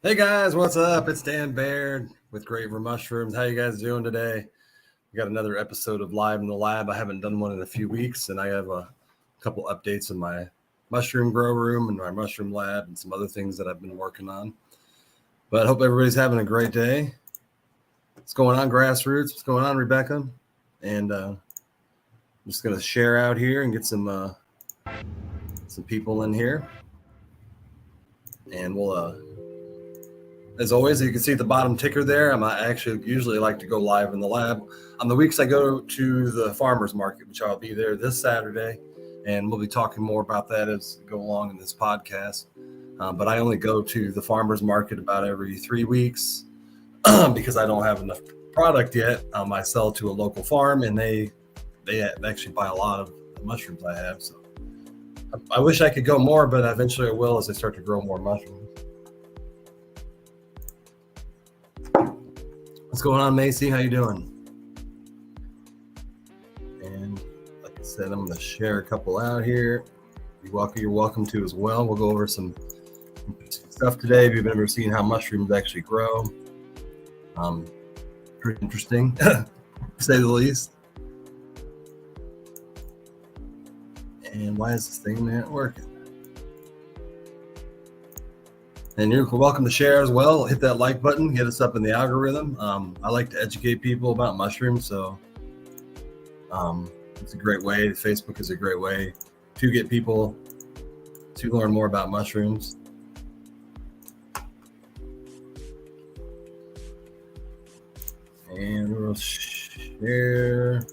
Hey guys, what's up? It's Dan Baird with Great Mushrooms. How you guys doing today? We got another episode of Live in the Lab. I haven't done one in a few weeks, and I have a couple updates in my mushroom grow room and my mushroom lab and some other things that I've been working on. But I hope everybody's having a great day. What's going on, Grassroots? What's going on, Rebecca? And I'm just going to share out here and get some people in here. And we'll as always, you can see at the bottom ticker there. I actually usually like to go live in the lab. On the weeks I go to the farmer's market, which I'll be there this Saturday, and we'll be talking more about that as we go along in this podcast. But I only go to the farmer's market about every 3 weeks because I don't have enough product yet. I sell to a local farm, and they actually buy a lot of the mushrooms I have. So I wish I could go more, but eventually I will as I start to grow more mushrooms. What's going on, Macy? How you doing? And like I said, I'm going to share a couple out here. You're welcome to as well. We'll go over some stuff today. If you've never seen how mushrooms actually grow, pretty interesting, to say the least. And why is this thing not working? And you're welcome to share as well. Hit that like button, get us up in the algorithm. I like to educate people about mushrooms, so it's a great way. Facebook is a great way to get people to learn more about mushrooms. And we'll share.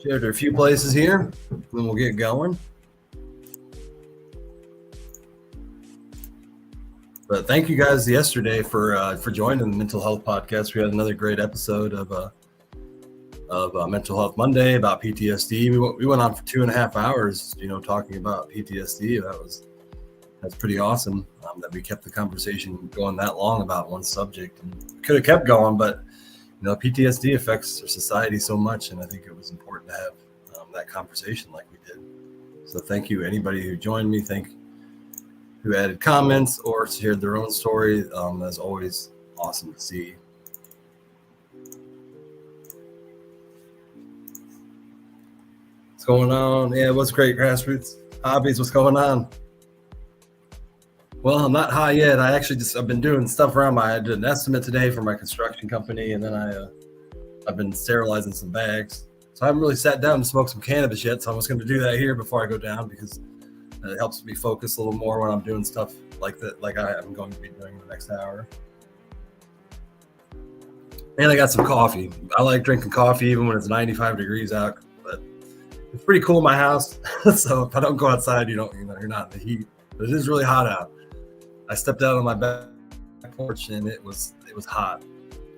Shared a few places here, then we'll get going. But thank you guys yesterday for joining the Mental Health Podcast. We had another great episode of Mental Health Monday about PTSD. We went on for 2.5 hours, talking about PTSD. That's pretty awesome that we kept the conversation going that long about one subject. And could have kept going, but PTSD affects our society so much, and I think it was important to have that conversation like we did. So thank you, anybody who joined me. Who added comments or shared their own story. As always, awesome to see. What's going on? Yeah, what's great, Grassroots Hobbies? What's going on? Well, I'm not high yet. I've been doing stuff around I did an estimate today for my construction company, and then I've been sterilizing some bags. So I haven't really sat down and smoked some cannabis yet. So I was going to do that here before I go down because it helps me focus a little more when I'm doing stuff like that, like I'm going to be doing in the next hour. And I got some coffee. I like drinking coffee even when it's 95 degrees out, but it's pretty cool in my house. So if I don't go outside, you're not in the heat. But it is really hot out. I stepped out on my back porch and it was hot.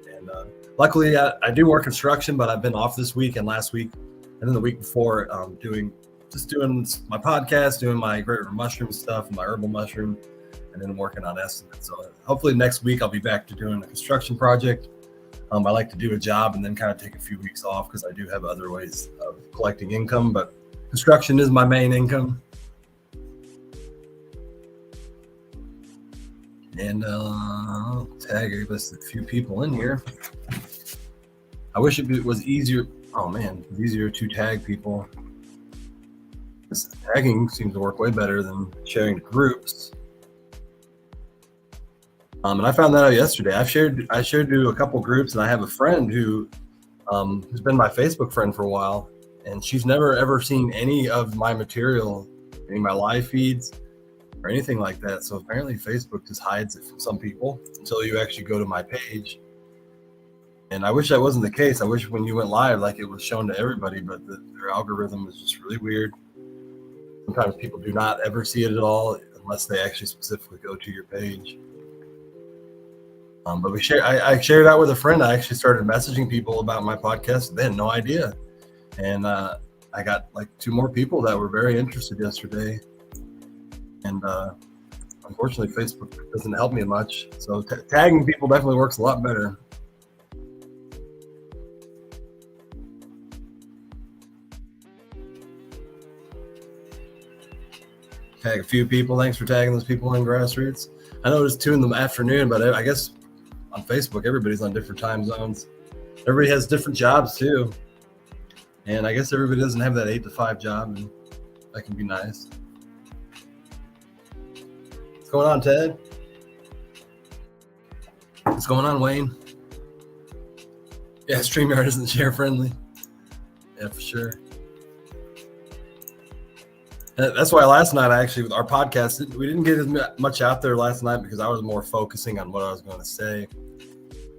And luckily I do work construction, but I've been off this week and last week and then the week before doing my podcast, doing my great mushroom stuff, my herbal mushroom, and then working on estimates. So hopefully next week I'll be back to doing a construction project. I like to do a job and then kind of take a few weeks off because I do have other ways of collecting income, but construction is my main income. And I'll tag a few people in here. I wish it was easier. Oh man, it was easier to tag people. Tagging seems to work way better than sharing to groups. And I found that out yesterday. I shared to a couple groups, and I have a friend who's been my Facebook friend for a while, and she's never ever seen any of my material, any of my live feeds, or anything like that. So apparently Facebook just hides it from some people until you actually go to my page. And I wish that wasn't the case. I wish when you went live, like it was shown to everybody, but their algorithm is just really weird. Sometimes people do not ever see it at all unless they actually specifically go to your page. But I shared out with a friend. I actually started messaging people about my podcast. They had no idea. And I got like 2 more people that were very interested yesterday. And unfortunately, Facebook doesn't help me much. So tagging people definitely works a lot better. tag a few people. Thanks for tagging those people in grassroots. I know it's 2 in the afternoon, but I guess on Facebook, everybody's on different time zones. Everybody has different jobs too. And I guess everybody doesn't have that 8 to 5 job, and that can be nice. What's going on, Ted? What's going on, Wayne? Yeah, StreamYard isn't share friendly. Yeah, for sure. That's why last night, with our podcast, we didn't get as much out there last night because I was more focusing on what I was going to say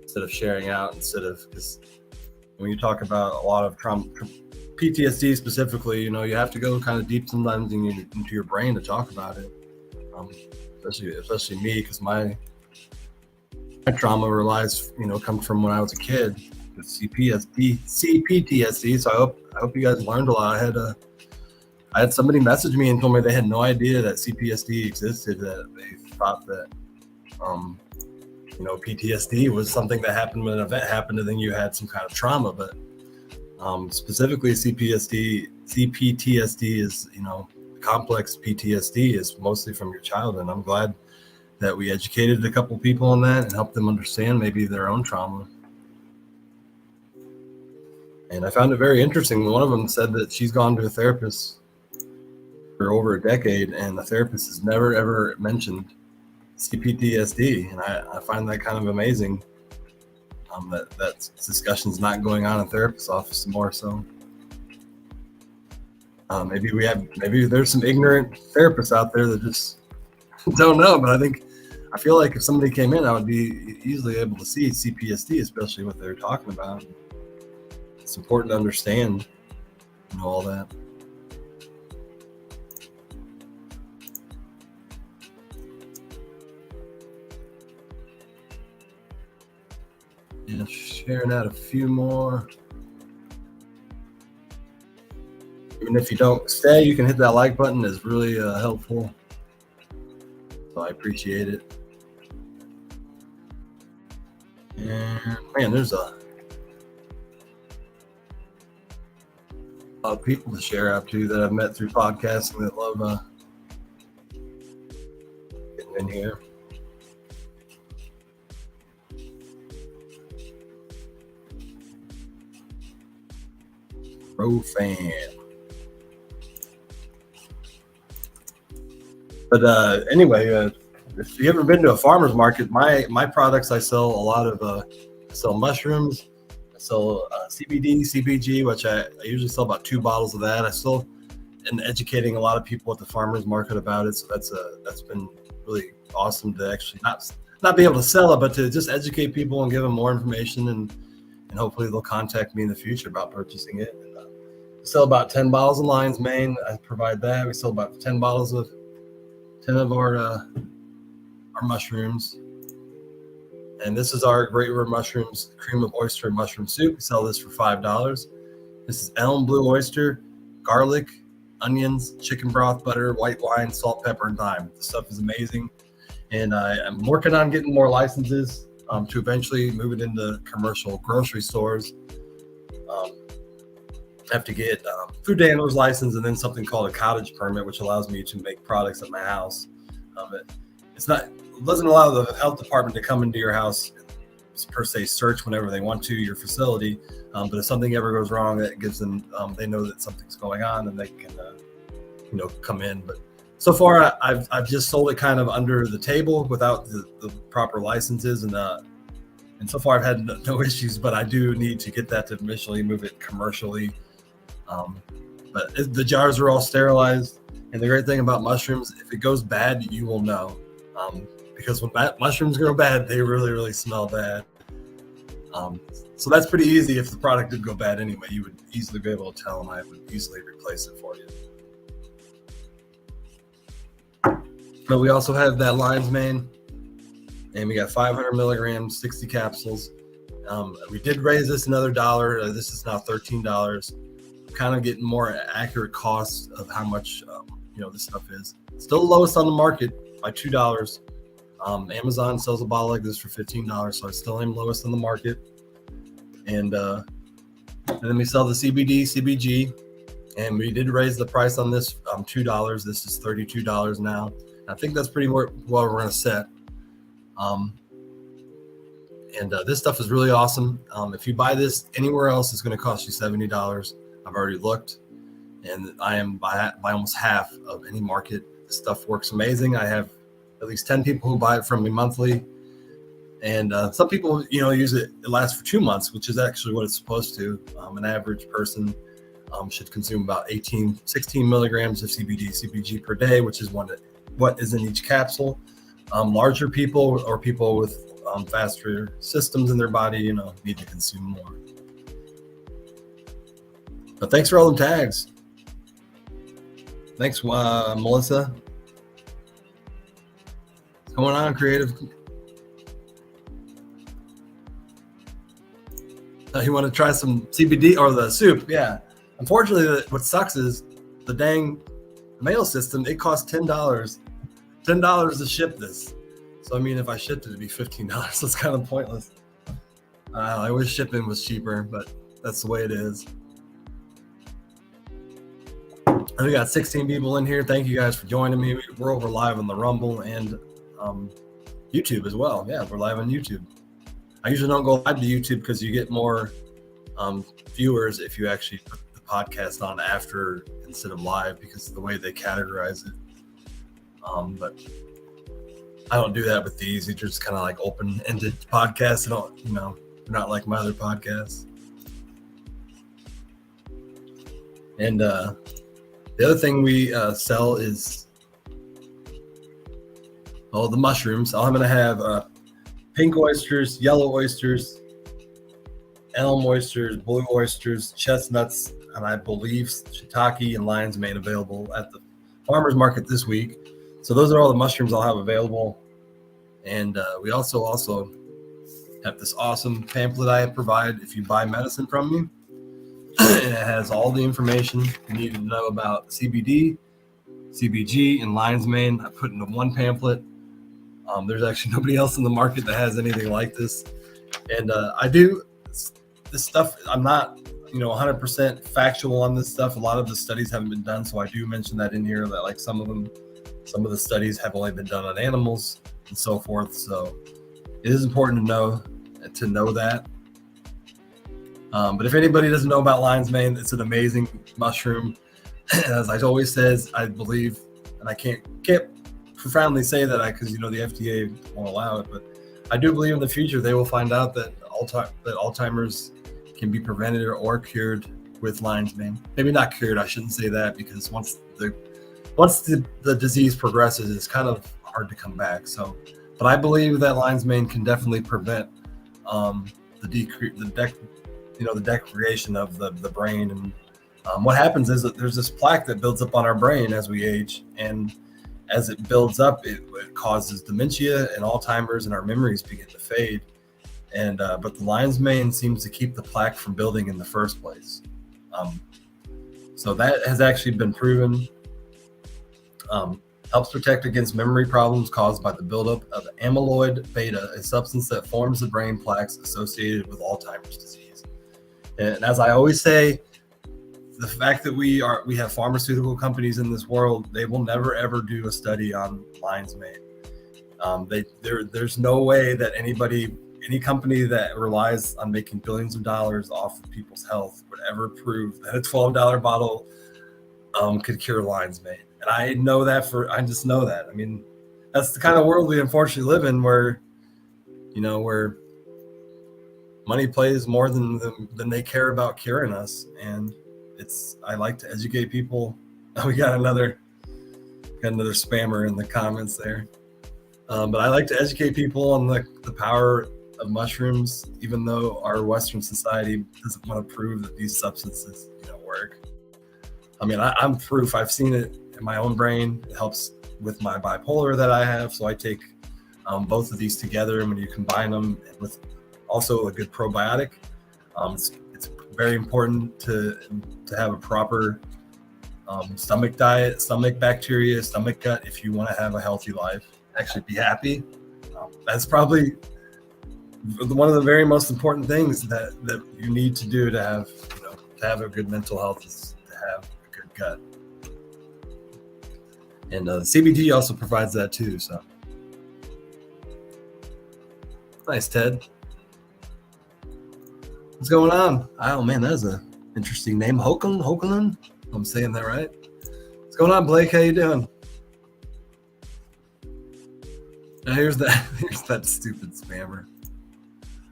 instead of sharing out, because when you talk about a lot of trauma, PTSD specifically, you have to go kind of deep sometimes into your brain to talk about it. Especially me, because my trauma comes from when I was a kid with CPTSD. So I hope you guys learned a lot. I had somebody message me and told me they had no idea that CPTSD existed. That they thought that PTSD was something that happened when an event happened and then you had some kind of trauma. But specifically CPTSD is, complex PTSD is mostly from your childhood. And I'm glad that we educated a couple people on that and helped them understand maybe their own trauma. And I found it very interesting. One of them said that she's gone to a therapist for over a decade, and the therapist has never ever mentioned CPTSD, and I find that kind of amazing. That discussion's not going on in therapist's office more. So maybe there's some ignorant therapists out there that just don't know. But I feel like if somebody came in, I would be easily able to see CPTSD, especially what they're talking about. It's important to understand, all that. Yeah, sharing out a few more. Even if you don't stay, you can hit that like button. It's really helpful. So I appreciate it. And man, there's a lot of people to share out to that I've met through podcasting that love getting in here. Pro fan. But anyway, if you ever been to a farmer's market, my products, I sell a lot of I sell mushrooms, I sell CBD, CBG, which I usually sell about 2 bottles of that. I still am educating a lot of people at the farmer's market about it, so that's been really awesome to actually not be able to sell it, but to just educate people and give them more information, and hopefully they'll contact me in the future about purchasing it. And, we sell about 10 bottles of lion's mane. I provide that. We sell about 10 of our mushrooms. And this is our Great River Mushrooms Cream of Oyster and Mushroom Soup. We sell this for $5. This is elm, blue oyster, garlic, onions, chicken broth, butter, white wine, salt, pepper, and thyme. The stuff is amazing. And I'm working on getting more licenses to eventually move it into commercial grocery stores. I have to get food handler's license and then something called a cottage permit, which allows me to make products at my house. It doesn't allow the health department to come into your house per se, search whenever they want to your facility. But if something ever goes wrong, that gives them, they know that something's going on and they can, come in. But so far, I've just sold it kind of under the table without the proper licenses, and so far I've had no issues. But I do need to get that to eventually move it commercially. But the jars are all sterilized, and the great thing about mushrooms, if it goes bad, you will know, because when mushrooms go bad, they really, really smell bad. So that's pretty easy. If the product did go bad anyway, you would easily be able to tell, and I would easily replace it for you. But we also have that lion's mane, and we got 500 milligrams, 60 capsules. We did raise this another $1. This is now $13. Kind of getting more accurate costs of how much this stuff is. Still the lowest on the market by $2. Amazon sells a bottle like this for $15, so I still am lowest on the market. And then we sell the CBD, CBG. And we did raise the price on this $2. This is $32 now. I think that's pretty well we're going to set. This stuff is really awesome. If you buy this anywhere else, it's going to cost you $70. I've already looked, and I am by almost half of any market. This stuff works amazing. I have at least 10 people who buy it from me monthly. And some people, use it. It lasts for 2 months, which is actually what it's supposed to. An average person should consume about 16 milligrams of CBG per day, which is what is in each capsule. Larger people or people with faster systems in their body, need to consume more. But thanks for all them tags. Thanks, Melissa. What's going on, creative? You want to try some CBD or the soup? Yeah. Unfortunately, what sucks is the dang mail system. It costs $10 to ship this. So, if I shipped it, it'd be $15. So it's kind of pointless. I wish shipping was cheaper, but that's the way it is. And we got 16 people in here. Thank you guys for joining me. We're over live on the Rumble and YouTube as well. Yeah, we're live on YouTube. I usually don't go live to YouTube because you get more viewers if you actually put the podcast on after instead of live, because of the way they categorize it. But I don't do that with these. These are just kind of like open-ended podcasts. I don't, they're not like my other podcasts. And the other thing we sell is the mushrooms. I'm going to have pink oysters, yellow oysters, elm oysters, blue oysters, chestnuts, and I believe shiitake and lion's mane available at the farmer's market this week. So those are all the mushrooms I'll have available. And we also have this awesome pamphlet I provide if you buy medicine from me. And it has all the information you need to know about CBD, CBG, and lion's mane. I put into one pamphlet. There's actually nobody else in the market that has anything like this. And I do this stuff. I'm not, 100% factual on this stuff. A lot of the studies haven't been done. So I do mention that in here, that like some of the studies have only been done on animals and so forth. So it is important to know that. But if anybody doesn't know about lion's mane, it's an amazing mushroom. As I always says, I believe, and I can't profoundly say that because the FDA won't allow it, but I do believe in the future they will find out that Alzheimer's can be prevented or cured with lion's mane. Maybe not cured. I shouldn't say that, because once the disease progresses, it's kind of hard to come back. So, but I believe that lion's mane can definitely prevent the degradation of the brain. And what happens is that there's this plaque that builds up on our brain as we age, and as it builds up, it causes dementia and Alzheimer's, and our memories begin to fade. And but the lion's mane seems to keep the plaque from building in the first place. So that has actually been proven. Helps protect against memory problems caused by the buildup of amyloid beta, a substance that forms the brain plaques associated with Alzheimer's disease. And as I always say, the fact that we have pharmaceutical companies in this world, they will never ever do a study on lion's mane. There's no way that any company that relies on making billions of dollars off of people's health would ever prove that a $12 bottle could cure lion's mane. And I just know that. That's the kind of world we unfortunately live in, where money plays more than they care about curing us. And I like to educate people. We got another spammer in the comments there. But I like to educate people on the power of mushrooms, even though our Western society doesn't want to prove that these substances work. I'm proof. I've seen it in my own brain. It helps with my bipolar that I have. So I take both of these together, and when you combine them with also a good probiotic, it's very important to have a proper stomach diet, stomach bacteria, stomach gut, if you want to have a healthy life, actually be happy. That's probably one of the very most important things that you need to do to have a good mental health, is to have gut. And CBD also provides that too. So nice, Ted. What's going on? Oh man, that is an interesting name. Hokulan? I'm saying that right. What's going on, Blake? How you doing? Now here's that stupid spammer.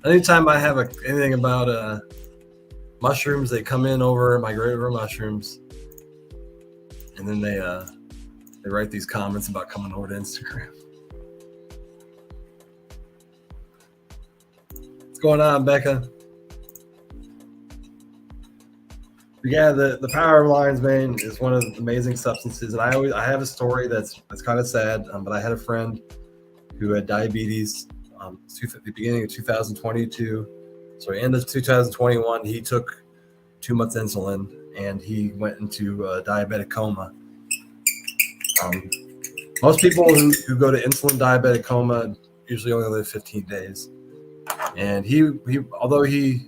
Anytime I have anything about mushrooms, they come in over Migrate Over Mushrooms, and then they write these comments about coming over to Instagram. What's going on, Becca? Yeah, the power of lion's mane is one of the amazing substances, and I have a story that's kind of sad, but I had a friend who had diabetes at the beginning of 2022. So end of 2021, he took 2 months insulin, and he went into diabetic coma. Most people who go to insulin diabetic coma usually only live 15 days, and although he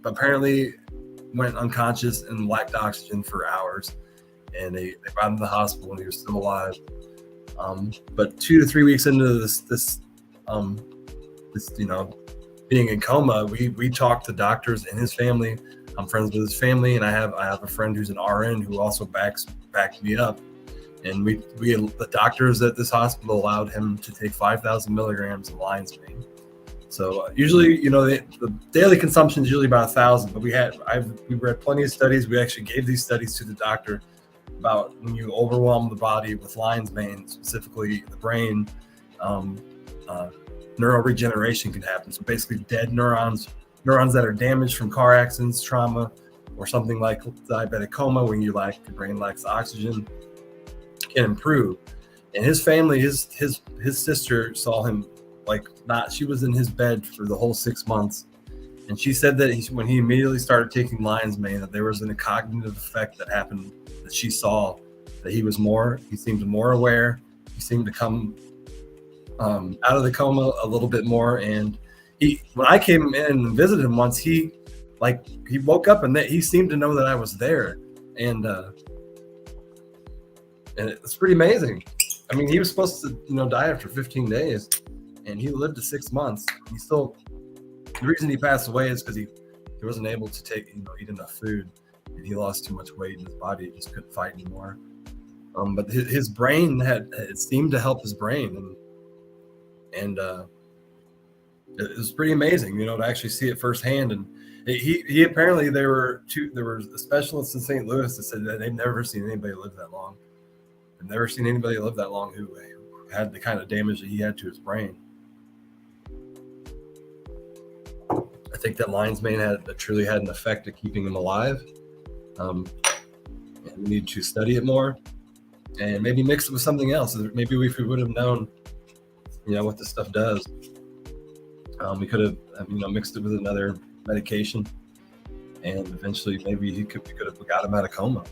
apparently went unconscious and lacked oxygen for hours, and they brought him to the hospital and he was still alive. But 2 to 3 weeks into this being in coma, we talked to doctors and his family. I'm friends with his family, and I have a friend who's an RN who also backed me up. And the doctors at this hospital allowed him to take 5,000 milligrams of lion's mane. So usually, the daily consumption is usually about 1,000, but we read plenty of studies. We actually gave these studies to the doctor about when you overwhelm the body with lion's mane, specifically the brain, neuroregeneration can happen. So basically dead neurons that are damaged from car accidents, trauma, or something like diabetic coma, when your brain lacks oxygen, can improve. And his family, his sister saw him she was in his bed for the whole 6 months. And she said that when he immediately started taking lion's mane, that there was a cognitive effect that happened, that she saw, that he seemed more aware. He seemed to come out of the coma a little bit more. And when I came in and visited him once, he woke up and he seemed to know that I was there. And it's pretty amazing. I mean, he was supposed to, die after 15 days, and he lived to 6 months. The reason he passed away is because he wasn't able to eat enough food, and he lost too much weight in his body. He just couldn't fight anymore. But his brain it seemed to help his brain, and it was pretty amazing, to actually see it firsthand. And he apparently there were a specialist in St. Louis that said that they've never seen anybody live that long. I've never seen anybody live that long who had the kind of damage that he had to his brain. I think that lion's mane truly had an effect of keeping him alive. And we need to study it more, and maybe mix it with something else. Maybe if we would have known, what this stuff does, we could have, mixed it with another medication, and eventually maybe we could have got him out of coma.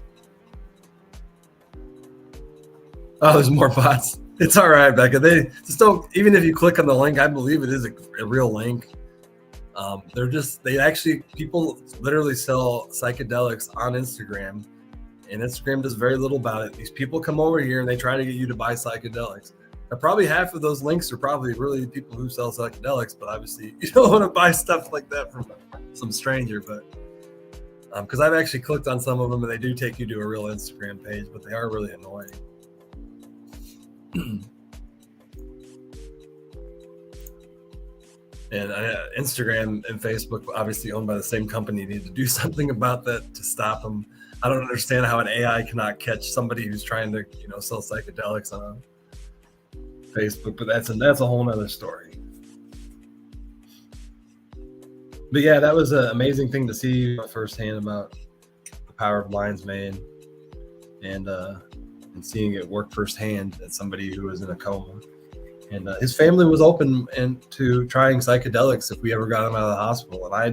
Oh, there's more bots. It's all right, Becca. They just don't, even if you click on the link, I believe it is a real link. People literally sell psychedelics on Instagram, and Instagram does very little about it. These people come over here and they try to get you to buy psychedelics. Now, probably half of those links are probably really people who sell psychedelics, but obviously you don't want to buy stuff like that from some stranger. But because I've actually clicked on some of them, and they do take you to a real Instagram page, but they are really annoying. And Instagram and Facebook, obviously owned by the same company, need to do something about that to stop them. I don't understand how an AI cannot catch somebody who's trying to, sell psychedelics on Facebook, but that's a whole nother story. But yeah, that was an amazing thing to see firsthand about the power of lion's mane, and seeing it work firsthand at somebody who was in a coma. And his family was open to trying psychedelics if we ever got him out of the hospital. And I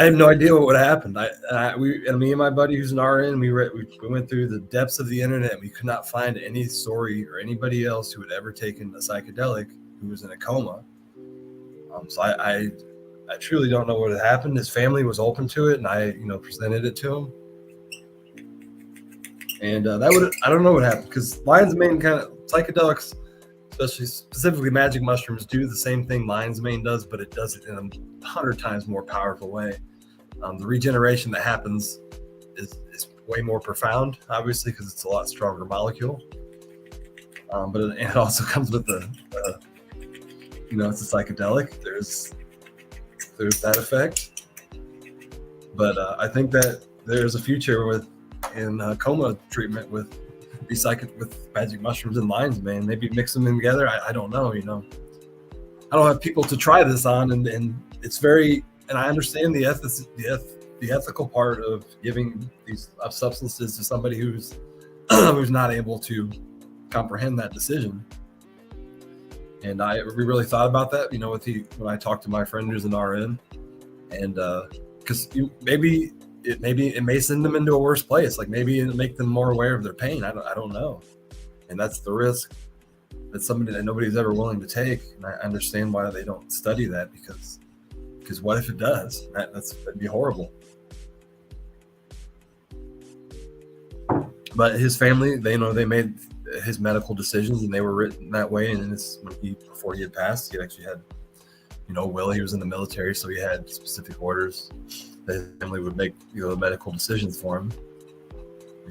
have no idea what would have happened. Me and my buddy who's an RN, we went through the depths of the internet, and we could not find any story or anybody else who had ever taken a psychedelic who was in a coma. So I truly don't know what had happened. His family was open to it, and I presented it to him. And I don't know what happened, because lion's mane kind of psychedelics, especially specifically magic mushrooms, do the same thing lion's mane does, but it does it in 100 times more powerful way. The regeneration that happens is way more profound, obviously, because it's a lot stronger molecule. But it also comes with it's a psychedelic. There's that effect. But I think that there's a future in coma treatment with magic mushrooms and lion's mane. Maybe mix them in together. I don't know. I don't have people to try this on, and it's very. And I understand the ethical part of giving these substances to somebody who's not able to comprehend that decision. And we really thought about that, when I talked to my friend who's an RN, and because maybe it may send them into a worse place. Like maybe it'll make them more aware of their pain. I don't know, and that's the risk that nobody's ever willing to take. And I understand why they don't study that, because what if it does? That'd be horrible. But his family, they made his medical decisions, and they were written that way. And before he had passed, he actually had, will. He was in the military, so he had specific orders that his family would make, the medical decisions for him.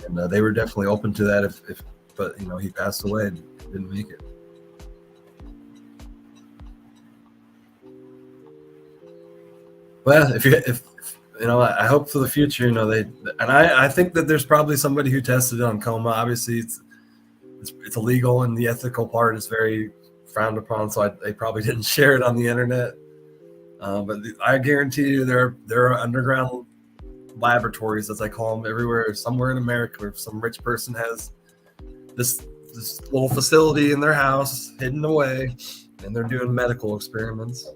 And they were definitely open to that. But he passed away and didn't make it. Well, I hope for the future, I think that there's probably somebody who tested it on coma. Obviously, it's illegal, and the ethical part is very frowned upon. So they probably didn't share it on the internet. But I guarantee you, there are underground laboratories, as I call them, everywhere, somewhere in America, where some rich person has this little facility in their house, hidden away, and they're doing medical experiments.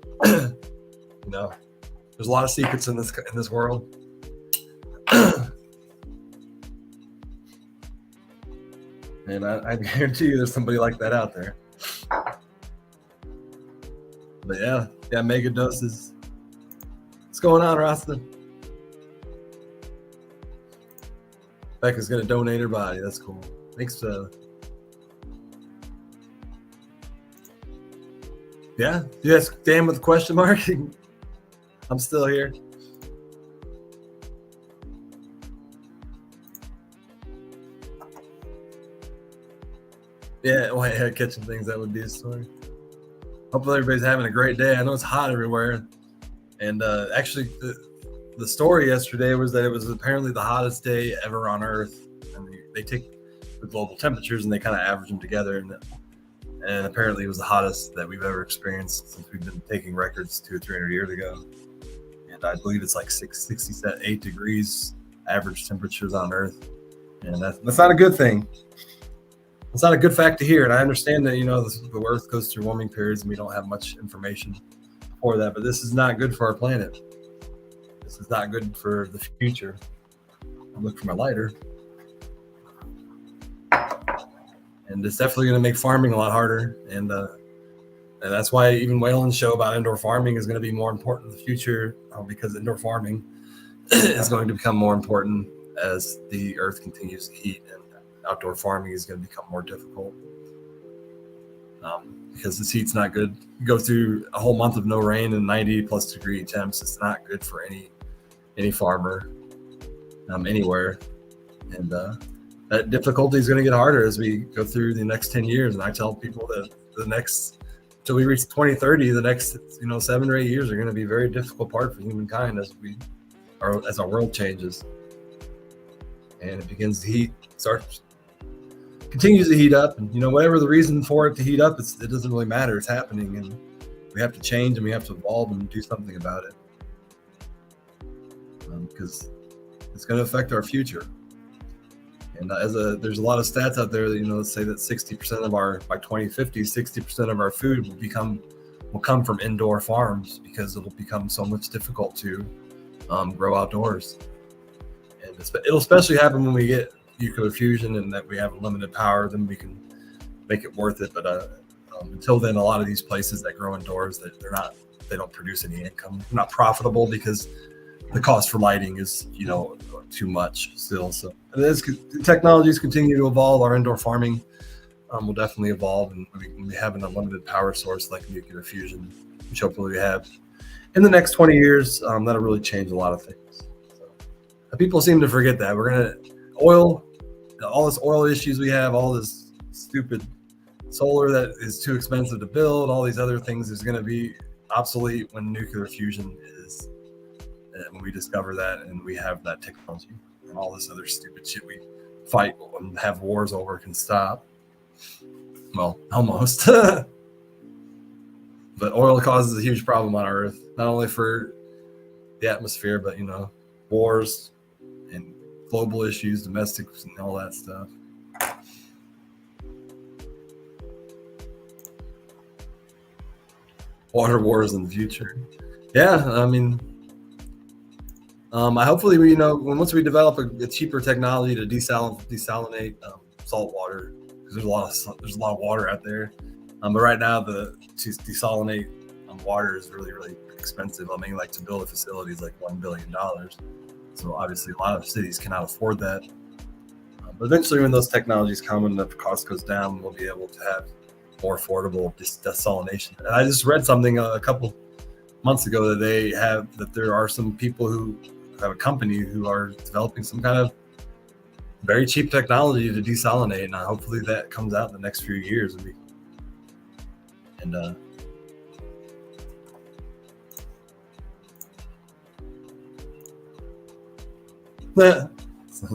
There's a lot of secrets in this world. And I guarantee you there's somebody like that out there. But yeah, mega doses. What's going on, Rasta? Becca's gonna donate her body. That's cool. Thanks. Yeah, you guys damn with a question mark. I'm still here. Yeah, white hair catching things, that would be a story. Hopefully everybody's having a great day. I know it's hot everywhere. And actually, the story yesterday was that it was apparently the hottest day ever on Earth. And they take the global temperatures and they kind of average them together. And apparently it was the hottest that we've ever experienced since we've been taking records 200 or 300 years ago. And I believe it's like 68 degrees average temperatures on Earth. And that's not a good thing. It's not a good fact to hear. And I understand that, the Earth goes through warming periods and we don't have much information for that. But this is not good for our planet. This is not good for the future. I'll look for my lighter. And it's definitely going to make farming a lot harder. And that's why even Whalen's show about indoor farming is going to be more important in the future, because indoor farming is going to become more important as the Earth continues to heat, and outdoor farming is going to become more difficult because this heat's not good. You go through a whole month of no rain and 90 plus degree temps. It's not good for any farmer anywhere. And that difficulty is going to get harder as we go through the next 10 years. And I tell people that until we reach 2030, the next 7 or 8 years are going to be a very difficult part for humankind as our world changes. And it begins to continues to heat up, and whatever the reason for it to heat up, it doesn't really matter. It's happening, and we have to change, and we have to evolve and do something about it, because it's going to affect our future. And there's a lot of stats out there that say that 60% by 2050, 60% of our food will come from indoor farms, because it'll become so much difficult to grow outdoors. And it'll especially happen when we get nuclear fusion and that we have limited power. Then we can make it worth it. But until then, a lot of these places that grow indoors, they don't produce any income. They're not profitable because the cost for lighting is, too much still. So as technologies continue to evolve, our indoor farming will definitely evolve, and we have an unlimited power source like nuclear fusion, which hopefully we have in the next 20 years. That'll really change a lot of things. So, people seem to forget that all this oil issues we have, all this stupid solar that is too expensive to build, all these other things is going to be obsolete when nuclear fusion is, when we discover that and we have that technology, and all this other stupid shit we fight and have wars over can stop. Well, almost. But oil causes a huge problem on Earth, not only for the atmosphere, but wars and global issues, domestic and all that stuff. Water wars in the future. Yeah, I mean, hopefully once we develop a cheaper technology to desalinate salt water, because there's a lot of water out there. But right now to desalinate water is really, really expensive. I mean, like to build a facility is like $1 billion. So obviously a lot of cities cannot afford that. But eventually when those technologies come and the cost goes down, we'll be able to have more affordable desalination. And I just read something a couple months ago that there are some people who have a company who are developing some kind of very cheap technology to desalinate, and hopefully that comes out in the next few years.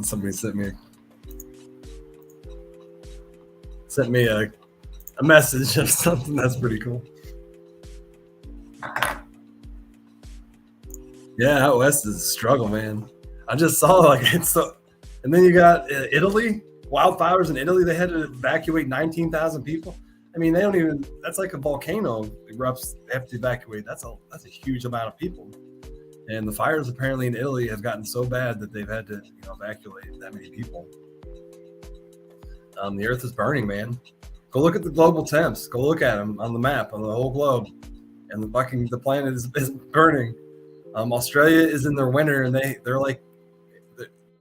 Somebody sent me a message of something that's pretty cool. Yeah, out west is a struggle, man. I just saw and then you got Italy, wildfires in Italy. They had to evacuate 19,000 people. I mean, that's like a volcano erupts. They have to evacuate. That's a huge amount of people. And the fires apparently in Italy have gotten so bad that they've had to evacuate that many people. The earth is burning, man. Go look at the global temps. Go look at them on the map on the whole globe. And the planet is burning. Australia is in their winter, and they're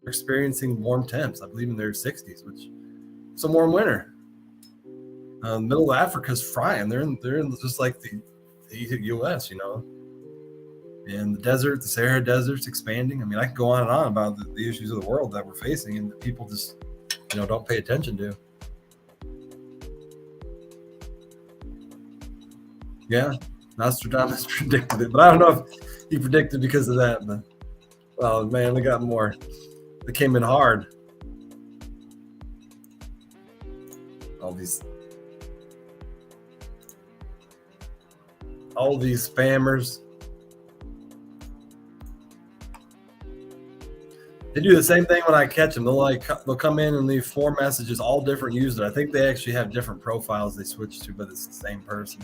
experiencing warm temps. I believe in their 60s, which it's a warm winter. Middle of Africa's frying. They're in just like the U.S. And the Sahara Desert's expanding. I mean, I could go on and on about the issues of the world that we're facing and that people just don't pay attention to. Yeah, Nostradamus predicted it, but I don't know if he predicted because of that. But oh man, they got more. They came in hard. All these spammers. They do the same thing when I catch them. They'll come in and leave 4 messages, all different users. I think they actually have different profiles they switch to, but it's the same person.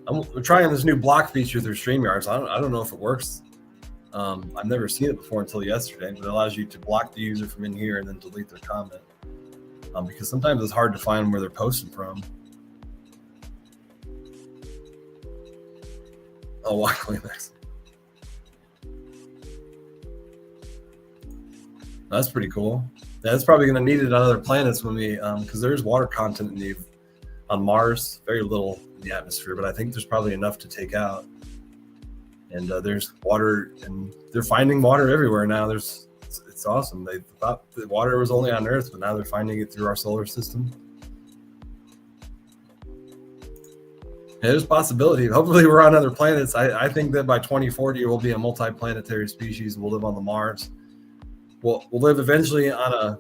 We're trying this new block feature through StreamYard. So I don't know if it works. I've never seen it before until yesterday, but it allows you to block the user from in here and then delete their comment. Because sometimes it's hard to find where they're posting from. Oh, walk away next. That's pretty cool. That's probably going to need it on other planets when we, because there's water content on Mars. Very little in the atmosphere, but I think there's probably enough to take out. And there's water, and they're finding water everywhere now. It's awesome. They thought the water was only on Earth, but now they're finding it through our solar system. Yeah, there's a possibility. Hopefully we're on other planets. I think that by 2040 we'll be a multi-planetary species. We'll live on the Mars. We'll live eventually on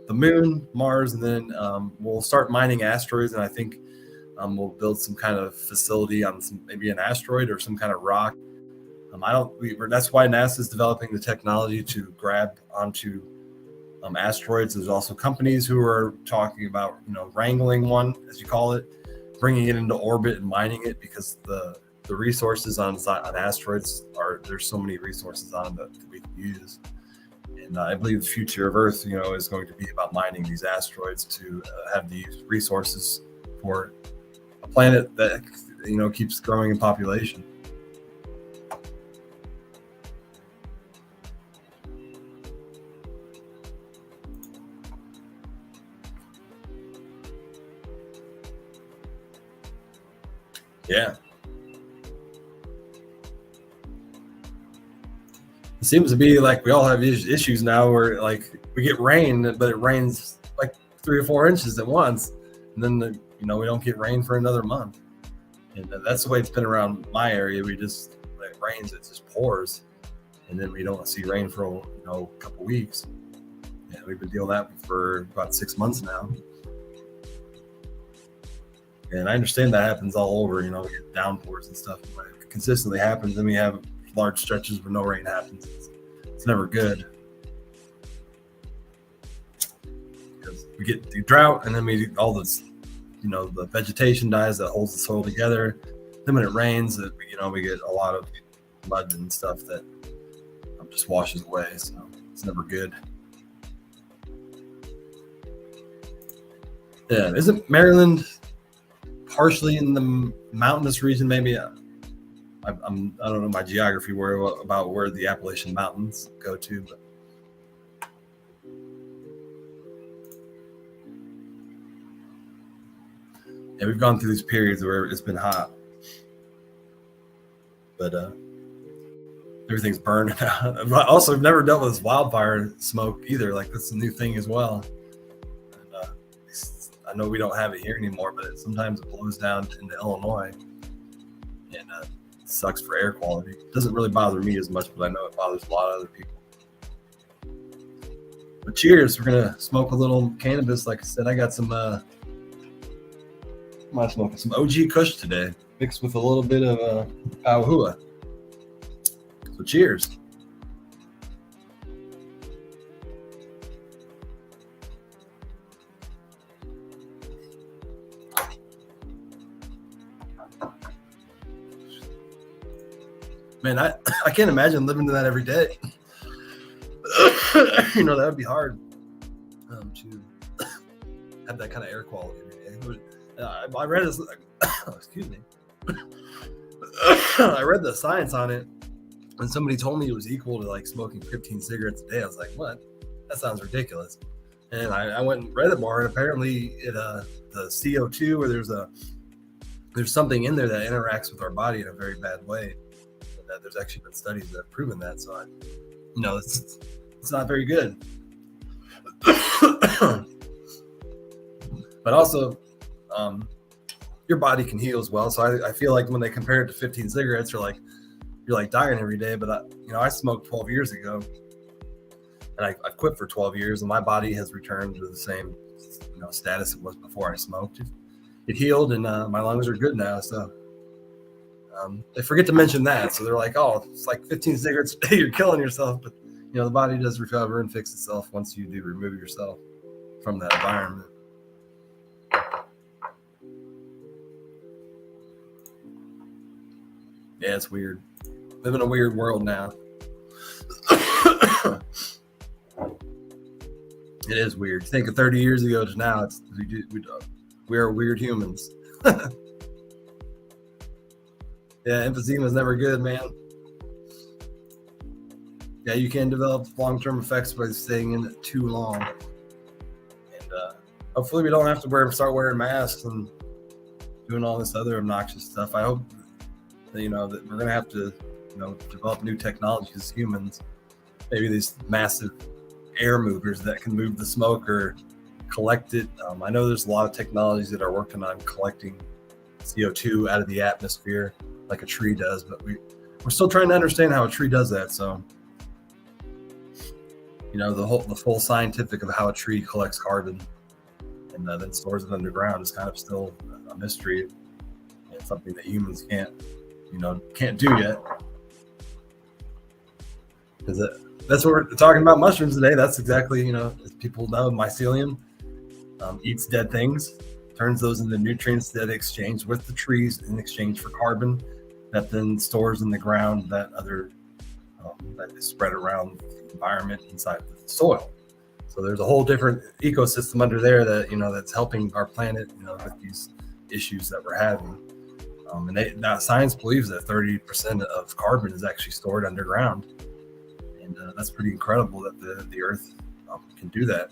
the moon, Mars, and then we'll start mining asteroids. And I think we'll build some kind of facility on maybe an asteroid or some kind of rock. That's why NASA is developing the technology to grab onto asteroids. There's also companies who are talking about wrangling one, as you call it, bringing it into orbit and mining it, because the resources on asteroids there's so many resources on them that we can use. And I believe the future of Earth, is going to be about mining these asteroids to have these resources for a planet that keeps growing in population. Yeah. It seems to be like we all have issues now where like we get rain, but it rains like 3 or 4 inches at once, and then we don't get rain for another month. And that's the way it's been around my area. We just when it rains, it just pours, and then we don't see rain for a couple weeks. Yeah, we've been dealing with that for about 6 months now. And I understand that happens all over. We get downpours and stuff. But it consistently happens, and we have large stretches where no rain happens. It's never good because we get the drought, and then all this, the vegetation dies that holds the soil together. Then when it rains, we get a lot of mud and stuff that just washes away. So it's never good. Yeah, isn't Maryland partially in the mountainous region? Maybe I don't know my geography about where the Appalachian Mountains go to, but yeah, we've gone through these periods where it's been hot, but everything's burning out. Also, I've never dealt with this wildfire smoke either. Like that's a new thing as well. And, I know we don't have it here anymore, but sometimes it blows down into Illinois, and sucks for air quality. It doesn't really bother me as much, but I know it bothers a lot of other people. But cheers, we're gonna smoke a little cannabis. Like I said, I got some I'm smoking some OG Kush today, mixed with a little bit of Pauhua. So cheers. Man, I can't imagine living to that every day. That would be hard to have that kind of air quality every day. I read this. Excuse me. I read the science on it, and somebody told me it was equal to like smoking 15 cigarettes a day. I was like, what? That sounds ridiculous. And I went and read it more, and apparently the CO2, or there's something in there that interacts with our body in a very bad way. There's actually been studies that have proven that. So, it's not very good. But also, your body can heal as well. So I feel like when they compare it to 15 cigarettes, you're like dying every day. But I smoked 12 years ago, and I've quit for 12 years, and my body has returned to the same status it was before I smoked. It healed, and my lungs are good now. So. They forget to mention that. So they're like, oh, it's like 15 cigarettes a day, you're killing yourself. But, the body does recover and fix itself once you do remove yourself from that environment. Yeah, it's weird. Live in a weird world now. It is weird. Think of 30 years ago to now, we are weird humans. Yeah, emphysema is never good, man. Yeah, you can develop long-term effects by staying in it too long. And hopefully we don't have to start wearing masks and doing all this other obnoxious stuff. I hope that, that we're going to have to, develop new technologies as humans. Maybe these massive air movers that can move the smoke or collect it. I know there's a lot of technologies that are working on collecting CO2 out of the atmosphere like a tree does, but we're still trying to understand how a tree does that. So, the full scientific of how a tree collects carbon and then stores it underground is kind of still a mystery. It's something that humans can't do yet. Because that's what we're talking about mushrooms today. That's exactly, as people know, mycelium eats dead things, turns those into nutrients that exchange with the trees in exchange for carbon that then stores in the ground that is spread around the environment inside the soil. So there's a whole different ecosystem under there that, that's helping our planet, with these issues that we're having. And now science believes that 30% of carbon is actually stored underground, and that's pretty incredible that the Earth can do that.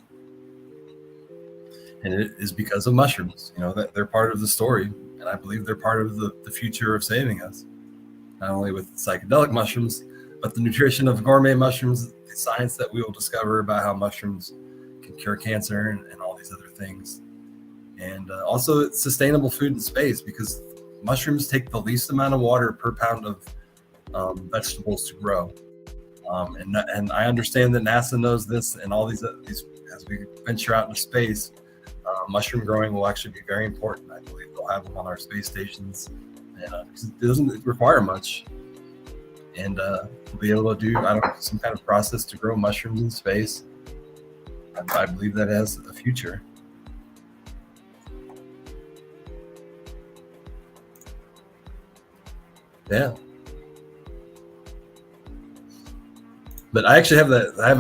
And it is because of mushrooms. That they're part of the story, and I believe they're part of the future of saving us. Not only with psychedelic mushrooms, but the nutrition of gourmet mushrooms, the science that we will discover about how mushrooms can cure cancer and all these other things. And also it's sustainable food in space, because mushrooms take the least amount of water per pound of vegetables to grow. And I understand that NASA knows this, and all these as we venture out into space, mushroom growing will actually be very important. I believe they'll have them on our space stations, and it doesn't require much. And we'll be able to do some kind of process to grow mushrooms in space. I believe that has a future. Yeah. But I actually have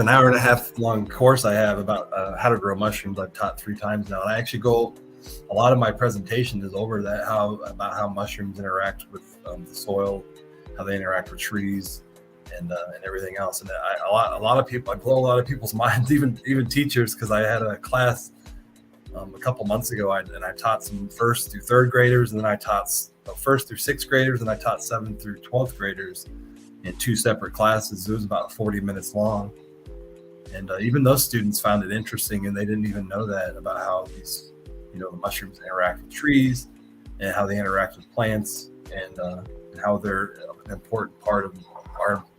an hour and a half long course I have about how to grow mushrooms. I've taught 3 times now. And I actually a lot of my presentation is over that, about how mushrooms interact with the soil, how they interact with trees, and everything else. And a lot of people, I blow a lot of people's minds, even teachers, because I had a class a couple months ago, and I taught some 1st through 3rd graders, and then I taught 1st through 6th graders, and I taught 7th through 12th graders in 2 separate classes. It was about 40 minutes long, and even those students found it interesting, and they didn't even know that about how these, the mushrooms interact with trees, and how they interact with plants, and how they're an important part of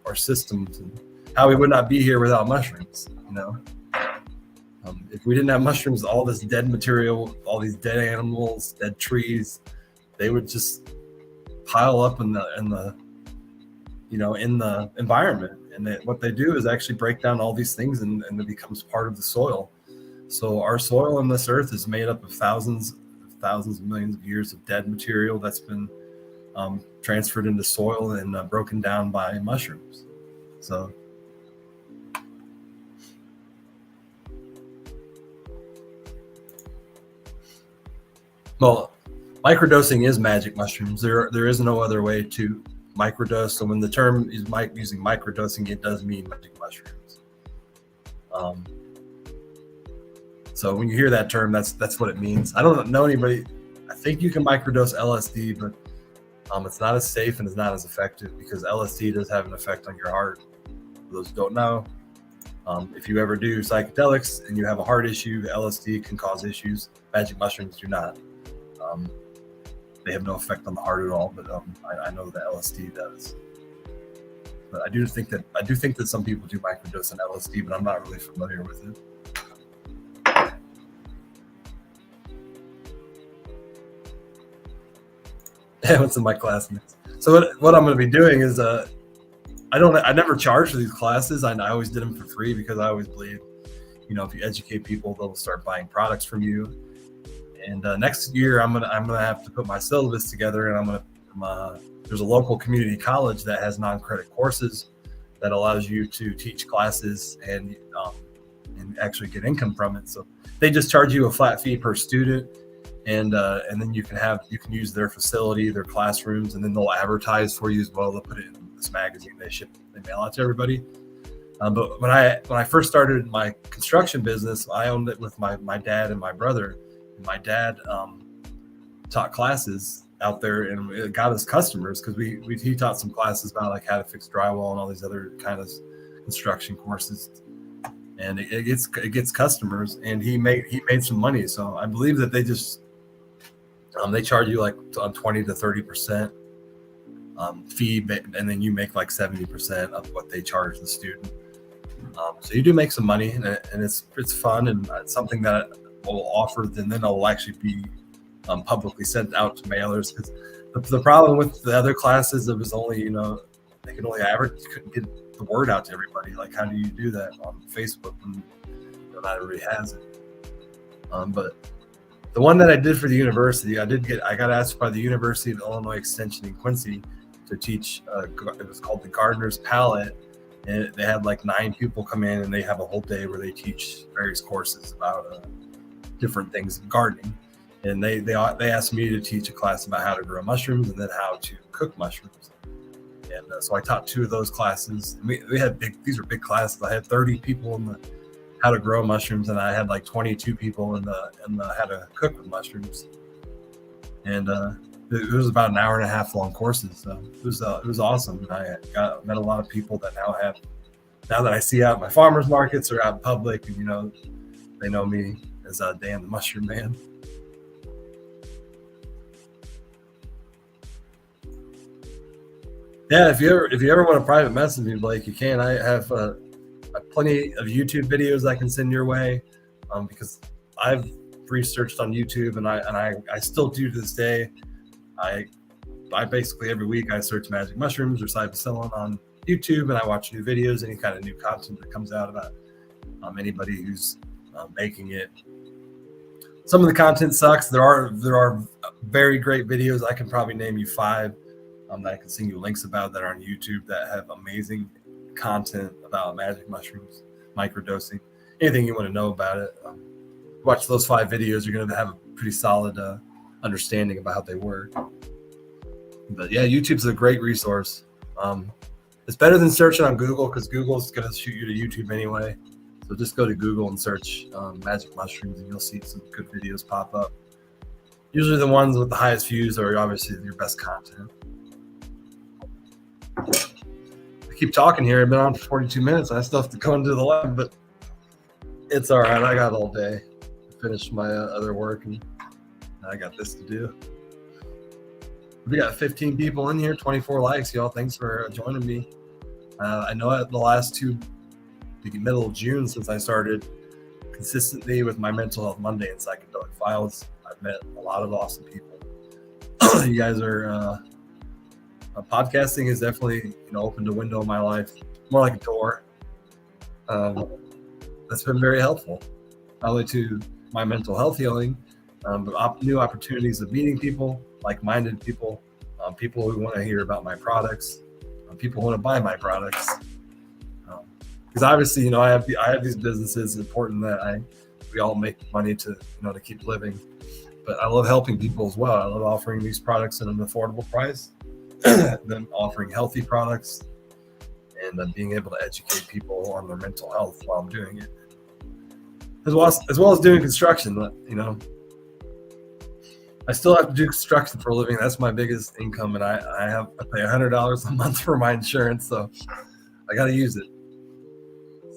our systems, and how we would not be here without mushrooms. If we didn't have mushrooms, all this dead material, all these dead animals, dead trees, they would just pile up in the environment. And what they do is actually break down all these things, and it becomes part of the soil. So our soil on this earth is made up of thousands of millions of years of dead material that's been transferred into soil and broken down by mushrooms. So well, microdosing is magic mushrooms. There is no other way to microdose. So when the term is using microdosing, it does mean magic mushrooms. So when you hear that term, that's what it means. I don't know anybody. I think you can microdose LSD, but it's not as safe and it's not as effective, because LSD does have an effect on your heart. For those who don't know, if you ever do psychedelics and you have a heart issue, LSD can cause issues. Magic mushrooms do not. They have no effect on the heart at all, but I know that LSD does. But I do think that some people do microdose on LSD, but I'm not really familiar with it. What's in my classmates? So what I'm going to be doing is I never charge for these classes. I always did them for free, because I always believe, if you educate people, they'll start buying products from you. And next year, I'm gonna have to put my syllabus together, and there's a local community college that has non-credit courses that allows you to teach classes and actually get income from it. So they just charge you a flat fee per student, and then you can use their facility, their classrooms, and then they'll advertise for you as well. They'll put it in this magazine they mail out to everybody. But when I first started my construction business, I owned it with my dad and my brother. My dad taught classes out there, and it got us customers, because he taught some classes about like how to fix drywall and all these other kind of construction courses, and it gets customers, and he made some money. So I believe that they charge you like 20 to 30% fee, and then you make like 70% of what they charge the student. So you do make some money, and it's fun, and it's something that will offer, and then it'll actually be publicly sent out to mailers. Because the problem with the other classes, it was only, they could only average, couldn't get the word out to everybody. Like, how do you do that on Facebook when not everybody has it? But the one that I did for the university, I got asked by the University of Illinois Extension in Quincy to teach. It was called the Gardener's Palette, and they had like 9 people come in, and they have a whole day where they teach various courses about different things in gardening. and they asked me to teach a class about how to grow mushrooms and then how to cook mushrooms. And so I taught 2 of those classes. We had these were big classes. I had 30 people in the how to grow mushrooms, and I had like 22 people in the how to cook with mushrooms. And it was about an hour and a half long courses. So it was awesome. And I met a lot of people that now that I see out at my farmers markets or out in public, and they know me as Dan the Mushroom Man. Yeah, if you ever want to private message me, Blake, you can. I have plenty of YouTube videos I can send your way, because I've researched on YouTube, and I still do to this day. I basically every week I search magic mushrooms or psilocybin on YouTube, and I watch new videos, any kind of new content that comes out about anybody who's making it. Some of the content sucks. There are very great videos. I can probably name you 5 that I can send you links about that are on YouTube that have amazing content about magic mushrooms, microdosing, anything you want to know about it. Watch those 5 videos. You're going to have a pretty solid understanding about how they work. But yeah, YouTube's a great resource. It's better than searching on Google, because Google's going to shoot you to YouTube anyway. So just go to Google and search magic mushrooms, and you'll see some good videos pop up. Usually the ones with the highest views are obviously your best content. I keep talking here. I've been on for 42 minutes. I still have to go into the lab, but it's all right. I got all day to finish my other work, and I got this to do. We got 15 people in here, 24 likes. Y'all, thanks for joining me. I know at the last the middle of June, since I started consistently with my Mental Health Monday and Psychedelic Files, I've met a lot of awesome people. You guys are podcasting is definitely opened a window in my life, more like a door. That's been very helpful, not only to my mental health healing, but new opportunities of meeting people, like-minded people, people who want to hear about my products, people who want to buy my products. Because obviously, I have these businesses. It's important that we all make money to keep living. But I love helping people as well. I love offering these products at an affordable price, then offering healthy products, and being able to educate people on their mental health while I'm doing it, as well as doing construction. I still have to do construction for a living. That's my biggest income, and I pay $100 a month for my insurance, so I got to use it.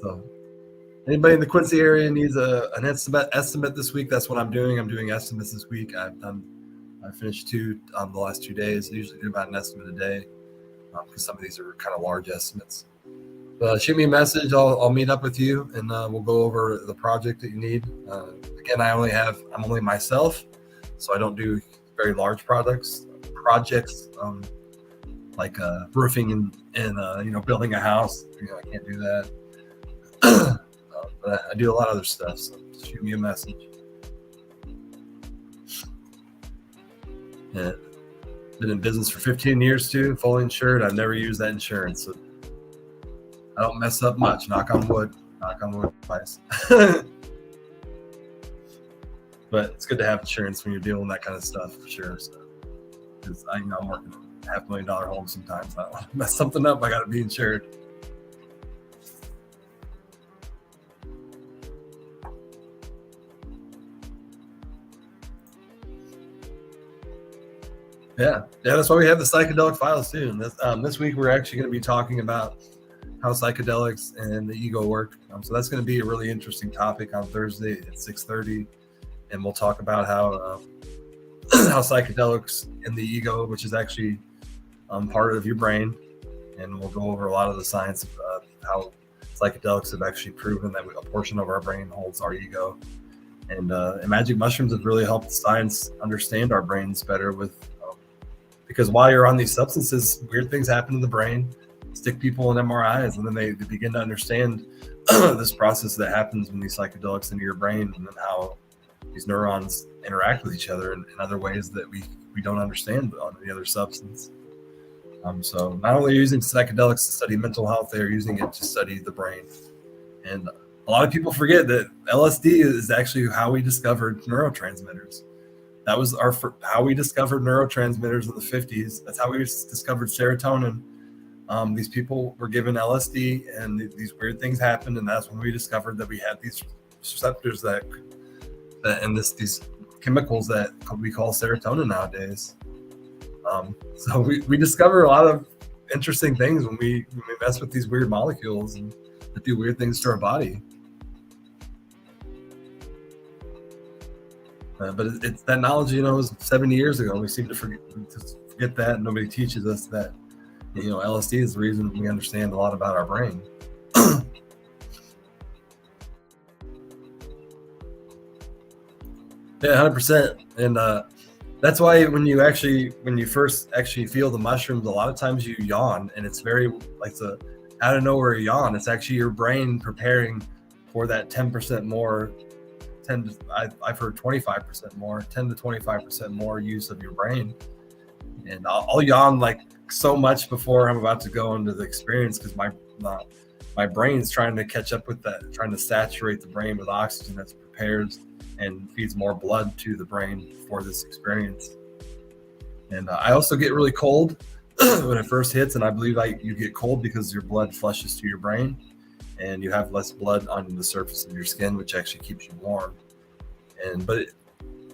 So anybody in the Quincy area needs an estimate this week, that's what I'm doing. I'm doing estimates this week. I finished 2 the last 2 days. I usually do about an estimate a day, because some of these are kind of large estimates. But shoot me a message. I'll meet up with you, and we'll go over the project that you need. Again, I'm only myself, so I don't do very large projects like roofing and building a house. I can't do that. But I do a lot of other stuff, so shoot me a message. Yeah. Been in business for 15 years too, fully insured. I've never used that insurance, so I don't mess up much. Knock on wood, twice. But it's good to have insurance when you're dealing with that kind of stuff, for sure. So, because I'm working $500,000 home sometimes. I don't want to mess something up. I got to be insured. Yeah, that's why we have the psychedelic files too. And this week we're actually going to be talking about how psychedelics and the ego work. So that's going to be a really interesting topic on Thursday at 6:30, and we'll talk about how psychedelics and the ego, which is actually part of your brain, and we'll go over a lot of the science of how psychedelics have actually proven that a portion of our brain holds our ego. And magic mushrooms have really helped science understand our brains better because while you're on these substances, weird things happen in the brain. Stick people in MRIs, and then they begin to understand this process that happens when these psychedelics into your brain, and then how these neurons interact with each other in other ways that we don't understand on any other substance. So not only using psychedelics to study mental health, they're using it to study the brain. And a lot of people forget that LSD is actually how we discovered neurotransmitters. That was how we discovered neurotransmitters in the 50s. That's how we discovered serotonin. These people were given LSD, and these weird things happened, and that's when we discovered that we had these receptors and these chemicals that we call serotonin nowadays. So we discover a lot of interesting things when we mess with these weird molecules and that do weird things to our body. But it's that knowledge, was 70 years ago. We seem to forget that. Nobody teaches us that, LSD is the reason we understand a lot about our brain. Yeah, 100%. And that's why when you first actually feel the mushrooms, a lot of times you yawn, and it's very like the out of nowhere yawn. It's actually your brain preparing for that 10% more. I've heard 25% more, 10 to 25% more use of your brain. And I'll yawn like so much before I'm about to go into the experience, because my brain's trying to catch up with that, trying to saturate the brain with oxygen that prepares and feeds more blood to the brain for this experience. And I also get really cold when it first hits, and I believe you get cold because your blood flushes to your brain, and you have less blood on the surface of your skin, which actually keeps you warm. But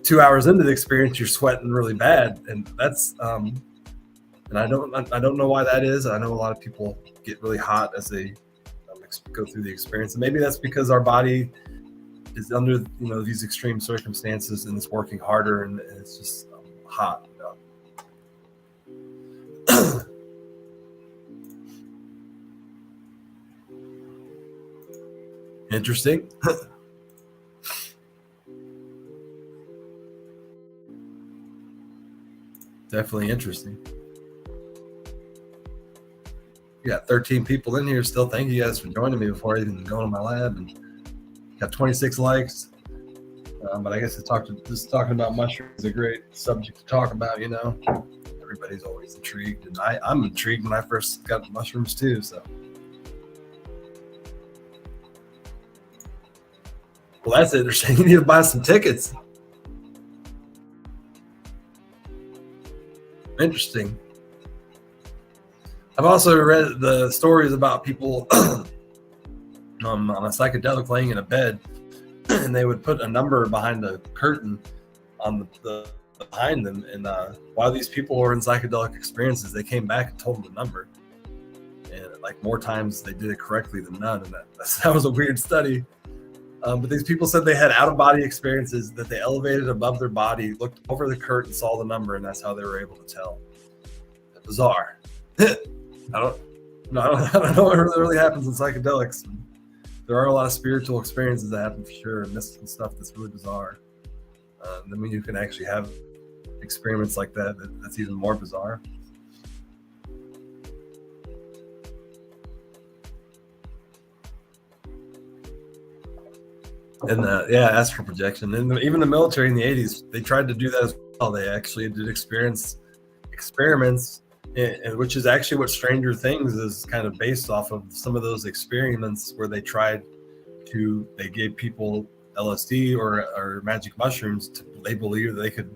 2 hours into the experience, you're sweating really bad, and that's and I don't know why that is. I know a lot of people get really hot as they go through the experience, and maybe that's because our body is under these extreme circumstances, and it's working harder, and it's just hot. Interesting. Definitely interesting. We got 13 people in here still. Thank you guys for joining me before I even go to my lab, and got 26 likes. But I guess just talking about mushrooms is a great subject to talk about. Everybody's always intrigued, and I'm intrigued when I first got mushrooms too. So, well, that's interesting. You need to buy some tickets. Interesting. I've also read the stories about people on a psychedelic laying in a bed, and they would put a number behind the curtain on the behind them, and while these people were in psychedelic experiences, they came back and told them the number, and like more times they did it correctly than none, and that was a weird study. But these people said they had out-of-body experiences, that they elevated above their body, looked over the curtain, saw the number, and that's how they were able to tell. Bizarre. I don't know what really happens in psychedelics. There are a lot of spiritual experiences that happen for sure, and mystical stuff that's really bizarre. Then when you can actually have experiments like that's even more bizarre. And astral projection, and even the military in the 80s, they tried to do that as well. They actually did experiments, and which is actually what Stranger Things is kind of based off of. Some of those experiments where they gave people LSD or magic mushrooms, they believe that they could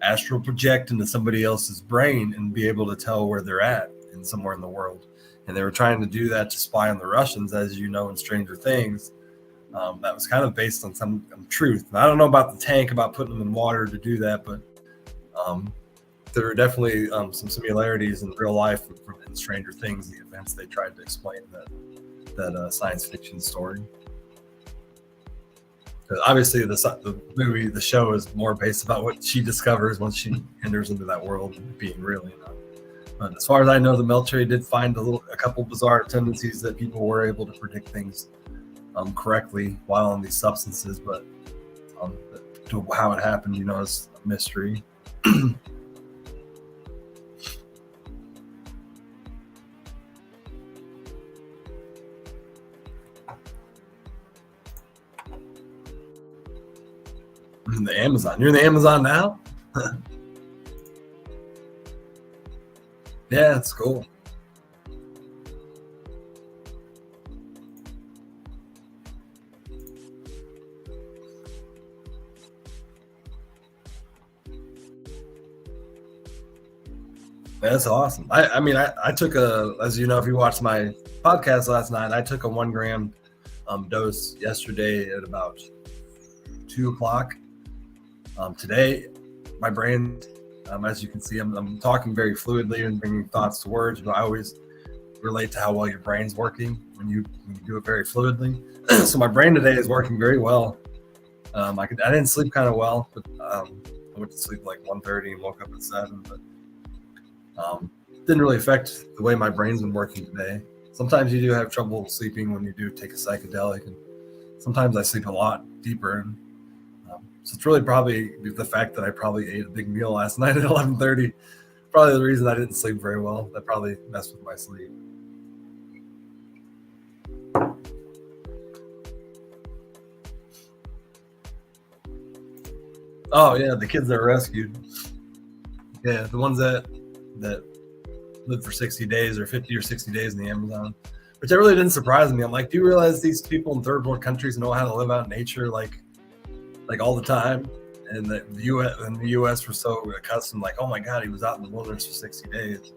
astral project into somebody else's brain and be able to tell where they're at in somewhere in the world. And they were trying to do that to spy on the Russians, as you know, in Stranger Things. That was kind of based on some truth. And I don't know about the tank, about putting them in water to do that, but there are definitely some similarities in real life in Stranger Things, the events they tried to explain that science fiction story. Obviously, the show is more based about what she discovers once she enters into that world being real. But as far as I know, the military did find a couple bizarre tendencies that people were able to predict things correctly while on these substances, but to how it happened, is a mystery. In the Amazon. You're in the Amazon now? Yeah, it's cool. That's awesome. I took as you know, if you watched my podcast last night, I took a 1 gram dose yesterday at about 2 o'clock. Today, my brain, as you can see, I'm talking very fluidly and bringing thoughts to words, but I always relate to how well your brain's working when you do it very fluidly. So my brain today is working very well. I didn't sleep kind of well, but I went to sleep like 1:30 and woke up at 7. But didn't really affect the way my brain's been working today. Sometimes you do have trouble sleeping when you do take a psychedelic, and sometimes I sleep a lot deeper. And, so it's really probably the fact that I probably ate a big meal last night at 11:30. Probably the reason I didn't sleep very well. That probably messed with my sleep. Oh yeah, the kids that were rescued. Yeah, the ones that lived for 60 days or 50 or 60 days in the Amazon, which that really didn't surprise me. I'm like, do you realize these people in third world countries know how to live out in nature like all the time? And the U.S. were so accustomed, like, oh my God, he was out in the wilderness for 60 days.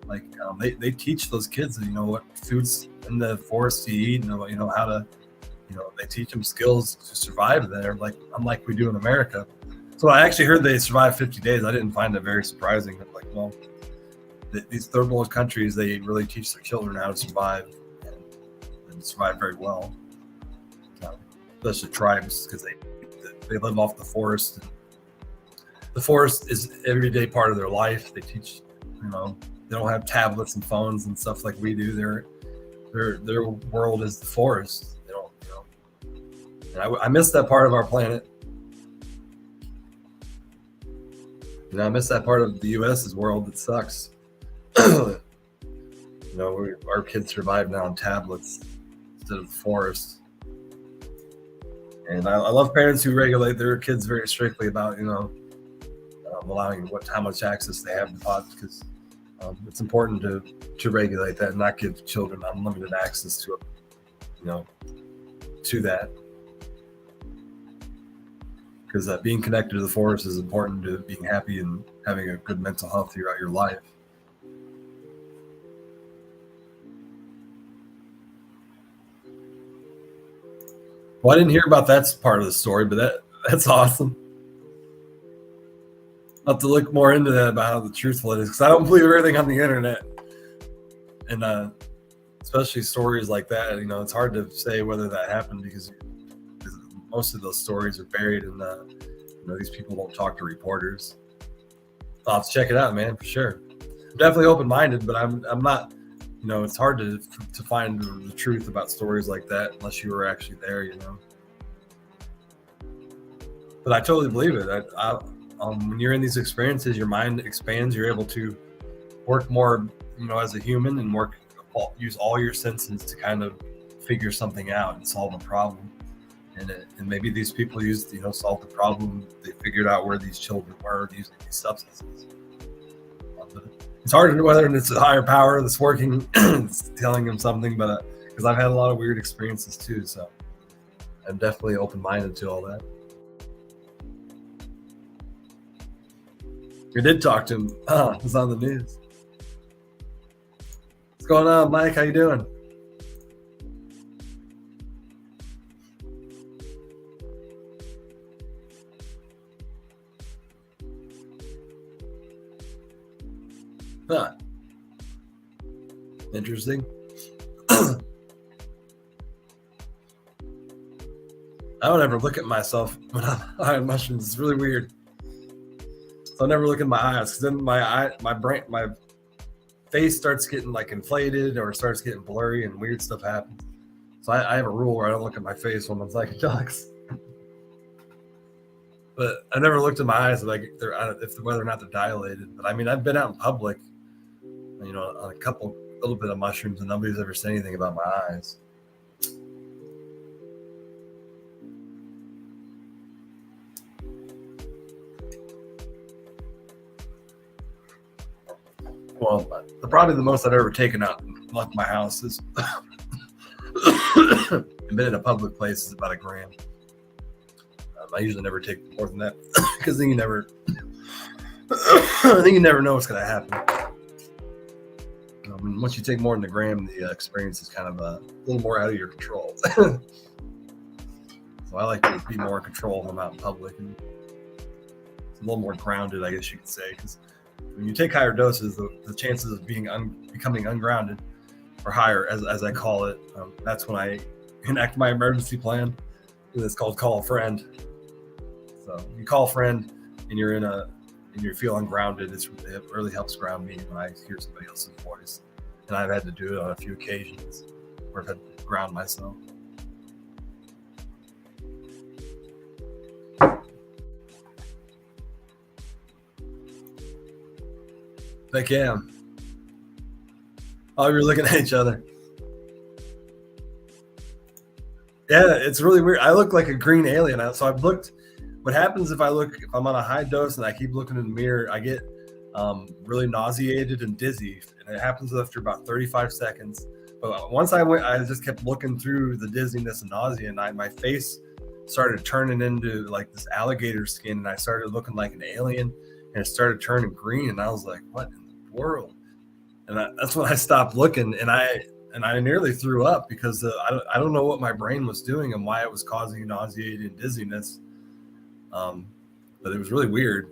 Like they teach those kids, what foods in the forest to eat, and how to, they teach them skills to survive there, like unlike we do in America. So I actually heard they survived 50 days. I didn't find it very surprising. I'm like, well, these third world countries, they really teach their children how to survive and survive very well. Especially tribes, because they live off the forest. The forest is everyday part of their life. They teach, they don't have tablets and phones and stuff like we do. Their world is the forest. They don't, and I miss that part of our planet. I miss that part of the U.S.'s world that sucks. Our kids survive now on tablets instead of the forest. And I love parents who regulate their kids very strictly about, allowing how much access they have to pods, because it's important to regulate that and not give children unlimited access to it, to that. Because being connected to the forest is important to being happy and having a good mental health throughout your life. Well, I didn't hear about that part of the story, but that's awesome. I'll have to look more into that about how truthful it is, because I don't believe everything on the internet. And especially stories like that, it's hard to say whether that happened because most of those stories are buried in these people don't talk to reporters. I'll have to check it out, man, for sure. I'm definitely open-minded, but I'm not, it's hard to find the truth about stories like that unless you were actually there, But I totally believe it. When you're in these experiences, your mind expands. You're able to work more, as a human, and use all your senses to kind of figure something out and solve a problem. And maybe these people solved the problem. They figured out where these children were using these substances. It's hard to know whether it's a higher power that's working, it's telling them something, but because I've had a lot of weird experiences too, so I'm definitely open-minded to all that. We did talk to him. It was on the news. What's going on, Mike? How you doing? Huh. Interesting. I don't ever look at myself when I'm high on mushrooms. It's really weird. So I never look in my eyes, because then my face starts getting like inflated or starts getting blurry and weird stuff happens. So I have a rule where I don't look at my face when I'm psychedelics. But I never looked at my eyes like whether or not they're dilated. But I've been out in public, on a little bit of mushrooms, and nobody's ever said anything about my eyes. Well, probably the most I've ever taken out left my house is and been in a public place is about 1 gram. I usually never take more than that because then you never know what's going to happen. I mean, once you take more than a gram, the experience is kind of a little more out of your control. So I like to be more in control when I'm out in public, and it's a little more grounded, I guess you could say, because when you take higher doses, the chances of becoming ungrounded or higher, as I call it. That's when I enact my emergency plan. It's called call a friend. So you call a friend and you feel ungrounded. It really helps ground me when I hear somebody else's voice. And I've had to do it on a few occasions where I've had to ground myself. Heck yeah. Oh, you're looking at each other. Yeah, it's really weird. I look like a green alien. So I've looked. What happens if I'm on a high dose and I keep looking in the mirror, I get really nauseated and dizzy. And it happens after about 35 seconds. But once I just kept looking through the dizziness and nausea, and my face started turning into like this alligator skin, and I started looking like an alien, and it started turning green. And I was like, what in the world? And that's when I stopped looking, and I nearly threw up because I don't know what my brain was doing and why it was causing nausea and dizziness. But it was really weird.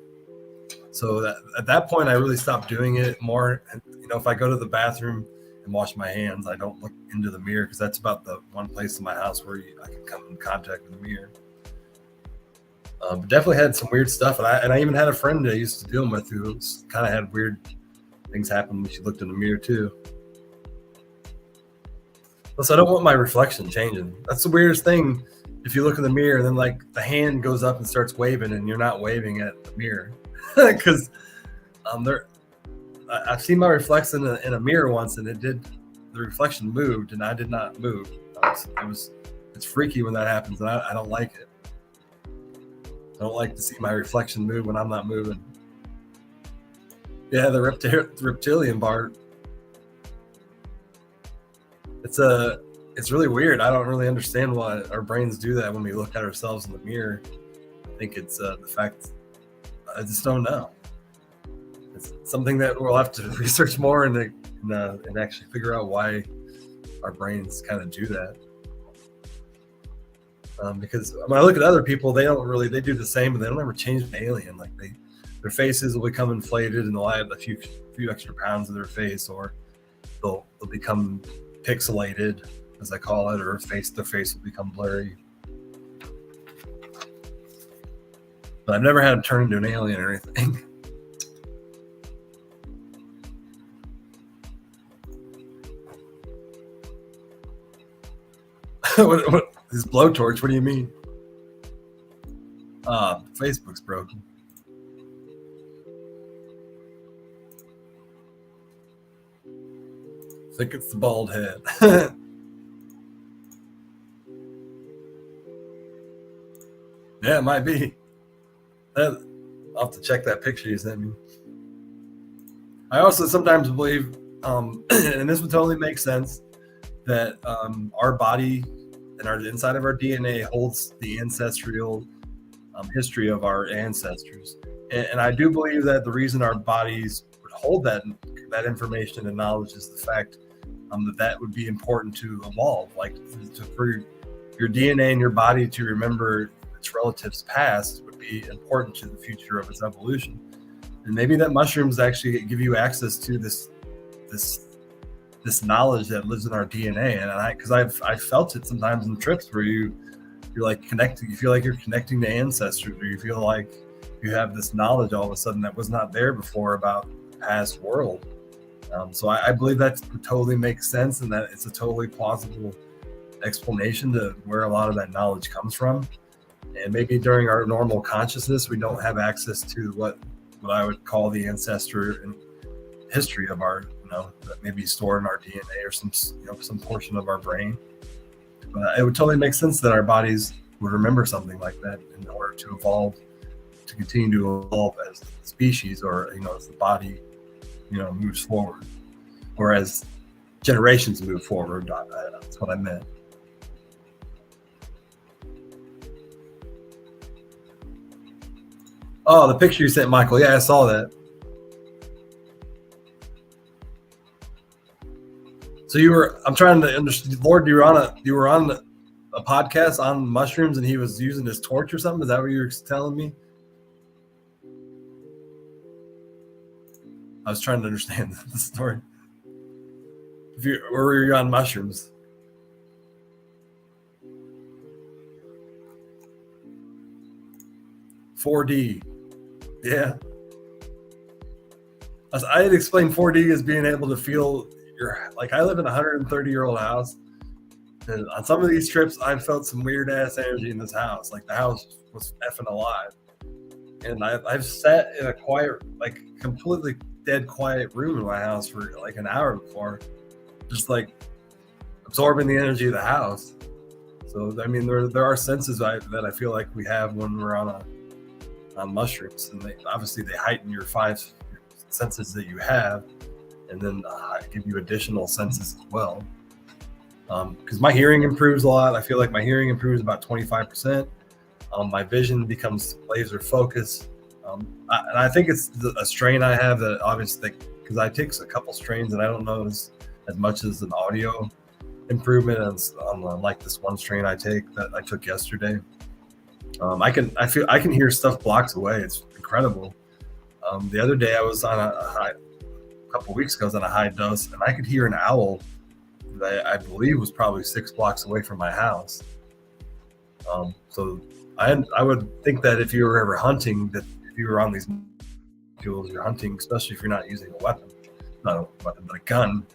So at that point, I really stopped doing it more. And, if I go to the bathroom and wash my hands, I don't look into the mirror because that's about the one place in my house where I can come in contact with the mirror. But definitely had some weird stuff, and I even had a friend that I used to deal with who kind of had weird things happen when she looked in the mirror too. Plus, I don't want my reflection changing. That's the weirdest thing. If you look in the mirror, then like the hand goes up and starts waving, and you're not waving at the mirror because I've seen my reflection in a mirror once, and the reflection moved, and I did not move. It's freaky when that happens, and I don't like it. I don't like to see my reflection move when I'm not moving. Yeah, the reptilian part. It's really weird. I don't really understand why our brains do that when we look at ourselves in the mirror. I think it's the fact I just don't know. It's something that we'll have to research more and actually figure out why our brains kind of do that. Because when I look at other people, they do the same, but they don't ever change an alien. Like their faces will become inflated, and they'll add a few extra pounds of their face, or they'll become pixelated, as I call it, or their face will become blurry. But I've never had them turn into an alien or anything. What this blowtorch? What do you mean? Facebook's broken. I think it's the bald head. Yeah, it might be. I'll have to check that picture you sent me. I also sometimes believe, and this would totally make sense, that our body and our inside of our DNA holds the ancestral history of our ancestors. And I do believe that the reason our bodies would hold that information and knowledge is the fact that would be important to evolve, like for your DNA and your body to remember its relatives past would be important to the future of its evolution. And maybe that mushrooms actually give you access to this knowledge that lives in our DNA. And because I've felt it sometimes in trips where you're like connecting, you feel like you're connecting to ancestors, or you feel like you have this knowledge all of a sudden that was not there before about the past world. So I believe that totally makes sense, and that it's a totally plausible explanation to where a lot of that knowledge comes from. And maybe during our normal consciousness, we don't have access to what I would call the ancestor and history of our, that may be stored in our DNA or some portion of our brain. But it would totally make sense that our bodies would remember something like that in order to evolve, to continue to evolve as a species, or as the body moves forward, or as generations move forward. That's what I meant. Oh, the picture you sent, Michael. Yeah, I saw that. So I'm trying to understand, Lord, you were on a podcast on mushrooms and he was using his torch or something? Is that what you were telling me? I was trying to understand the story. Or were you on mushrooms? "4D." Yeah. I had explained 4D as being able to feel like I live in a 130-year-old house. And on some of these trips, I've felt some weird ass energy in this house. Like the house was effing alive. And I've sat in a quiet, like completely dead quiet room in my house for like an hour before, just like absorbing the energy of the house. So I mean, there are senses that I feel like we have when we're on mushrooms, and they heighten your 5 senses that you have, and then give you additional senses as well. Because my hearing improves a lot. I feel like my hearing improves about 25%. My vision becomes laser focus. And I think it's a strain I have that obviously, because I take a couple strains and I don't notice as much as an audio improvement on like this one strain I took yesterday. I can hear stuff blocks away. It's incredible. The other day I was on a couple weeks ago, I was on a high dose, and I could hear an owl that I believe was probably 6 blocks away from my house. So I would think that if you were ever hunting, that if you were on these tools, you're hunting, especially if you're not using a weapon, not a weapon, but a gun,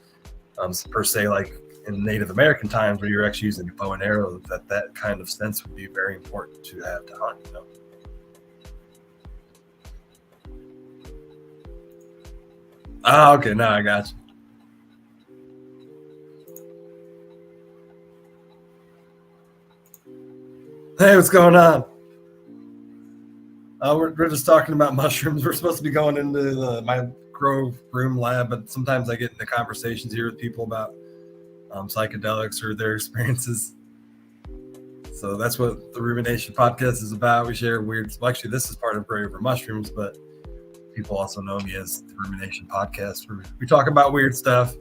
per se, like in Native American times where you're actually using a bow and arrow, that kind of sense would be very important to have to hunt, you know? Oh, okay. Now I got you. Hey, what's going on? We're just talking about mushrooms. We're supposed to be going into my grow room lab, but sometimes I get into conversations here with people about psychedelics or their experiences. So that's what the Rumination podcast is about. We share weird. Well, actually, this is part of Gray Over Mushrooms, but people also know me as the Rumination podcast, where we talk about weird stuff.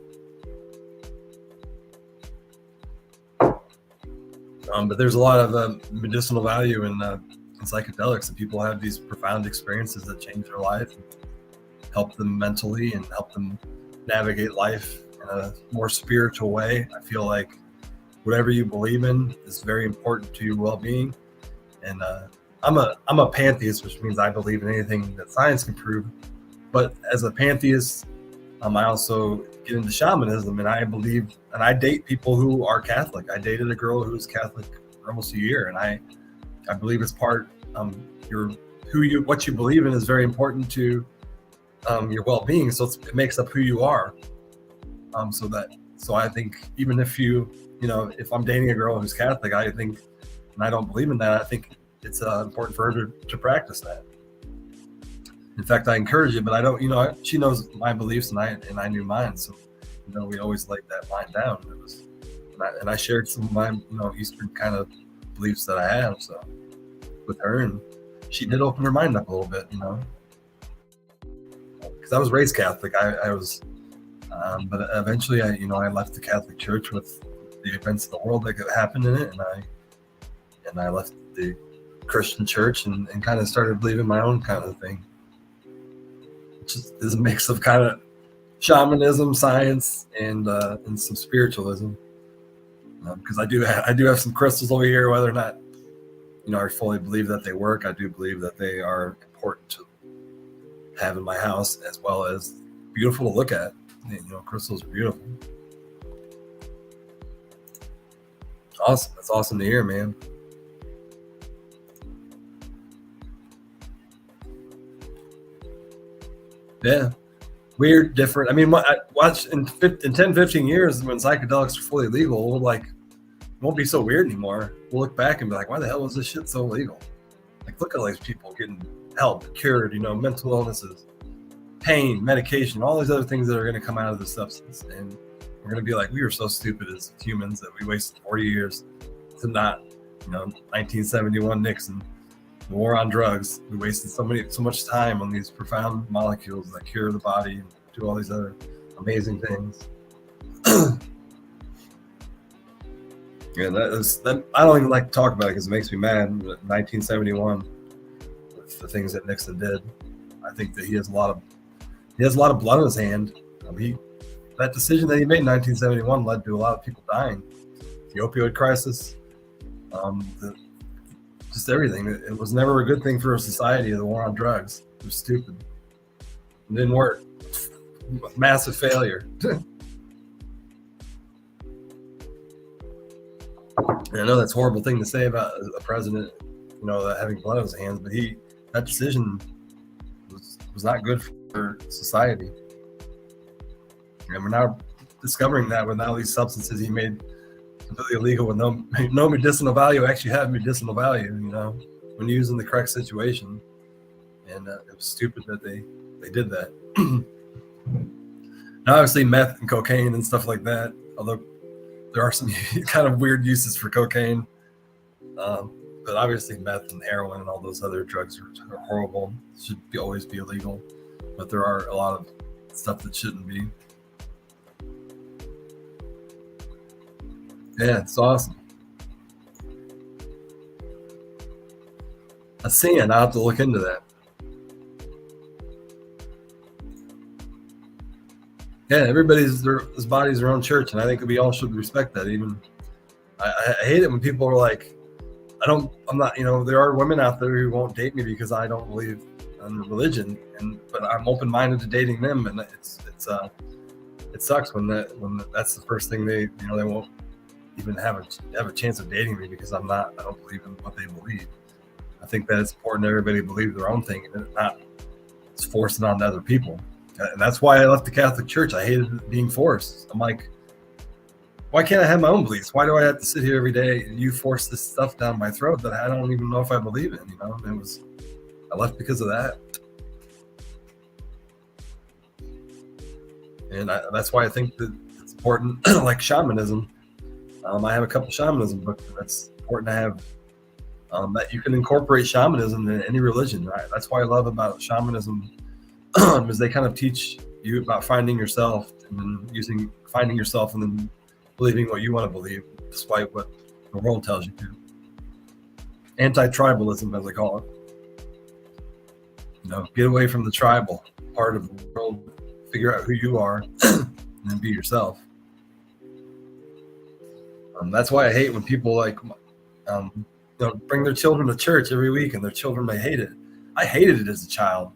But there's a lot of medicinal value in psychedelics, and people have these profound experiences that change their life, and help them mentally, and help them navigate life in a more spiritual way. I feel like whatever you believe in is very important to your well-being. And I'm a pantheist, which means I believe in anything that science can prove. But as a pantheist, I also get into shamanism, and I believe, and I date people who are Catholic. I dated a girl who was Catholic for almost a year, and I believe it's part what you believe in is very important to your well-being. So it makes up who you are. So I think even if if I'm dating a girl who's Catholic, I think, and I don't believe in that, I think it's important for her to practice that. In fact, I encourage it, but I don't, she knows my beliefs, and I knew mine. So, we always laid that line down. And I shared some of my, Eastern kind of beliefs that I have. So with her, and she did open her mind up a little bit, because I was raised Catholic. I was, but eventually I left the Catholic Church with the events of the world that happened in it. And I left the Christian church and kind of started believing my own kind of thing. Which is a mix of kind of shamanism, science, and some spiritualism. Because I do have some crystals over here. Whether or not I fully believe that they work, I do believe that they are important to have in my house, as well as beautiful to look at. Crystals are beautiful. Awesome. That's awesome to hear, man. Yeah. Weird, different. I mean, I watch in 10, 15 years when psychedelics are fully legal, it won't be so weird anymore. We'll look back and be like, why the hell was this shit so legal? Like, look at all these people getting help, cured, mental illnesses, pain, medication, all these other things that are going to come out of the substance. And we're going to be like, we were so stupid as humans that we wasted 40 years to not, 1971 Nixon, the war on drugs. We wasted so much time on these profound molecules that cure the body and do all these other amazing things. Yeah, that. I don't even like to talk about it because it makes me mad. 1971, with the things that Nixon did, I think that he has a lot of blood on his hand. That decision that he made in 1971 led to a lot of people dying. The opioid crisis, just everything. It was never a good thing for a society. The war on drugs. It was stupid. It didn't work. Massive failure. And I know that's a horrible thing to say about a president, that having blood on his hands, but that decision was not good for society. And we're now discovering that with all these substances he made completely illegal with no medicinal value actually have medicinal value, when used in the correct situation. And it was stupid that they did that. Now, obviously, meth and cocaine and stuff like that, although there are some kind of weird uses for cocaine. But obviously, meth and heroin and all those other drugs are horrible. Should always be illegal. But there are a lot of stuff that shouldn't be. Yeah, it's awesome. A sin. I'll have to look into that. Yeah, everybody's his body's their own church, and I think we all should respect that. Even I hate it when people are like, I'm not, there are women out there who won't date me because I don't believe in religion, but I'm open-minded to dating them, and it sucks when that's the first thing they won't even have a chance of dating me because I don't believe in what they believe. I think that it's important that everybody believes their own thing and not forcing on to other people. And that's why I left the Catholic Church. I hated being forced. I'm like, why can't I have my own beliefs? Why do I have to sit here every day and you force this stuff down my throat that I don't even know if I believe in? I left because of that. And that's why I think that it's important, like shamanism. I have a couple shamanism books, and it's important to have that you can incorporate shamanism in any religion. Right? That's why I love about shamanism is they kind of teach you about finding yourself and then finding yourself and then believing what you want to believe, despite what the world tells you to. Anti-tribalism, as I call it. Get away from the tribal part of the world, figure out who you are, and then be yourself. That's why I hate when people bring their children to church every week and their children may hate it. I hated it as a child.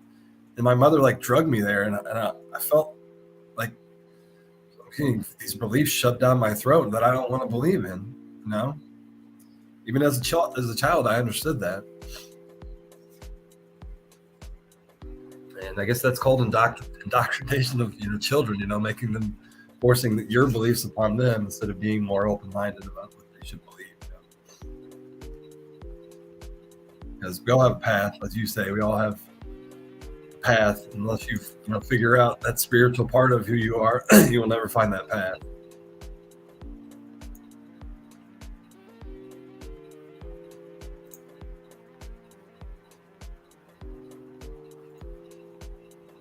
And my mother drugged me there, and I felt like these beliefs shoved down my throat that I don't want to believe in. Even as a child, I understood that, and I guess that's called indoctrination of children. Making them forcing your beliefs upon them instead of being more open-minded about what they should believe. Because we all have a path, as you say, we all have path. Unless you figure out that spiritual part of who you are, you will never find that path.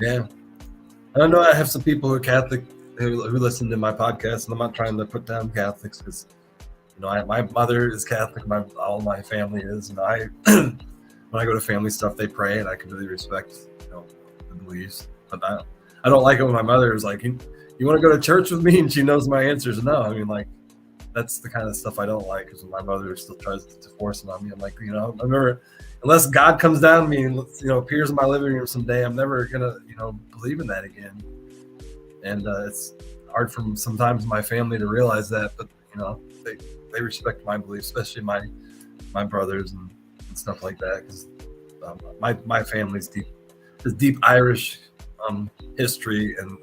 Yeah, I don't know. I have some people who are Catholic who listen to my podcast, and I'm not trying to put down Catholics because my mother is Catholic, all my family is, and when I go to family stuff, they pray, and I can really respect the beliefs. But I don't like it when my mother is like, you want to go to church with me, and she knows my answers. No, that's the kind of stuff I don't like. Because when my mother still tries to force it on me, I'm like, I'm never, unless God comes down to me and appears in my living room someday, I'm never gonna believe in that again. And it's hard for sometimes my family to realize that, but they respect my beliefs, especially my brothers and stuff like that, because my family's deep Irish history, and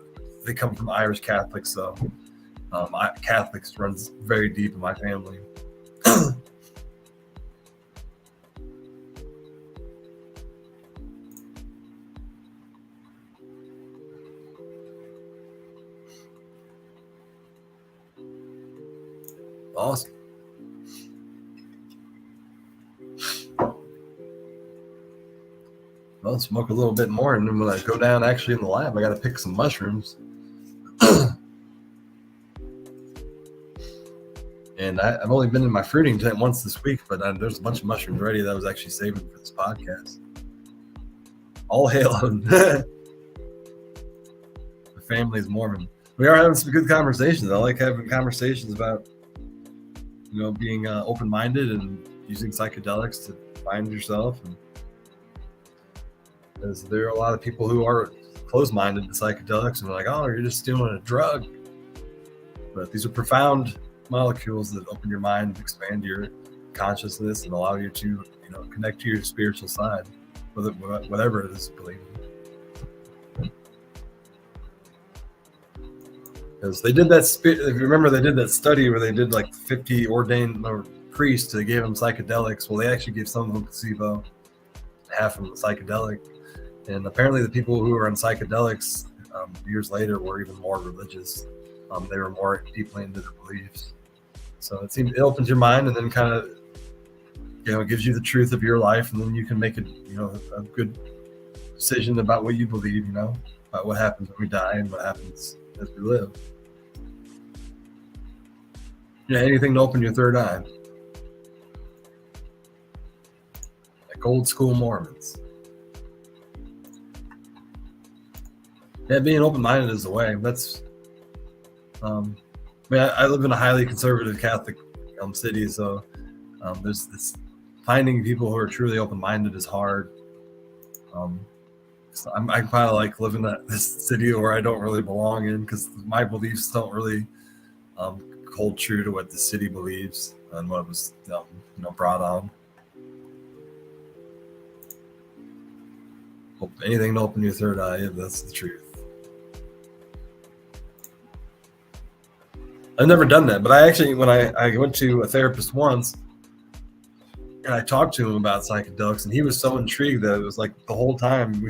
they come from Irish Catholics, so Catholics runs very deep in my family. Awesome. I'll smoke a little bit more, and then when I go down actually in the lab, I got to pick some mushrooms. And And I've only been in my fruiting tent once this week, but there's a bunch of mushrooms ready that I was actually saving for this podcast. All hail. The family's Mormon. We are having some good conversations. I like having conversations about, being open-minded and using psychedelics to find yourself. And because there are a lot of people who are closed-minded to psychedelics and are like, oh, you're just doing a drug. But these are profound molecules that open your mind, expand your consciousness, and allow you to, connect to your spiritual side, whatever it is you believe in. Because they did that, if you remember, they did that study where they did like 50 ordained priests. They gave them psychedelics. Well, they actually gave some of them placebo, half of them psychedelic. And apparently the people who were on psychedelics years later were even more religious. They were more deeply into their beliefs. So it opens your mind, and then kind of, gives you the truth of your life, and then you can make a good decision about what you believe, about what happens when we die and what happens as we live. Yeah, anything to open your third eye. Like old school Mormons. Yeah, being open-minded is the way. That's, I live in a highly conservative Catholic city, so there's this finding people who are truly open-minded is hard. So I kind of like living in this city where I don't really belong in, because my beliefs don't really hold true to what the city believes and what was brought on. Anything to open your third eye, if that's the truth. I've never done that, but I actually, when I went to a therapist once, and I talked to him about psychedelics, and he was so intrigued that it was like the whole time we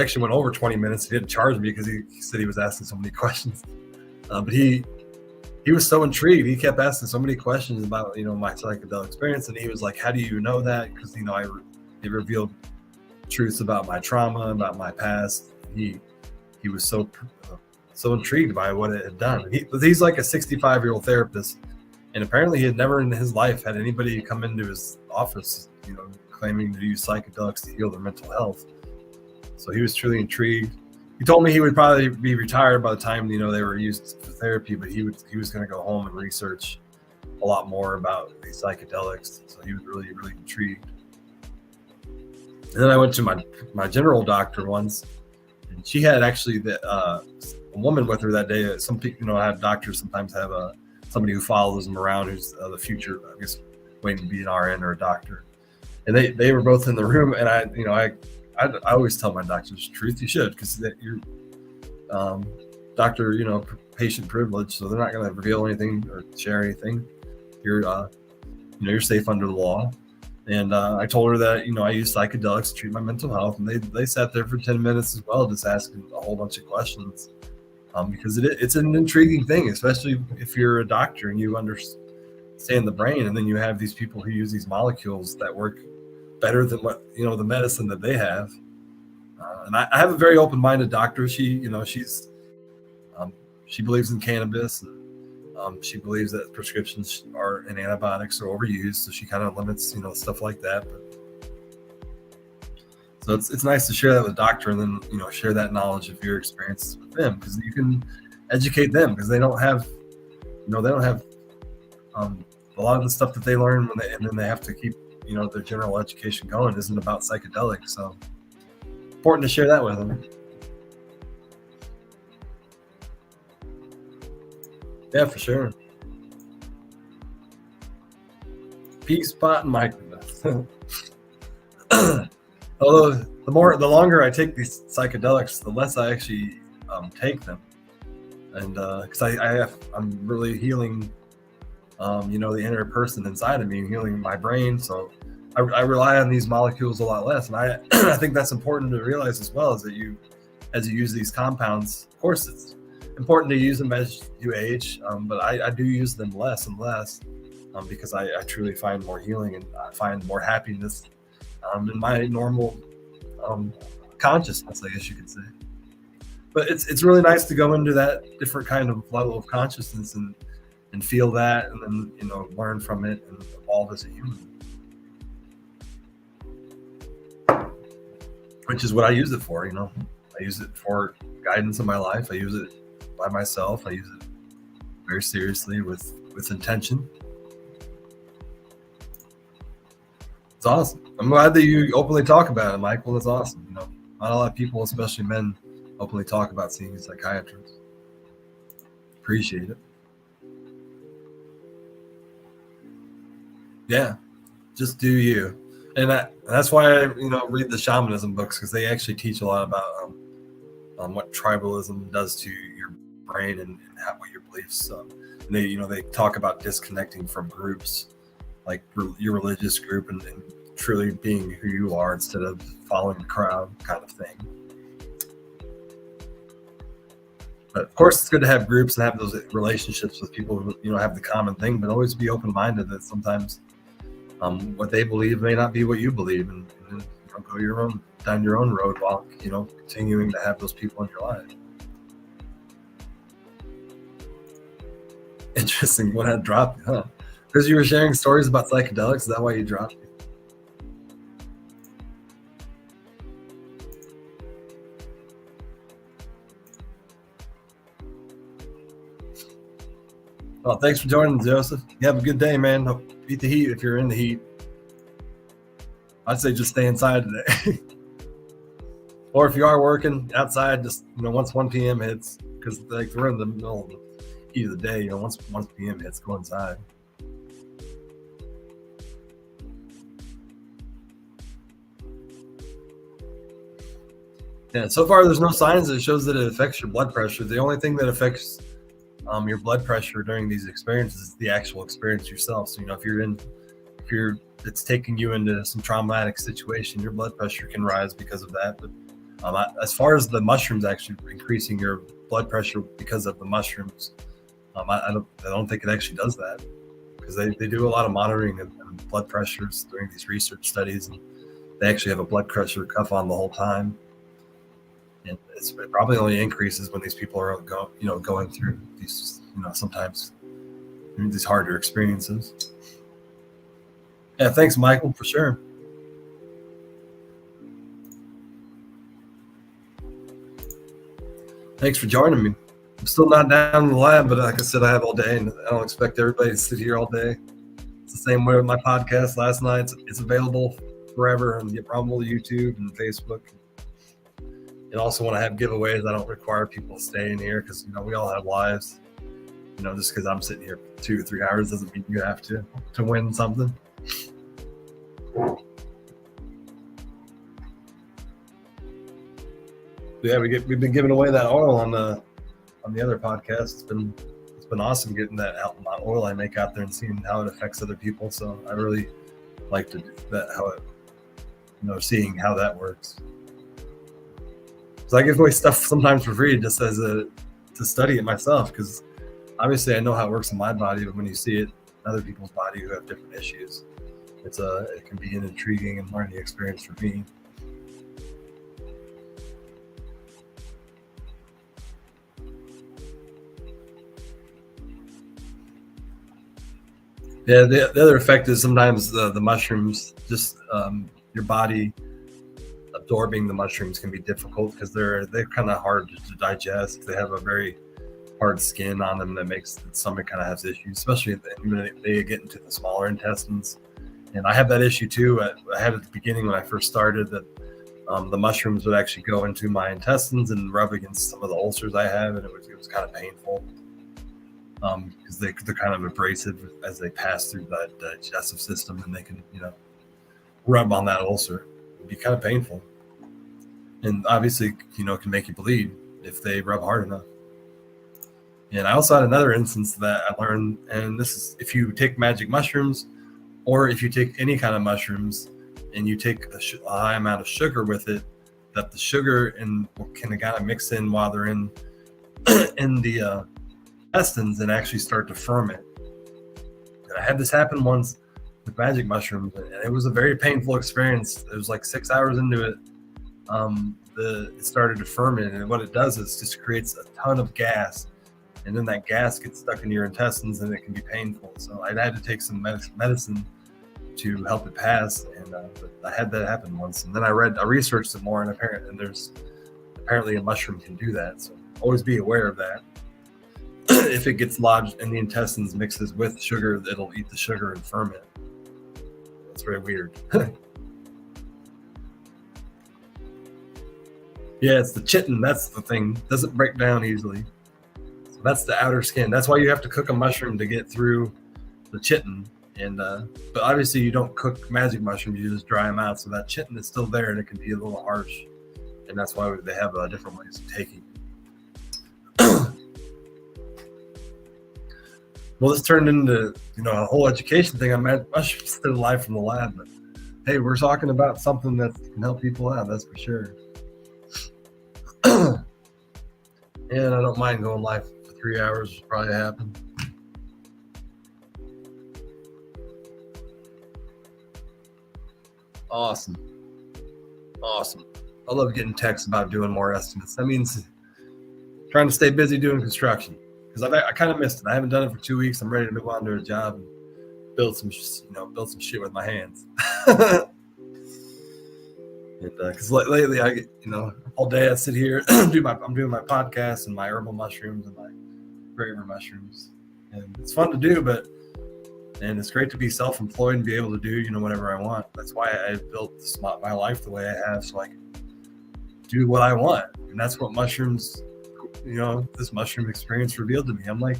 actually went over 20 minutes. He didn't charge me because he said he was asking so many questions. But he was so intrigued. He kept asking so many questions about, my psychedelic experience. And he was like, how do you know that? Because, it revealed truths about my trauma, about my past. He was so intrigued by what it had done. He's like a 65-year-old therapist. And apparently he had never in his life had anybody come into his office, claiming to use psychedelics to heal their mental health. So he was truly intrigued. He told me he would probably be retired by the time, they were used for therapy, but he was going to go home and research a lot more about these psychedelics. So he was really, really intrigued. And then I went to my general doctor once, and she had actually a woman with her that day. Some people, have doctors sometimes have somebody who follows them around who's the future, I guess, waiting to be an RN or a doctor. And they were both in the room, and I always tell my doctors the truth. You should, because you're doctor, patient privilege, so they're not going to reveal anything or share anything. You're you're safe under the law. And I told her that I use psychedelics to treat my mental health, and they sat there for 10 minutes as well, just asking a whole bunch of questions. Because it's an intriguing thing, especially if you're a doctor and you understand the brain, and then you have these people who use these molecules that work better than what the medicine that they have. And I have a very open-minded doctor. She she believes in cannabis, and she believes that prescriptions and antibiotics are overused, so she kind of limits stuff like that. But so it's nice to share that with a doctor, and then share that knowledge of your experiences with them, because you can educate them, because they don't have a lot of the stuff that they learn and then they have to keep their general education going isn't about psychedelics. So important to share that with them. Yeah, for sure. Pea spot and microdose. Although the longer I take these psychedelics, the less I actually take them, and because I'm really healing, the inner person inside of me, and healing my brain. So I rely on these molecules a lot less, and I I think that's important to realize as well, is that as you use these compounds, of course it's important to use them as you age, but I do use them less and less, because I truly find more healing, and I find more happiness in my normal consciousness, I guess you could say. But it's really nice to go into that different kind of level of consciousness and and feel that, and then learn from it and evolve as a human, which is what I use it for. I use it for guidance in my life. I use it by myself. I use it very seriously with intention. It's awesome. I'm glad that you openly talk about it, Michael. That's awesome. Not a lot of people, especially men, openly talk about seeing a psychiatrist. Appreciate it. Yeah, just do you. And that's why I read the shamanism books, because they actually teach a lot about what tribalism does to your brain and what your beliefs. And they talk about disconnecting from groups, like your religious group, and truly being who you are instead of following the crowd kind of thing. But of course, it's good to have groups and have those relationships with people who have the common thing, but always be open-minded that sometimes what they believe may not be what you believe, and go down your own road while continuing to have those people in your life. Interesting. What had dropped you, huh? Because you were sharing stories about psychedelics. Is that why you dropped it? Well, thanks for joining, Joseph. You have a good day, man. Beat the heat if you're in the heat. I'd say just stay inside today. Or if you are working outside, just once 1 p.m. hits, because we're in the middle of the heat of the day. Once 1 p.m. hits, go inside. Yeah, so far there's no signs that shows that it affects your blood pressure. The only thing that affects your blood pressure during these experiences is the actual experience yourself. So if it's taking you into some traumatic situation, your blood pressure can rise because of that. But as far as the mushrooms actually increasing your blood pressure because of the mushrooms, I don't think it actually does that, because they do a lot of monitoring of blood pressures during these research studies, and they actually have a blood pressure cuff on the whole time. And it probably only increases when these people are going through these sometimes these harder experiences. Yeah, thanks, Michael, for sure. Thanks for joining me. I'm still not down in the lab, but like I said, I have all day, and I don't expect everybody to sit here all day. It's the same way with my podcast last night. It's available forever on probably YouTube and Facebook. And also, when I have giveaways, I don't require people to stay in here, because we all have lives. Just because I'm sitting here for 2 or 3 hours doesn't mean you have to win something. Yeah, we've been giving away that oil on the other podcast. It's been awesome getting that out, my oil I make out there, and seeing how it affects other people. So I really like to do that, seeing how that works. So I give away stuff sometimes for free, just to study it myself, because obviously I know how it works in my body, but when you see it in other people's body who have different issues, it can be an intriguing and learning experience for me. Yeah, the other effect is sometimes the mushrooms, just your body absorbing the mushrooms can be difficult, because they're kind of hard to digest. They have a very hard skin on them that makes the stomach kind of has issues, especially when they get into the smaller intestines. And I have that issue too. I had at the beginning when I first started that the mushrooms would actually go into my intestines and rub against some of the ulcers I have, and it was kind of painful, because they're kind of abrasive as they pass through that digestive system, and they can rub on that ulcer. It'd be kind of painful, and obviously can make you bleed if they rub hard enough. And I also had another instance that I learned, and this is if you take magic mushrooms, or if you take any kind of mushrooms and you take a high amount of sugar with it, that the sugar can kind of mix in while they're in the intestines and actually start to ferment. And I had this happen once with magic mushrooms, and it was a very painful experience. It was like 6 hours into it. It started to ferment, and what it does is just creates a ton of gas and then that gas gets stuck in your intestines and it can be painful. So I had to take some medicine to help it pass, and I had that happen once. And then I researched it more, and apparently a mushroom can do that. So always be aware of that. If it gets lodged in the intestines, mixes with sugar, it'll eat the sugar and ferment. That's very weird. Yeah, it's the chitin. That's the thing. It doesn't break down easily. So that's the outer skin. That's why you have to cook a mushroom to get through the chitin. And but obviously you don't cook magic mushrooms. You just dry them out. So that chitin is still there, and it can be a little harsh. And that's why they have different ways of taking. Well, this turned into a whole education thing. I'm at mushrooms still alive from the lab, but hey, we're talking about something that can help people out. That's for sure. And I don't mind going live for 3 hours. Will probably happen. Awesome. I love getting texts about doing more estimates. That means trying to stay busy doing construction, because I kind of missed it. I haven't done it for 2 weeks. I'm ready to move on to a job and build some shit with my hands. And because lately I get, all day I sit here I'm doing my podcast and my herbal mushrooms and my braver mushrooms, and it's fun to do, and it's great to be self-employed and be able to do whatever I want. That's why I built my life the way I have, so I can do what I want. And that's what mushrooms, this mushroom experience revealed to me. I'm like,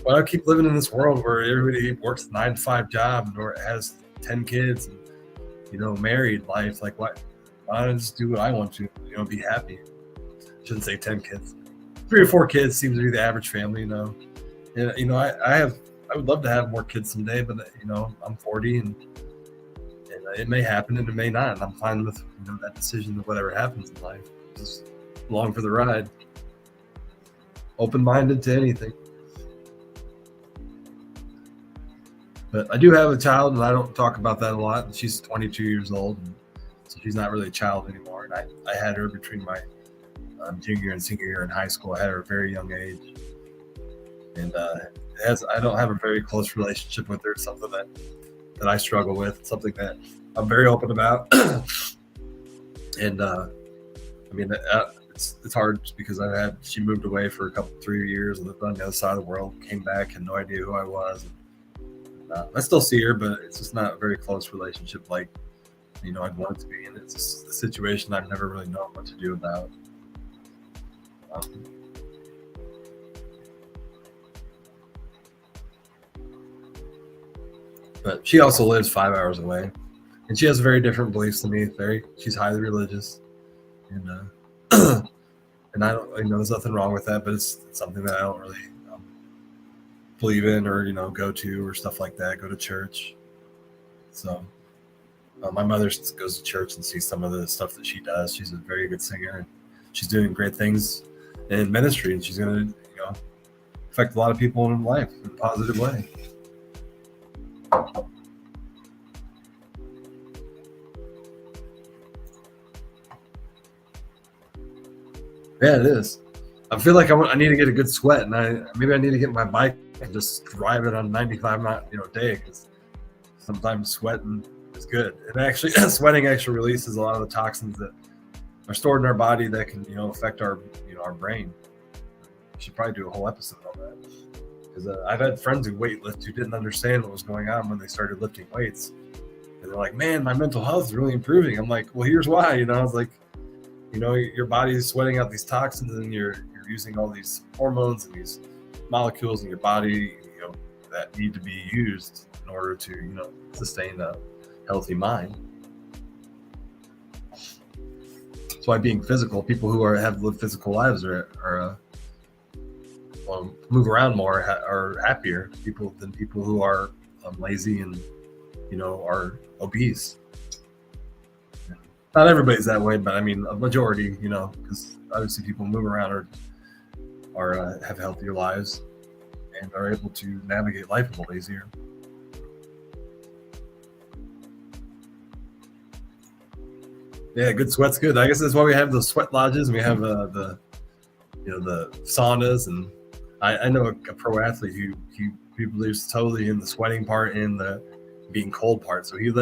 why do I keep living in this world where everybody works a 9-to-5 job or has 10 kids and married life? Like, why don't I just do what I want to, be happy? Shouldn't say 10 kids. 3 or 4 kids seems to be the average family, And I would love to have more kids someday, but I'm 40 and it may happen and it may not. And I'm fine with that decision of whatever happens in life. Just along for the ride. Open-minded to anything. But I do have a child, and I don't talk about that a lot. She's 22 years old, and so she's not really a child anymore. And I had her between my junior and senior year in high school. I had her at a very young age. And I don't have a very close relationship with her. It's something that I struggle with. It's something that I'm very open about. And it's hard just because she moved away for 3 years, lived on the other side of the world, came back, had no idea who I was. I still see her, but it's just not a very close relationship like I'd want it to be. And it's just a situation I've never really known what to do about. But she also lives 5 hours away, and she has very different beliefs than me. She's highly religious, and and I don't, there's nothing wrong with that, but it's something that I don't really believe in or go to or stuff like that. Go to church. So my mother goes to church and sees some of the stuff that she does. She's a very good singer, and she's doing great things in ministry, and she's going to affect a lot of people in life in a positive way. Yeah, it is. I feel like I need to get a good sweat, and maybe I need to get my bike and just drive it on 95 mile day, because sometimes sweating is good. And actually, sweating actually releases a lot of the toxins that are stored in our body that can affect our our brain. We should probably do a whole episode on that, because I've had friends who weightlift who didn't understand what was going on when they started lifting weights, and they're like, "Man, my mental health is really improving." I'm like, "Well, here's why." I was like, your body is sweating out these toxins, and you're using all these hormones and these molecules in your body, that need to be used in order to, sustain a healthy mind. That's why being physical, people who have lived physical lives are move around more, are happier people than people who are lazy and are obese. Not everybody's that way, but I mean a majority, because obviously people move around or have healthier lives and are able to navigate life a little easier. Yeah, good sweat's good. I guess that's why we have the sweat lodges, and we have the saunas, and I know a pro athlete who believes totally in the sweating part and the being cold part. So he'll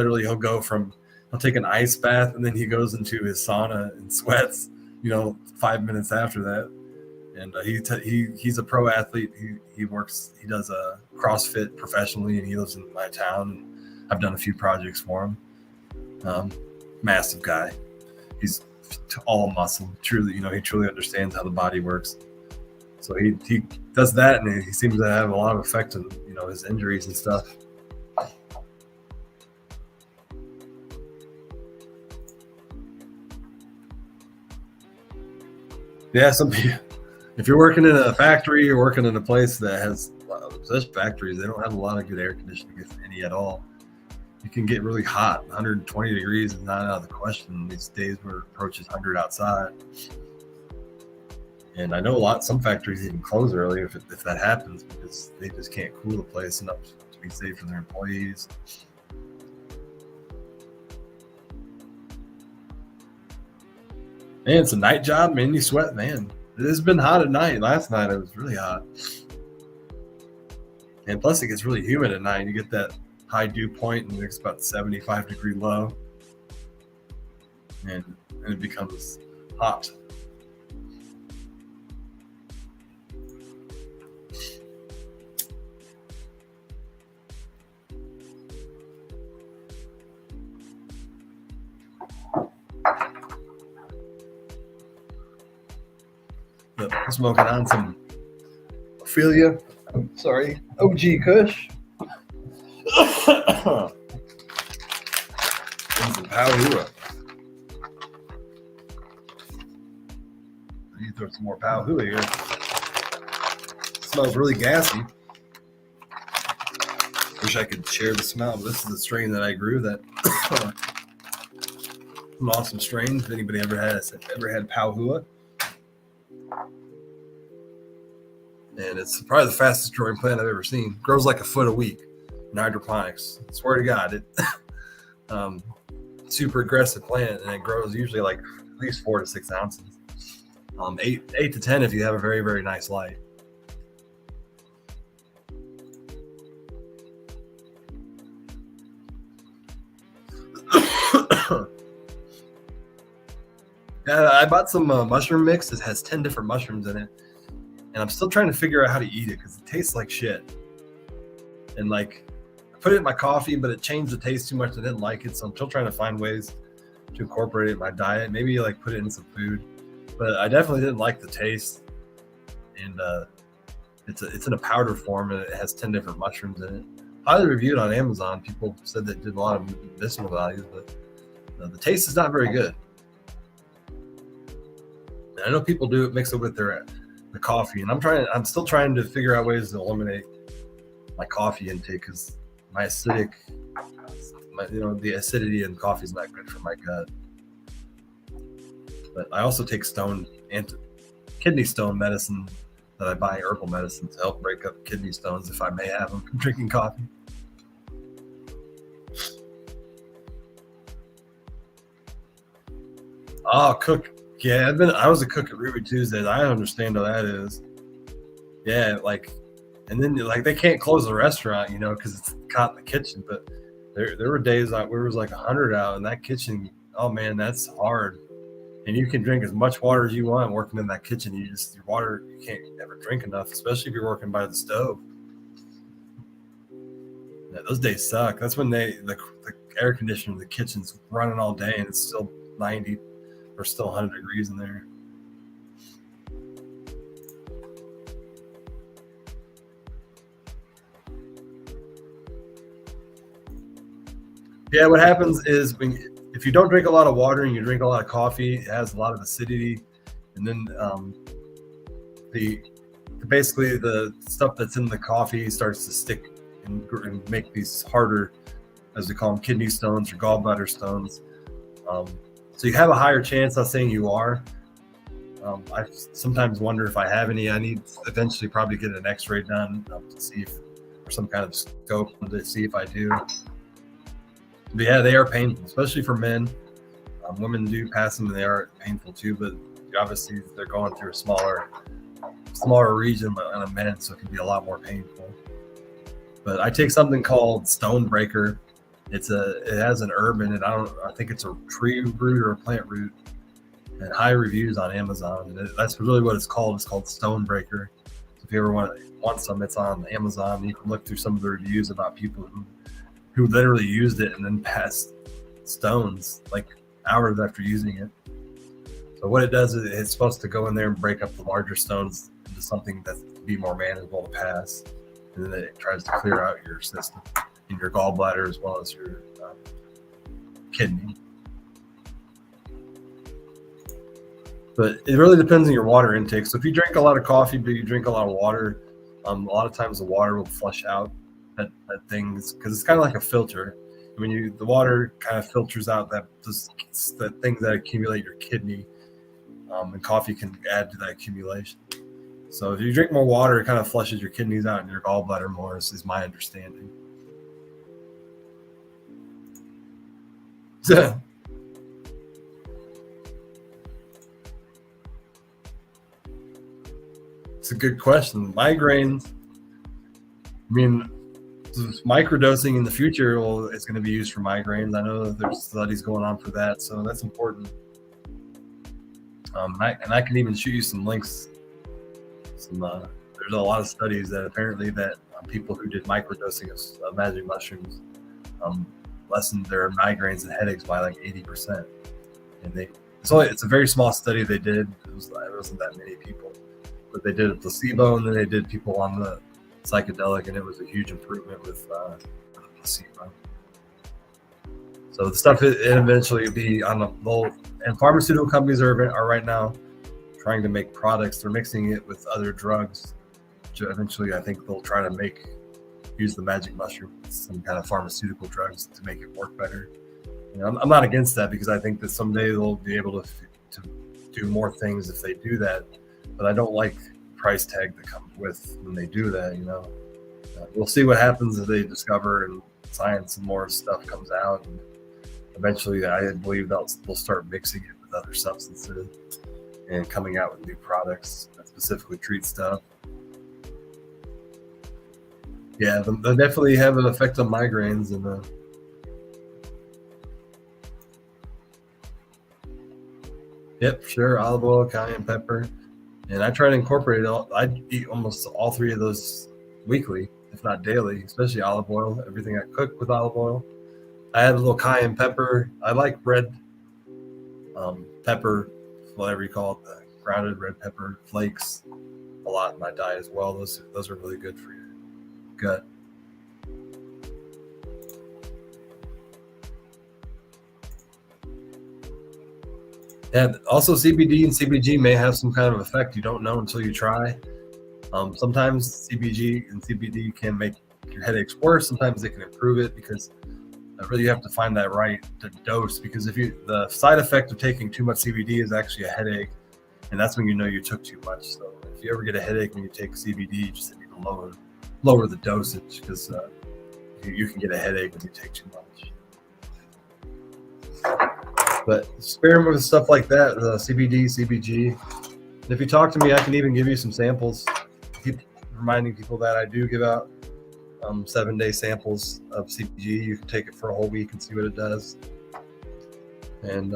take an ice bath and then he goes into his sauna and sweats, 5 minutes after that. And he's a pro athlete. He does a CrossFit professionally, and he lives in my town. And I've done a few projects for him. Massive guy. He's all muscle. Truly, he truly understands how the body works. So he does that, and he seems to have a lot of effect on his injuries and stuff. Yeah, some people. If you're working in a factory, you're working in a place that has, such factories, they don't have a lot of good air conditioning, if any at all. You can get really hot. 120 degrees is not out of the question these days where it approaches 100 outside. And I know some factories even close early if that happens, because they just can't cool the place enough to be safe for their employees. Man, it's a night job, man. You sweat, man. It's been hot at night. Last night it was really hot. And plus it gets really humid at night. You get that high dew point and it's about 75-degree low. And it becomes hot. I'm smoking on some Ophelia. OG Kush. And some Powhua. I need to throw some more Powhua here. It smells really gassy. Wish I could share the smell, but this is a strain that I grew that an awesome strain. If anybody ever had Powhua. And it's probably the fastest growing plant I've ever seen. Grows like a foot a week in hydroponics. I swear to God, it super aggressive plant, and it grows usually like at least 4 to 6 ounces. 8 to 10 if you have a very, very nice light. I bought some mushroom mix. It has 10 different mushrooms in it. And I'm still trying to figure out how to eat it because it tastes like shit. And I put it in my coffee, but it changed the taste too much. I didn't like it. So I'm still trying to find ways to incorporate it in my diet. Maybe put it in some food. But I definitely didn't like the taste. And it's in a powder form, and it has 10 different mushrooms in it. Highly reviewed on Amazon. People said that it did a lot of medicinal values, but the taste is not very good. And I know people do it, mix it with the coffee, and I'm still trying to figure out ways to eliminate my coffee intake because my acidic, the acidity in coffee is not good for my gut. But I also take kidney stone medicine that I buy, herbal medicine, to help break up kidney stones if I may have them from drinking coffee. Oh, cook. Yeah, I was a cook at Ruby Tuesdays. I understand how that is. Yeah, and then they can't close the restaurant, because it's caught in the kitchen. But there were days where it was 100 out in that kitchen. Oh man, that's hard. And you can drink as much water as you want working in that kitchen. Your water, you can't ever drink enough, especially if you're working by the stove. Yeah, those days suck. That's when the air conditioner in the kitchen's running all day and it's still 90 or still 100 degrees in there. Yeah, what happens is if you don't drink a lot of water and you drink a lot of coffee, it has a lot of acidity, and then basically the stuff that's in the coffee starts to stick and make these harder, as we call them, kidney stones or gallbladder stones. So you have a higher chance. I'm saying you are. I sometimes wonder if I have any. I need to eventually probably get an X-ray done to see or some kind of scope to see if I do. But yeah, they are painful, especially for men. Women do pass them, and they are painful too. But obviously, they're going through a smaller smaller region, but on immense, so it can be a lot more painful. But I take something called Stonebreaker. It has an herb in it. I think it's a tree root or a plant root, and high reviews on Amazon. And that's really what it's called. It's called Stonebreaker. So if you ever want some, it's on Amazon. You can look through some of the reviews about people who literally used it and then passed stones like hours after using it. So what it does is it's supposed to go in there and break up the larger stones into something that's be more manageable to pass, and then it tries to clear out your system, in your gallbladder as well as your kidney. But it really depends on your water intake. So if you drink a lot of coffee, but you drink a lot of water, a lot of times the water will flush out that things, because it's kind of like a filter. When the water kind of filters out the things that accumulate your kidney, and coffee can add to that accumulation. So if you drink more water, it kind of flushes your kidneys out and your gallbladder more, is my understanding. It's a good question. Migraines, I mean, microdosing in the future is going to be used for migraines. I know that there's studies going on for that, so that's important. And I can even shoot you some links. There's a lot of studies that apparently that people who did microdosing of magic mushrooms lessened their migraines and headaches by like 80%. And it's a very small study they did. It wasn't that many people, but they did a placebo and then they did people on the psychedelic, and it was a huge improvement with the placebo. So the stuff it eventually be on the low, and pharmaceutical companies are right now trying to make products. They're mixing it with other drugs, which eventually I think they'll try to use the magic mushroom, some kind of pharmaceutical drugs to make it work better. I'm not against that, because I think that someday they'll be able to do more things if they do that. But I don't like the price tag that comes with when they do that. We'll see what happens if they discover and science and more stuff comes out. And eventually, I believe they'll start mixing it with other substances and coming out with new products that specifically treat stuff. Yeah, they definitely have an effect on migraines. And yep, sure, olive oil, cayenne pepper, and I try to incorporate it all. I eat almost all three of those weekly, if not daily, especially olive oil. Everything I cook with olive oil. I add a little cayenne pepper. I like red pepper, whatever you call it, the grounded red pepper flakes, a lot in my diet as well. Those are really good for your gut. And also CBD and CBG may have some kind of effect. You don't know until you try. Sometimes CBG and CBD can make your headaches worse. Sometimes they can improve it, because really you have to find that right dose. Because the side effect of taking too much CBD is actually a headache, and that's when you know you took too much. So if you ever get a headache when you take CBD, you just need to lower the dosage, because you can get a headache when you take too much. But experiment with stuff like that, CBD, CBG. And if you talk to me, I can even give you some samples. Keep reminding people that I do give out 7-day samples of CBG. You can take it for a whole week and see what it does. And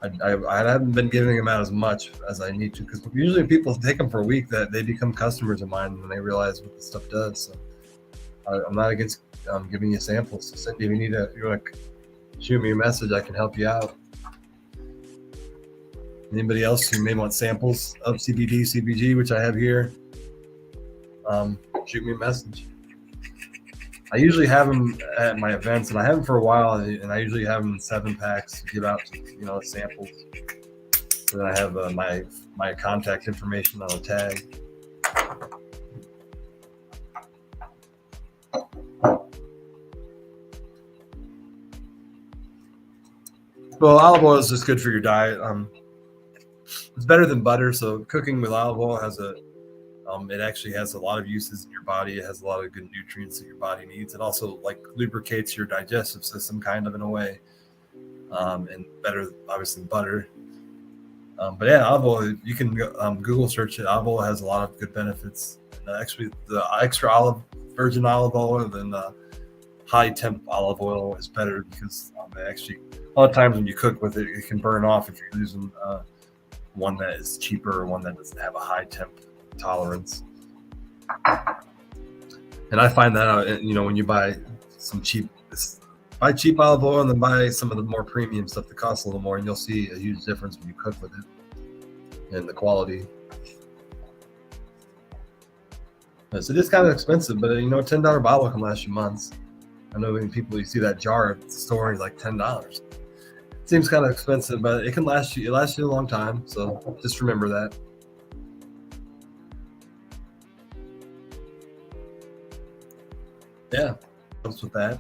I haven't been giving them out as much as I need to, because usually people take them for a week, that they become customers of mine when they realize what the stuff does. So I'm not against giving you samples. So Cindy, if you want to shoot me a message, I can help you out. Anybody else who may want samples of CBD, CBG, which I have here, shoot me a message. I usually have them at my events, and I have them for a while, and I usually have them in 7-packs to give out to, samples. And then I have my contact information on a tag. Well, olive oil is just good for your diet. It's better than butter. So cooking with olive oil it actually has a lot of uses in your body. It has a lot of good nutrients that your body needs. It also lubricates your digestive system kind of in a way, and better obviously than butter. But yeah, olive oil, you can Google search it. Olive oil has a lot of good benefits. And actually, the virgin olive oil than high temp olive oil is better because they actually, a lot of times when you cook with it, it can burn off if you're using one that is cheaper or one that doesn't have a high temp tolerance. And I find that out, when you buy cheap olive oil and then buy some of the more premium stuff that costs a little more, and you'll see a huge difference when you cook with it and the quality. Yes, it is kind of expensive, but a $10 bottle can last you months. I know when you see that jar at the store, it's like $10. It seems kind of expensive, but it can last you. It lasts you a long time, so just remember that. Yeah, helps with that.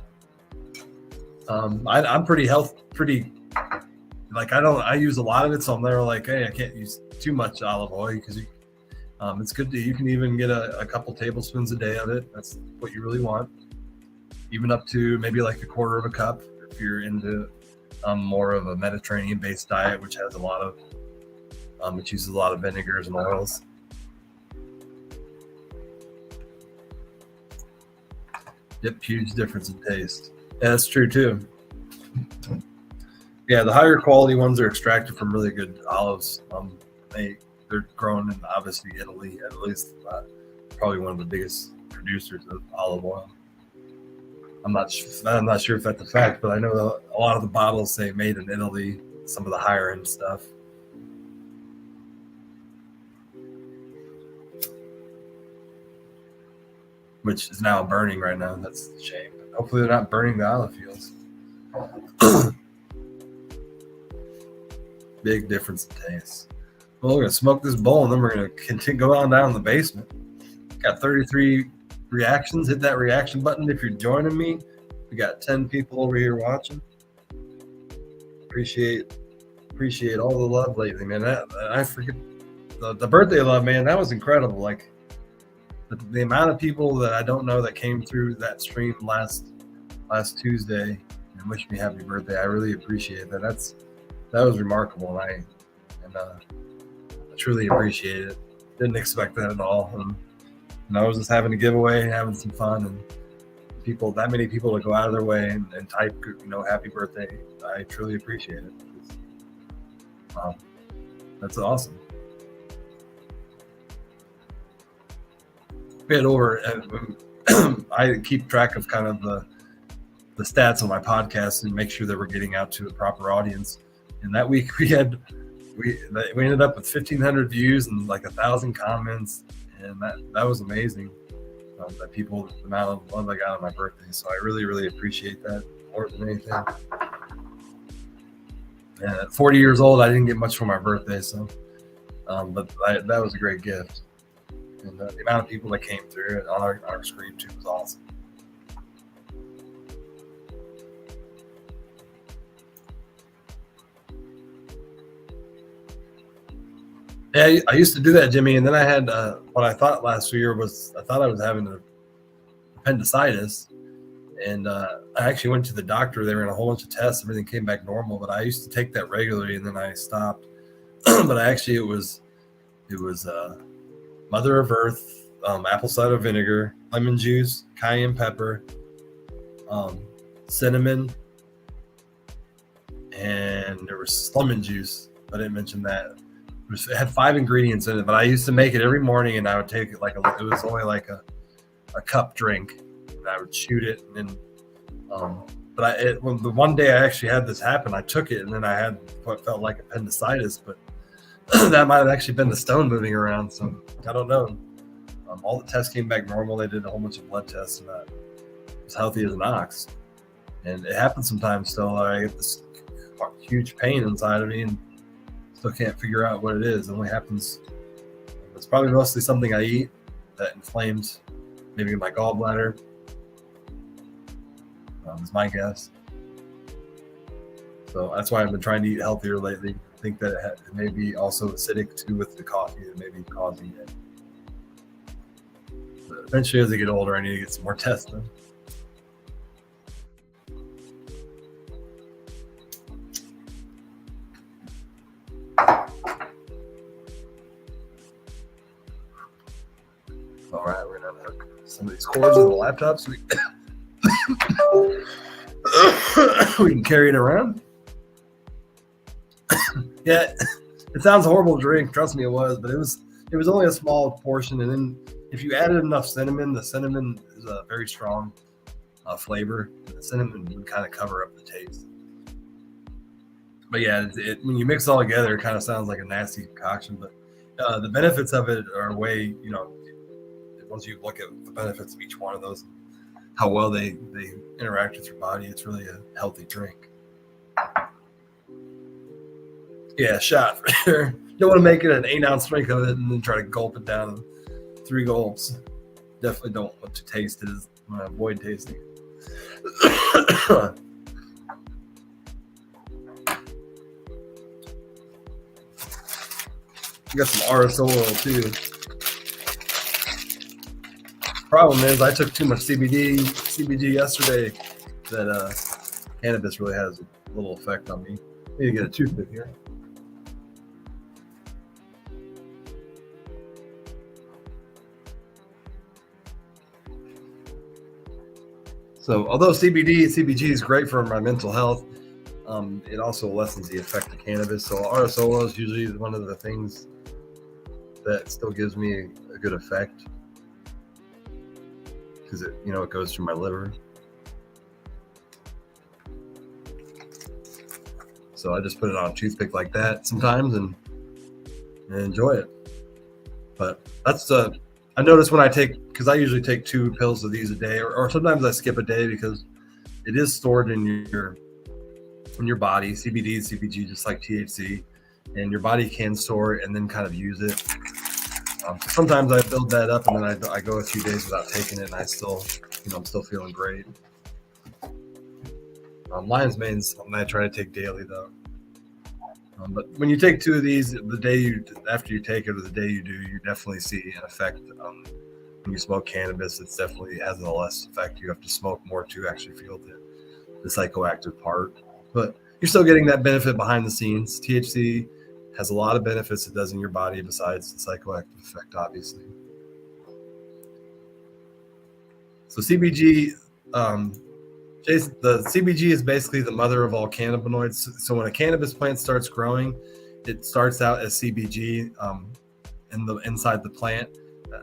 I'm pretty I use a lot of it, so I'm never like, hey, I can't use too much olive oil because it's good you can even get a couple tablespoons a day of it. That's what you really want. Even up to maybe like a quarter of a cup if you're into more of a Mediterranean-based diet, which has a lot of it uses a lot of vinegars and oils. Yep, huge difference in taste. Yeah, that's true too. Yeah, the higher quality ones are extracted from really good olives. They're grown in obviously Italy, at least probably one of the biggest producers of olive oil. I'm not sure if that's a fact, but I know a lot of the bottles say made in Italy, some of the higher end stuff. Which is now burning right now. That's a shame. Hopefully they're not burning the olive fields. Big difference in taste. Well, we're going to smoke this bowl, and then we're going to continue go on down in the basement. Got 33 reactions. Hit that reaction button if you're joining me. We got 10 people over here watching. Appreciate all the love lately, man. I forget the birthday love, man. That was incredible. Like the amount of people that I don't know that came through that stream last Tuesday and wished me happy birthday. I really appreciate that. That was remarkable, and I truly appreciate it. Didn't expect that at all, and I was just having a giveaway, having some fun, and that many people to go out of their way and type, happy birthday. I truly appreciate it. That's awesome. Bit over. I keep track of kind of the stats on my podcast and make sure that we're getting out to a proper audience. And that week we ended up with 1,500 views and like 1,000 comments, and that was amazing. The amount of love I got on my birthday. So I really, really appreciate that more than anything. And at 40 years old, I didn't get much for my birthday, so but that was a great gift. And the amount of people that came through it on our screen too was awesome. Yeah, I used to do that, Jimmy, and then I had what I thought last year was I thought I was having an appendicitis, and I actually went to the doctor. They ran a whole bunch of tests. Everything came back normal, but I used to take that regularly, and then I stopped. But actually, it was Mother of Earth, apple cider vinegar, lemon juice, cayenne pepper, cinnamon, and there was lemon juice. I didn't mention that. It had 5 ingredients in it, but I used to make it every morning, and I would take it it was only like a cup drink, and I would shoot it, and then when the one day I actually had this happen, I took it, and then I had what felt like appendicitis, but that might have actually been the stone moving around, so I don't know. All the tests came back normal. They did a whole bunch of blood tests, and I was healthy as an ox. And it happens sometimes still. I get this huge pain inside of me, and still can't figure out what it is. It only happens. It's probably mostly something I eat that inflames maybe my gallbladder. Is my guess. So that's why I've been trying to eat healthier lately. I think that it may be also acidic too with the coffee that may be causing it. But eventually, as I get older, I need to get some more tests done. All right, we're gonna hook some of these cords to the laptop so we can carry it around. Yeah, it sounds horrible to drink. Trust me, it was, but it was only a small portion. And then if you added enough cinnamon, the cinnamon is a very strong flavor. The cinnamon would kind of cover up the taste. But yeah, when you mix it all together, it kind of sounds like a nasty concoction. But the benefits of it are way, once you look at the benefits of each one of those, how well they interact with your body, it's really a healthy drink. Yeah, shot for sure. You don't want to make it an 8-ounce drink of it and then try to gulp it down in 3 gulps. Definitely don't want to taste it. Avoid tasting it. You got some RSO oil too. Problem is, I took too much CBG yesterday. That cannabis really has a little effect on me. Need to get a toothpick here. So, although CBG is great for my mental health, it also lessens the effect of cannabis. So, RSO oil is usually one of the things that still gives me a good effect because it goes through my liver. So I just put it on a toothpick like that sometimes and enjoy it. But that's I notice when I take, because I usually take 2 pills of these a day, or sometimes I skip a day because it is stored in your body. CBD and CBG, just like THC, and your body can store it and then kind of use it. Sometimes I build that up and then I go a few days without taking it, and I'm still feeling great. Lion's mane's something I try to take daily though. But when you take 2 of these, the day after you take it or the day you do, you definitely see an effect. When you smoke cannabis, it definitely has a less effect. You have to smoke more to actually feel the psychoactive part. But you're still getting that benefit behind the scenes. THC has a lot of benefits it does in your body besides the psychoactive effect, obviously. So CBG, Jason, the CBG is basically the mother of all cannabinoids. So when a cannabis plant starts growing, it starts out as CBG inside the plant.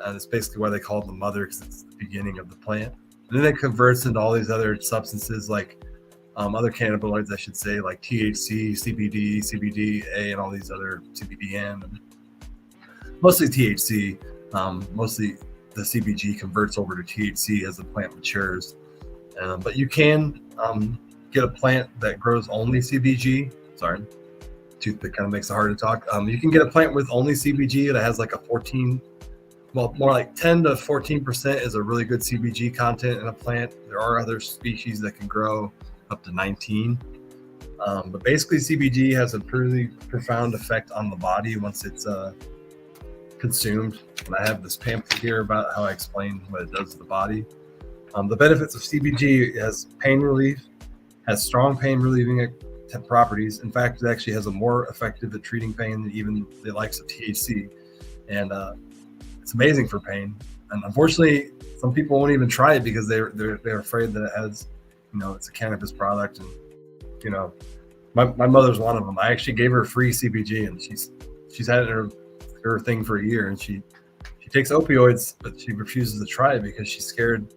And it's basically why they call it the mother, because it's the beginning of the plant. And then it converts into all these other substances like other cannabinoids, I should say, like THC, CBD, CBDA, and all these other CBDN. Mostly THC. Mostly the CBG converts over to THC as the plant matures. But you can get a plant that grows only CBG. Sorry, toothpick kind of makes it hard to talk. You can get a plant with only CBG that has like a 14, well, more like 10 to 14% is a really good CBG content in a plant. There are other species that can grow up to 19. But basically CBG has a pretty profound effect on the body once it's consumed. And I have this pamphlet here about how I explain what it does to the body. The benefits of CBG has pain relief, has strong pain relieving properties. In fact, it actually has a more effective at treating pain than even the likes of THC. And it's amazing for pain. And unfortunately, some people won't even try it because they're afraid that it has, it's a cannabis product. And, my mother's one of them. I actually gave her free CBG, and she's had it in her thing for a year, and she takes opioids, but she refuses to try it because she's scared.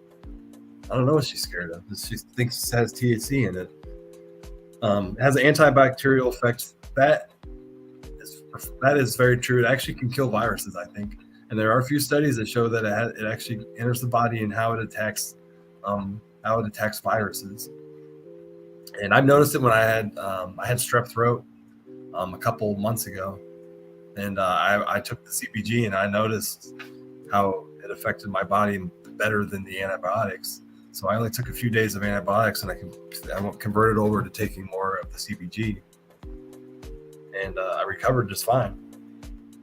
I don't know what she's scared of. She thinks it has THC in it. It has an antibacterial effect. That is very true. It actually can kill viruses, I think. And there are a few studies that show that it actually enters the body and how it attacks viruses. And I've noticed it when I had strep throat a couple months ago, and I took the CBG, and I noticed how it affected my body better than the antibiotics. So I only took a few days of antibiotics, and I converted over to taking more of the CBG, and I recovered just fine.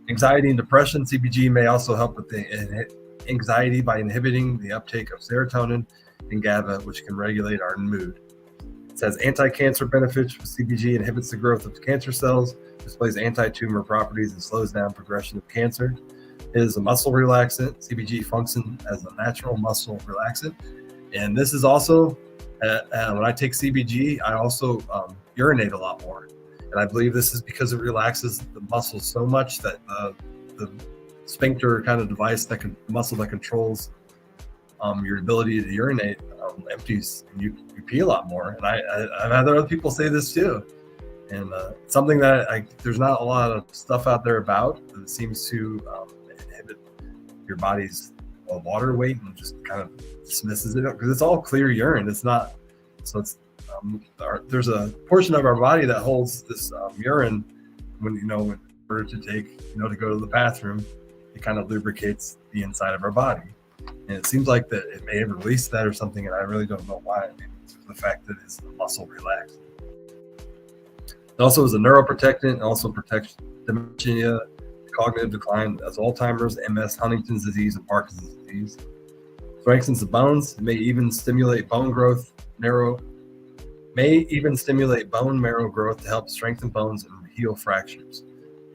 Anxiety and depression, CBG may also help with the anxiety by inhibiting the uptake of serotonin and GABA, which can regulate our mood. It says anti-cancer benefits. CBG inhibits the growth of cancer cells, displays anti-tumor properties, and slows down progression of cancer. It is a muscle relaxant. CBG functions as a natural muscle relaxant. And this is also, when I take CBG, I also urinate a lot more. And I believe this is because it relaxes the muscles so much that the sphincter kind of device, muscle that controls your ability to urinate, empties, and you pee a lot more. And I've had other people say this too. And something that there's not a lot of stuff out there about that seems to inhibit your body's water weight and just kind of dismisses it, because it's all clear urine. It's not, so it's there's a portion of our body that holds this urine when in order to take to go to the bathroom. It kind of lubricates the inside of our body, and it seems like that it may have released that or something, and I really don't know why. Maybe it's the fact that it's the muscle relaxed. It also is a neuroprotectant. It also protects dementia, cognitive decline, as Alzheimer's, MS, Huntington's disease, and Parkinson's disease. Strengthens the bones. It may even stimulate bone growth, marrow growth to help strengthen bones and heal fractures.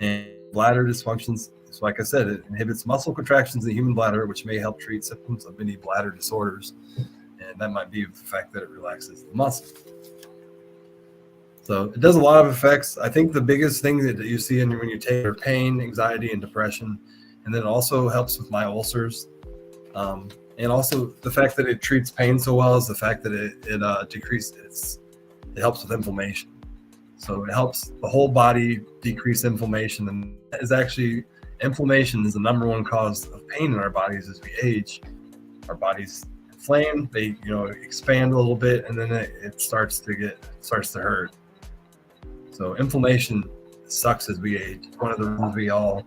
And bladder dysfunctions. So like I said, it inhibits muscle contractions in the human bladder, which may help treat symptoms of many bladder disorders. And that might be the fact that it relaxes the muscle. So it does a lot of effects. I think the biggest thing that you see when you take are pain, anxiety, and depression. And then it also helps with my ulcers. And also the fact that it treats pain so well is the fact that it decreases, it helps with inflammation. So it helps the whole body decrease inflammation. And inflammation is the number one cause of pain in our bodies as we age. Our bodies inflame, they expand a little bit, and then it starts to hurt. So inflammation sucks as we age. One of the reasons we all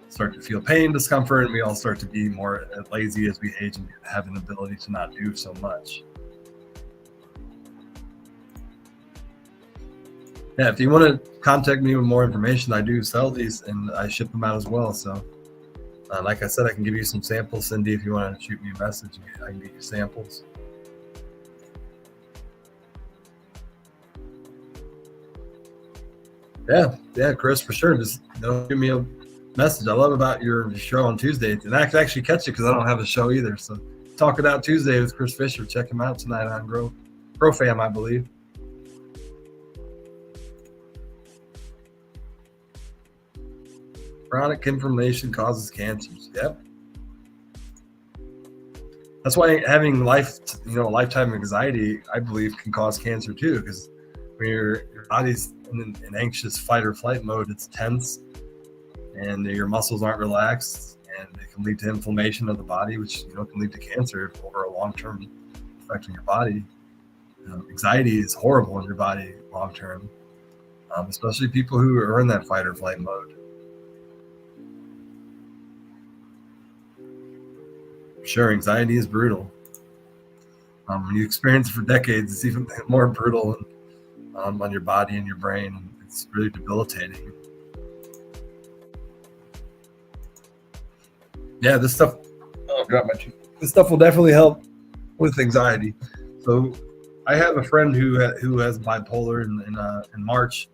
start to feel pain, discomfort, and we all start to be more lazy as we age and have an ability to not do so much. Yeah, if you want to contact me with more information, I do sell these and I ship them out as well. So like I said, I can give you some samples. Cindy, if you want to shoot me a message, I can get you samples. Yeah, Chris, for sure. Just give me a message. I love about your show on Tuesday, and I can actually catch it because I don't have a show either. So Talk It Out Tuesday with Chris Fisher. Check him out tonight on Grow Fam, I believe. Chronic inflammation causes cancers. Yep. That's why having lifetime anxiety, I believe, can cause cancer too. Because when your body's in anxious fight or flight mode, it's tense, and your muscles aren't relaxed, and it can lead to inflammation of the body, which can lead to cancer over a long-term effect on your body. Anxiety is horrible in your body long-term, especially people who are in that fight or flight mode. Sure, anxiety is brutal. When you experience it for decades, it's even more brutal on your body and your brain. It's really debilitating. Yeah, this stuff. Oh, I dropped my cheek. This stuff will definitely help with anxiety. So, I have a friend who has bipolar. In March,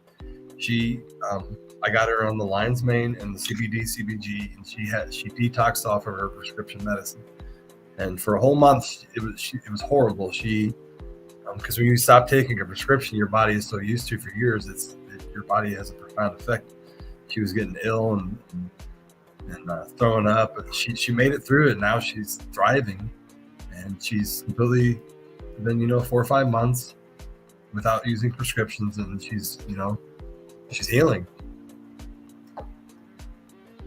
I got her on the lion's mane and the CBG, and she detoxed off of her prescription medicine. And for a whole month, it was horrible. Because when you stop taking a prescription, your body is so used to for years, your body has a profound effect. She was getting ill and throwing up, but she made it through it. Now she's thriving, and she's completely been 4 or 5 months without using prescriptions, and she's healing.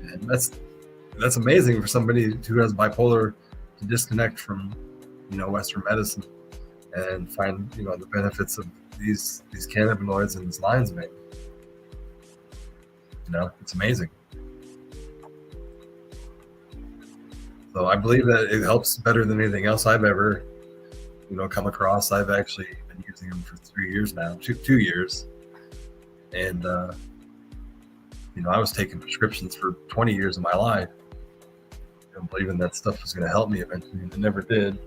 And that's amazing for somebody who has bipolar to disconnect from Western medicine and find the benefits of these cannabinoids and this lion's mane. It's amazing. So I believe that it helps better than anything else I've ever come across. I've actually been using them for 3 years now, 2 years, and I was taking prescriptions for 20 years of my life, believing that stuff was going to help me eventually, and it never did.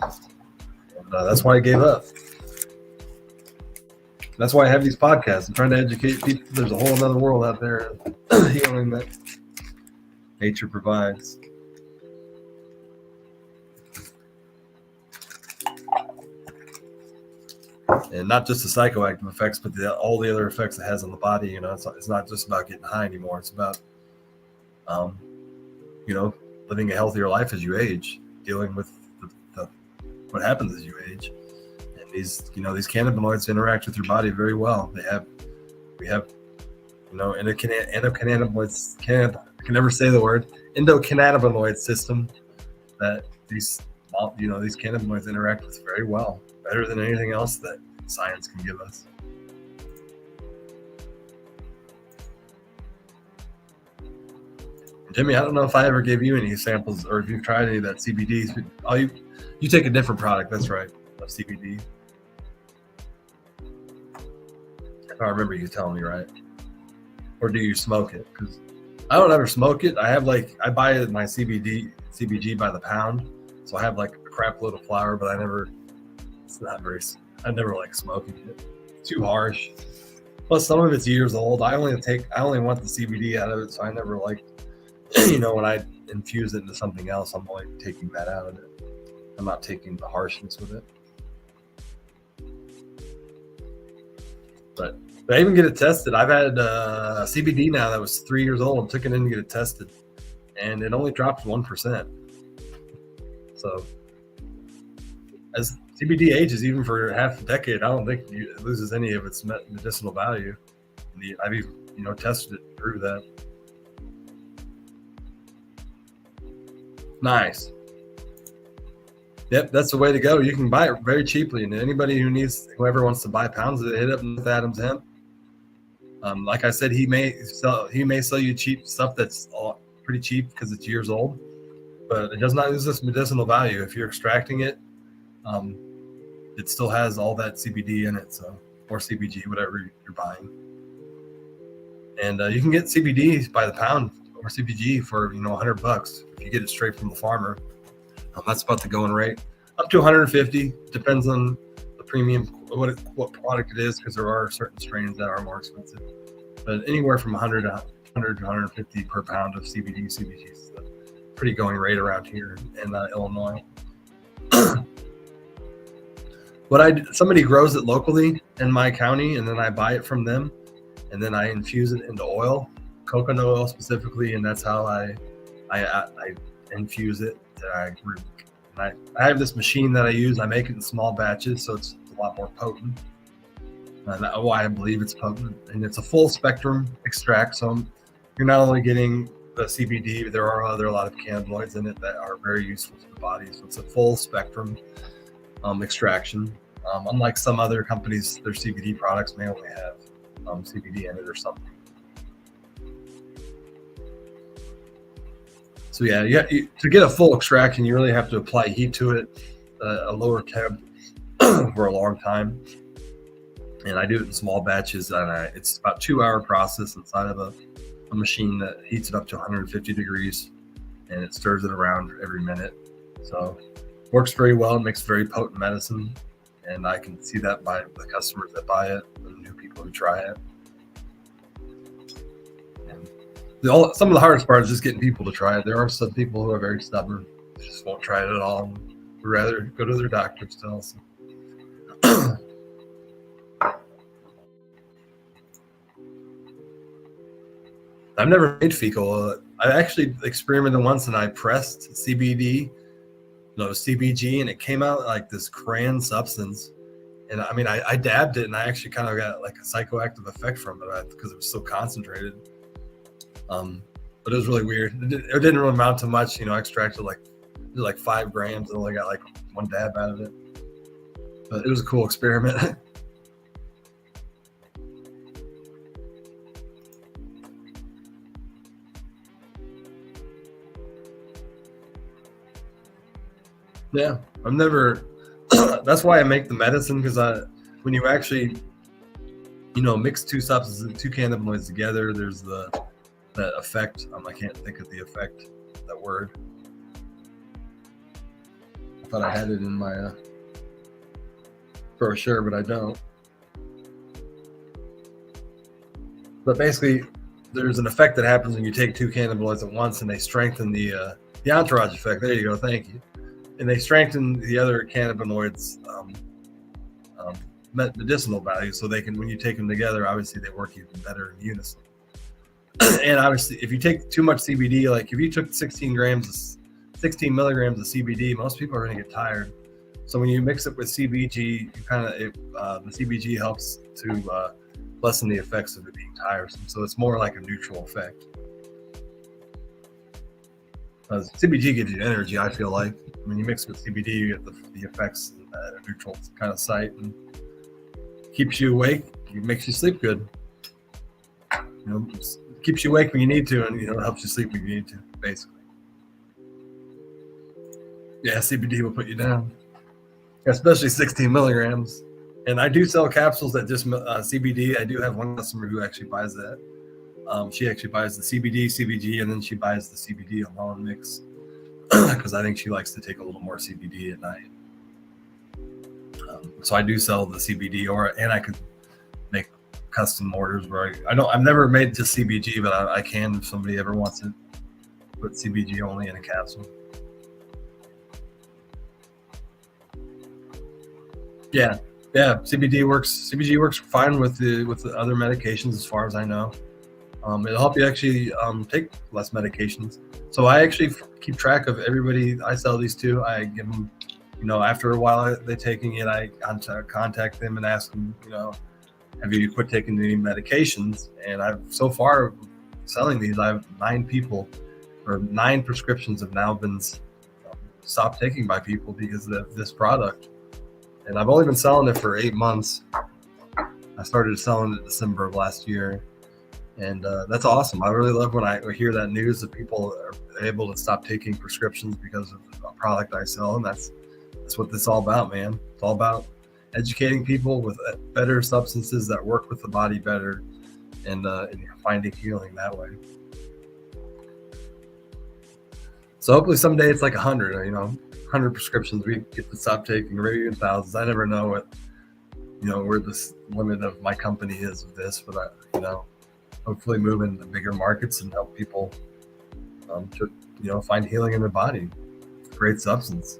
And that's why I gave up. That's why I have these podcasts. I'm trying to educate people. There's a whole other world out there of healing that nature provides. And not just the psychoactive effects, but all the other effects it has on the body. You know, it's not just about getting high anymore. It's about, you know, living a healthier life as you age, dealing with what happens as you age. And these cannabinoids interact with your body very well. We have, endocannabinoids. I can never say the word endocannabinoid system that these cannabinoids interact with very well, better than anything else that science can give us. Jimmy, I don't know if I ever gave you any samples or if you've tried any of that CBD. Oh, you take a different product, that's right, of CBD. If I remember you telling me right. Or do you smoke it? Because I don't ever smoke it. I buy my CBG by the pound. So I have like a crap load of flour, but I never like smoking it. It's too harsh. Plus some of it's years old. I only want the CBD out of it, so I never like, when I infuse it into something else, I'm only taking that out of it. I'm not taking the harshness with it. But I even get it tested. I've had CBD now that was 3 years old. Took it in to get it tested, and it only dropped 1%. So as CBD ages, even for half a decade, I don't think it loses any of its medicinal value. I've even tested it to prove that. Nice. Yep, that's the way to go. You can buy it very cheaply, and whoever wants to buy pounds of it, hit up with Adams Hemp. Like I said, he may sell you cheap stuff that's pretty cheap because it's years old, but it does not lose its medicinal value. If you're extracting it, it still has all that CBD in it, or CBG, whatever you're buying. And you can get CBD by the pound or CBG for $100 if you get it straight from the farmer. That's about the going rate. Up to 150, depends on the premium, what product it is, because there are certain strains that are more expensive. But anywhere from 100 to 150 per pound of CBG. CBG is the pretty going rate around here in Illinois. Somebody grows it locally in my county, and then I buy it from them, and then I infuse it into oil, coconut oil specifically, and that's how I infuse it. I have this machine that I use. I make it in small batches, so it's a lot more potent. That's why I believe it's potent, and it's a full spectrum extract. So you're not only getting the CBD, but there are a lot of cannabinoids in it that are very useful to the body. So it's a full spectrum extraction. Unlike some other companies, their CBD products may only have CBD in it or something. So yeah, to get a full extraction, you really have to apply heat to it, a lower temp for a long time. And I do it in small batches, and it's about 2-hour process inside of a machine that heats it up to 150 degrees, and it stirs it around every minute. So it works very well. It makes very potent medicine, and I can see that by the customers that buy it and new people who try it. Some of the hardest part is just getting people to try it. There are some people who are very stubborn, just won't try it at all. Would rather go to their doctor still. So. I've never made fecal. I actually experimented once, and I pressed CBG, and it came out like this crayon substance. And I mean, I dabbed it, and I actually kind of got like a psychoactive effect from it because it was so concentrated. But it was really weird. It didn't really amount to much. I extracted like 5 grams and only got like 1 dab out of it. But it was a cool experiment. Yeah, I've never. That's why I make the medicine, because when you actually, mix 2 substances, 2 cannabinoids together, there's that effect. I can't think of the effect, that word. I thought I had it in my brochure, but I don't. But basically, there's an effect that happens when you take two cannabinoids at once, and they strengthen the entourage effect. There you go. Thank you. And they strengthen the other cannabinoids um, medicinal value, so they can, when you take them together, obviously they work even better in unison. And obviously, if you take too much CBD, like if you took 16 milligrams of CBD, most people are going to get tired. So when you mix it with CBG, you the CBG helps to lessen the effects of it being tiresome. So it's more like a neutral effect. CBG gives you energy, I feel like. When you mix it with CBD, you get the effects at a neutral kind of site, and keeps you awake. It makes you sleep good. Keeps you awake when you need to, and helps you sleep when you need to, basically. Yeah, CBD will put you down, especially 16 milligrams. And I do sell capsules that just CBD. I do have one customer who actually buys that. She actually buys the CBD, CBG, and then she buys the CBD alone mix because I think she likes to take a little more CBD at night. So I do sell the CBD, and I could make custom orders where I've never made just CBG, but I can if somebody ever wants it. Put CBG only in a capsule. Yeah, CBG works fine with the other medications, as far as I know. It'll help you actually take less medications. So I actually keep track of everybody I sell these to. I give them, after a while they're taking it, I contact them and ask them, have you quit taking any medications? And I've so far selling these, I have 9 people, or 9 prescriptions have now been stopped taking by people because of this product. And I've only been selling it for 8 months. I started selling it December of last year. And that's awesome. I really love when I hear that news that people are able to stop taking prescriptions because of a product I sell. And that's what this is all about, man. It's all about educating people with better substances that work with the body better, and finding healing that way. So hopefully someday it's like 100, 100 prescriptions we get to stop taking, or maybe even thousands. I never know what, where this limit of my company is with this, but hopefully move into bigger markets and help people to find healing in their body. Great substance.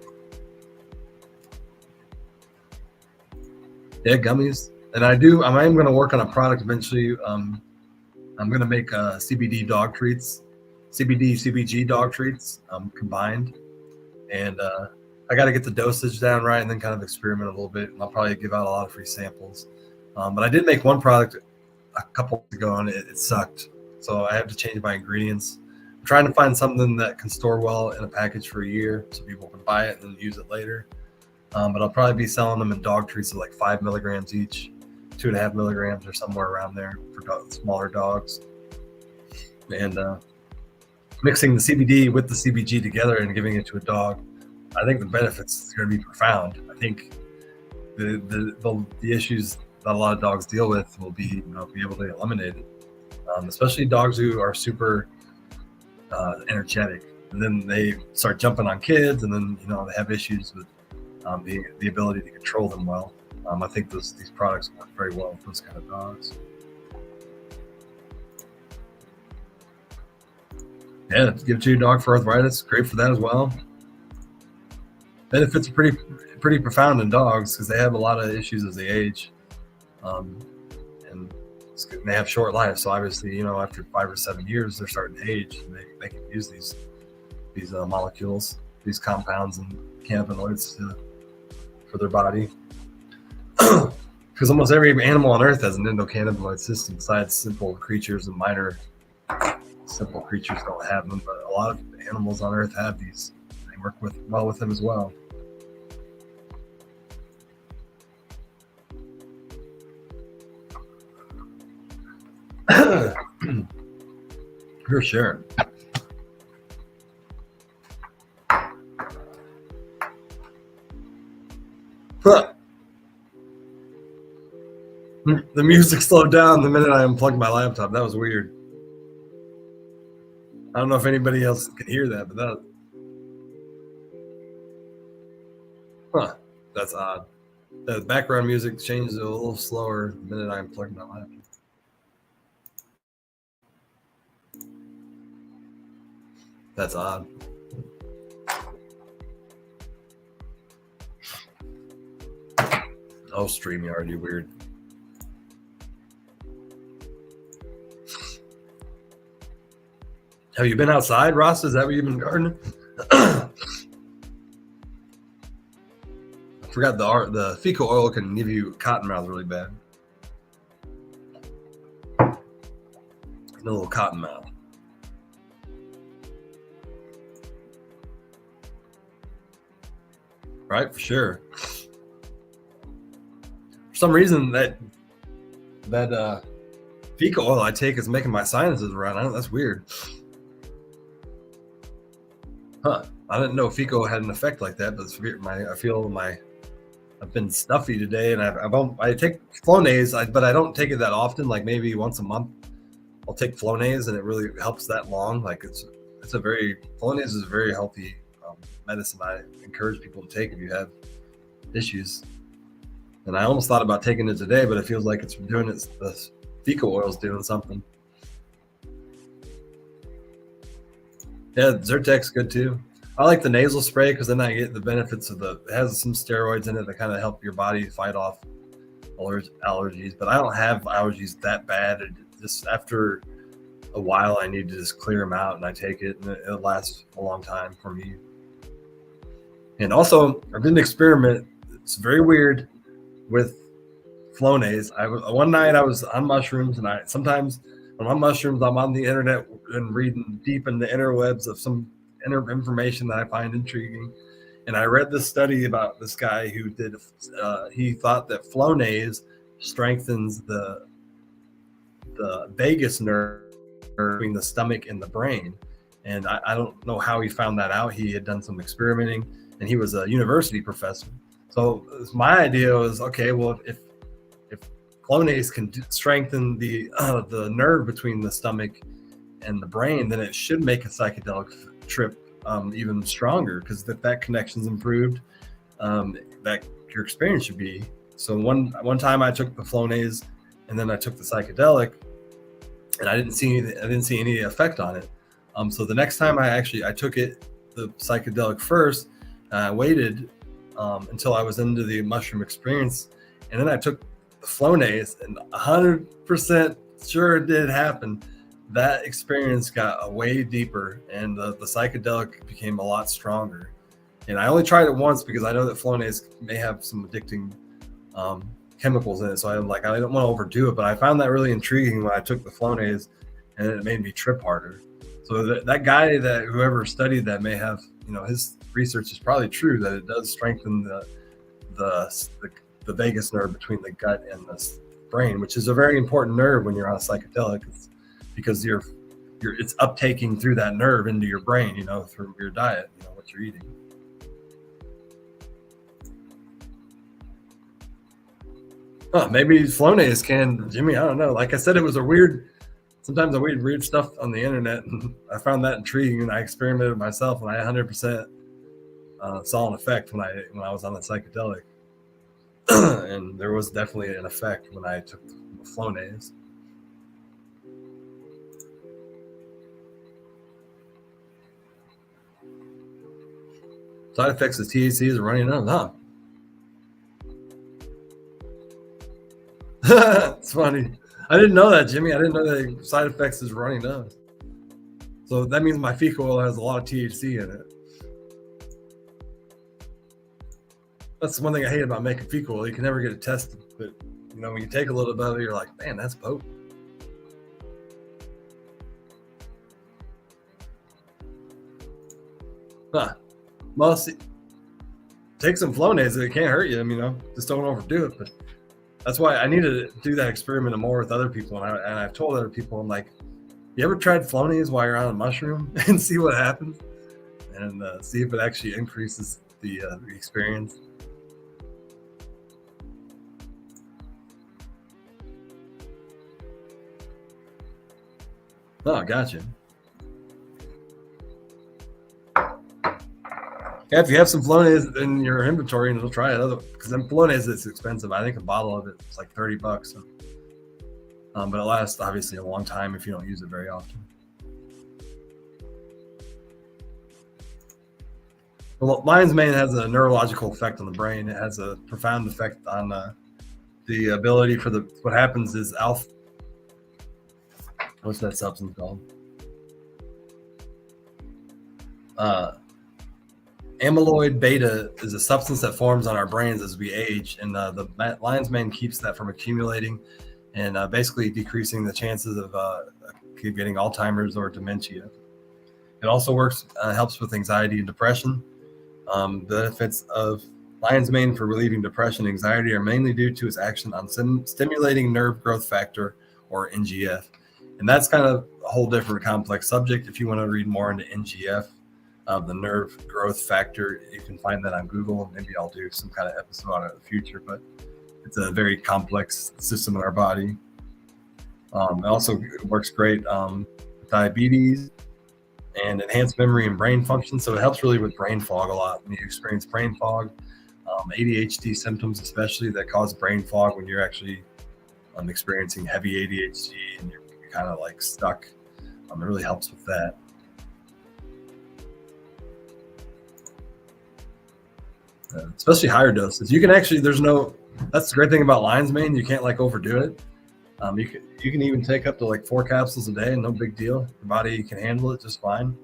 Yeah, gummies. And I am going to work on a product eventually. I'm going to make CBD dog treats, CBG dog treats combined. And I got to get the dosage down right, and then kind of experiment a little bit. And I'll probably give out a lot of free samples. But I did make one product a couple weeks ago, and it sucked. So I have to change my ingredients. I'm trying to find something that can store well in a package for a year so people can buy it and use it later. But I'll probably be selling them in dog treats of like 5 milligrams each, 2.5 milligrams or somewhere around there for smaller dogs. And mixing the CBD with the CBG together and giving it to a dog, I think the benefits are going to be profound. I think the issues that a lot of dogs deal with will be able to eliminate it, especially dogs who are super energetic, and then they start jumping on kids, and then they have issues with the ability to control them well. I think these products work very well with those kind of dogs. Yeah, give it to your dog for arthritis. Great for that as well. Benefits are pretty profound in dogs because they have a lot of issues as they age, and they have short lives. So obviously, after 5 or 7 years, they're starting to age, and they can use these molecules, these compounds and cannabinoids for their body. Because almost every animal on Earth has an endocannabinoid system, besides simple creatures and minor simple creatures don't have them, but a lot of animals on Earth have these. They work well with them as well. For sure. Huh. The music slowed down the minute I unplugged my laptop. That was weird. I don't know if anybody else can hear that, but that's odd. The background music changed a little slower the minute I unplugged my laptop. That's odd. Oh, StreamYard, you weird. Have you been outside, Ross? Is that what you've been gardening? I forgot the fecal oil can give you cotton mouth really bad. A little cotton mouth. Right, for sure. For some reason, that fecal oil I take is making my sinuses run. I don't. That's weird. Huh? I didn't know fecal had an effect like that, but it's weird. I've been stuffy today, and I take Flonase, but I don't take it that often. Like maybe once a month, I'll take Flonase, and it really helps that long. Like Flonase is a very healthy medicine. I encourage people to take if you have issues. And I almost thought about taking it today, but it feels like it's doing it. The fecal oil's doing something. Yeah, Zyrtec's good too. I like the nasal spray because then I get the benefits of it has some steroids in it that kind of help your body fight off allergies. But I don't have allergies that bad. Just after a while, I need to just clear them out, and I take it, and it lasts a long time for me. And also, I did an experiment. It's very weird with Flonase. One night I was on mushrooms, and sometimes when I'm on mushrooms, I'm on the internet and reading deep in the interwebs of some information that I find intriguing. And I read this study about this guy who he thought that Flonase strengthens the vagus nerve between the stomach and the brain. And I don't know how he found that out. He had done some experimenting, and he was a university professor. So my idea was, okay, well, if Flonase can strengthen the nerve between the stomach and the brain, then it should make a psychedelic trip even stronger, because that connection's improved. That your experience should be. So one time I took the Flonase, and then I took the psychedelic, and I didn't see any effect on it. So the next time I took the psychedelic first, and I waited until I was into the mushroom experience, and then I took the Flonase, and 100% sure it did happen. That experience got way deeper, and the psychedelic became a lot stronger. And I only tried it once because I know that Flonase may have some addicting chemicals in it, so I don't want to overdo it. But I found that really intriguing when I took the Flonase, and it made me trip harder. So that guy, that whoever studied that, may have, his research is probably true, that it does strengthen the vagus nerve between the gut and the brain, which is a very important nerve when you're on a psychedelic, because it's uptaking through that nerve into your brain, through your diet, what you're eating. Maybe Flonase can, Jimmy. I don't know. Like I said, it was sometimes I read stuff on the internet, and I found that intriguing, and I experimented myself, and I 100% saw an effect when I was on the psychedelic. And there was definitely an effect when I took the Flonase. Side effects of THC is runny nose, huh? It's funny. I didn't know that, Jimmy. I didn't know that side effects is runny nose. So that means my fecal oil has a lot of THC in it. That's one thing I hate about making fecal oil. You can never get it tested. But, when you take a little bit of it, you're like, man, that's potent. Well, see, take some Flonase. It can't hurt you. Just don't overdo it. But that's why I need to do that experiment more with other people. And I've told other people, I'm like, you ever tried Flonase while you're on a mushroom and see what happens, and see if it actually increases the experience? Oh, gotcha. Yeah, if you have some Flonase in your inventory, and we'll try it. Because then Flonase is expensive. I think a bottle of it is like $30. So. But it lasts obviously a long time if you don't use it very often. Well, lion's mane has a neurological effect on the brain. It has a profound effect on the ability for the. What happens is alpha. What's that substance called? Uh, Amyloid beta is a substance that forms on our brains as we age, and the lion's mane keeps that from accumulating, and basically decreasing the chances of getting Alzheimer's or dementia. It also helps with anxiety and depression. The benefits of lion's mane for relieving depression and anxiety are mainly due to its action on stimulating nerve growth factor, or NGF. And that's kind of a whole different complex subject. If you want to read more into NGF, the nerve growth factor, you can find that on Google. Maybe I'll do some kind of episode on it in the future, but it's a very complex system in our body. It also works great with diabetes and enhanced memory and brain function. So it helps really with brain fog a lot. When you experience brain fog, ADHD symptoms, especially that cause brain fog when you're actually experiencing heavy ADHD and you're kind of like stuck. It really helps with that. Especially higher doses. You can actually, that's the great thing about lion's mane. You can't like overdo it. You can even take up to like 4 capsules a day, no big deal. Your body can handle it just fine.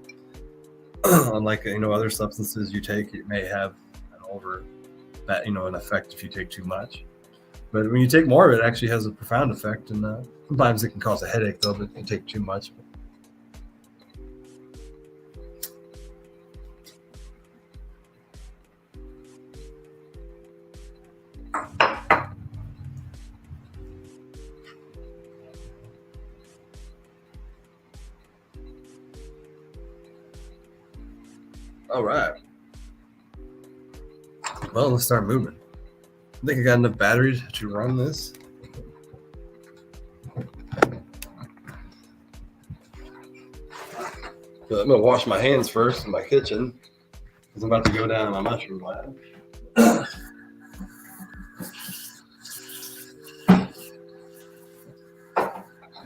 Unlike other substances you take, it may have an effect if you take too much. But when you take more of it, it actually has a profound effect, and sometimes it can cause a headache though, if you take too much. All right. Well, let's start moving. I think I got enough batteries to run this. But I'm going to wash my hands first in my kitchen because I'm about to go down to my mushroom lab.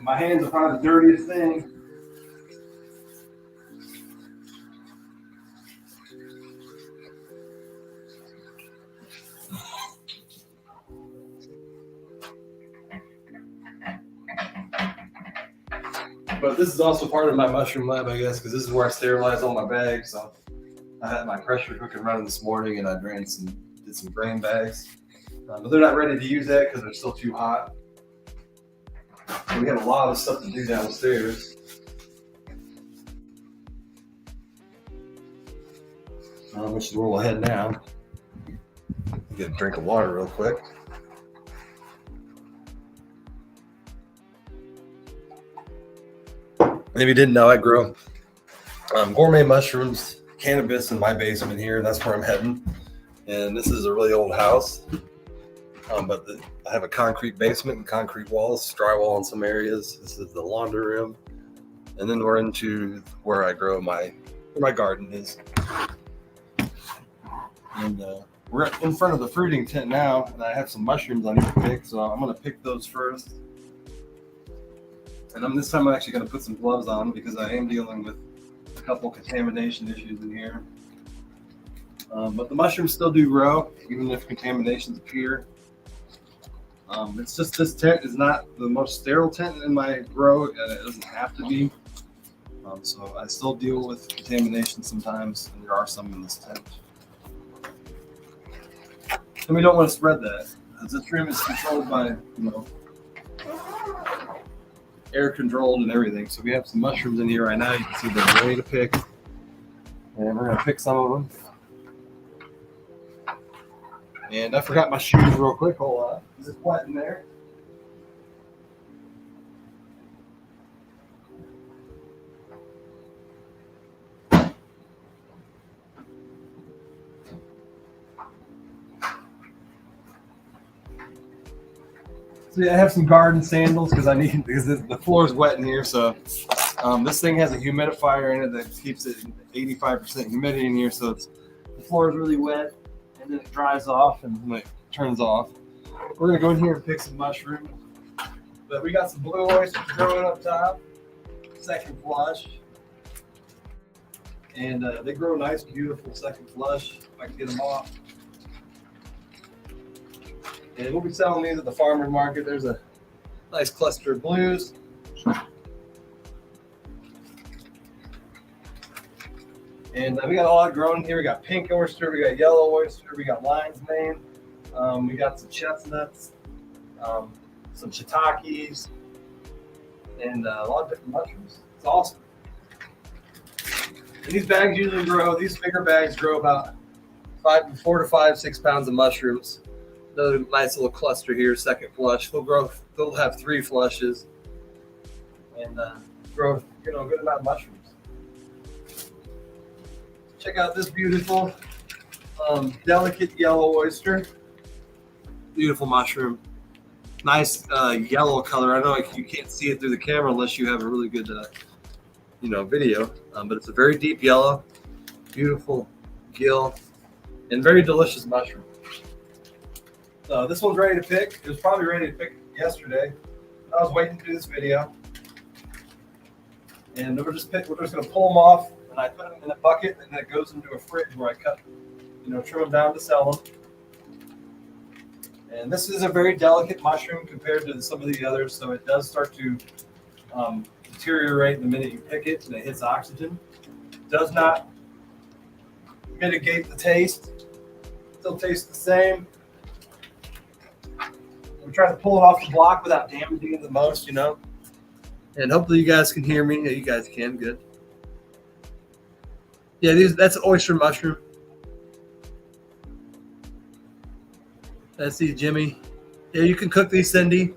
My hands are probably the dirtiest thing. But this is also part of my mushroom lab, I guess, because this is where I sterilize all my bags. So I had my pressure cooker running this morning, and I did some grain bags. But they're not ready to use that because they're still too hot. So we have a lot of stuff to do downstairs. Which is where we'll head now. Get a drink of water real quick. And if you didn't know, I grow gourmet mushrooms, cannabis in my basement here. That's where I'm heading. And this is a really old house. But I have a concrete basement and concrete walls, drywall in some areas. This is the laundry room. And then we're into where I grow where my garden is. And we're in front of the fruiting tent now, and I have some mushrooms I need to pick. So I'm going to pick those first. And this time I'm actually going to put some gloves on because I am dealing with a couple contamination issues in here. But the mushrooms still do grow, even if contaminations appear. It's just this tent is not the most sterile tent in my grow, and it doesn't have to be. So I still deal with contamination sometimes, and there are some in this tent. And we don't want to spread that. The trim is controlled by, air controlled and everything. So we have some mushrooms in here right now. You can see they're ready to pick. And we're going to pick some of them. And I forgot my shoes real quick. Hold on. Is it wet in there? So yeah, I have some garden sandals because the floor is wet in here. So this thing has a humidifier in it that keeps it 85% humidity in here. So the floor is really wet, and then it dries off and then it turns off. We're gonna go in here and pick some mushrooms. But we got some blue oysters growing up top. Second flush. And they grow nice, beautiful second flush if I can get them off. And we'll be selling these at the farmer's market. There's a nice cluster of blues. And we got a lot grown here. We got pink oyster, we got yellow oyster, we got lion's mane, we got some chestnuts, some shiitakes, and a lot of different mushrooms. It's awesome. And these bags usually grow, these bigger bags grow about 4 to 5, 6 pounds of mushrooms. Another nice little cluster here, second flush. They'll have 3 flushes and grow, a good amount of mushrooms. Check out this beautiful, delicate yellow oyster. Beautiful mushroom. Nice yellow color. I know you can't see it through the camera unless you have a really good, video. But it's a very deep yellow, beautiful gill, and very delicious mushroom. So this one's ready to pick. It was probably ready to pick yesterday. I was waiting to do this video, and we're just going to pull them off. And I put them in a bucket, and then it goes into a fridge where I cut, trim them down to sell them. And this is a very delicate mushroom compared to some of the others, so it does start to deteriorate the minute you pick it and it hits oxygen. It does not mitigate the taste. Still tastes the same. We're trying to pull it off the block without damaging it the most, And hopefully you guys can hear me. Yeah, you guys can. Good. Yeah, that's oyster mushroom. That's the Jimmy. Yeah, you can cook these, Cindy.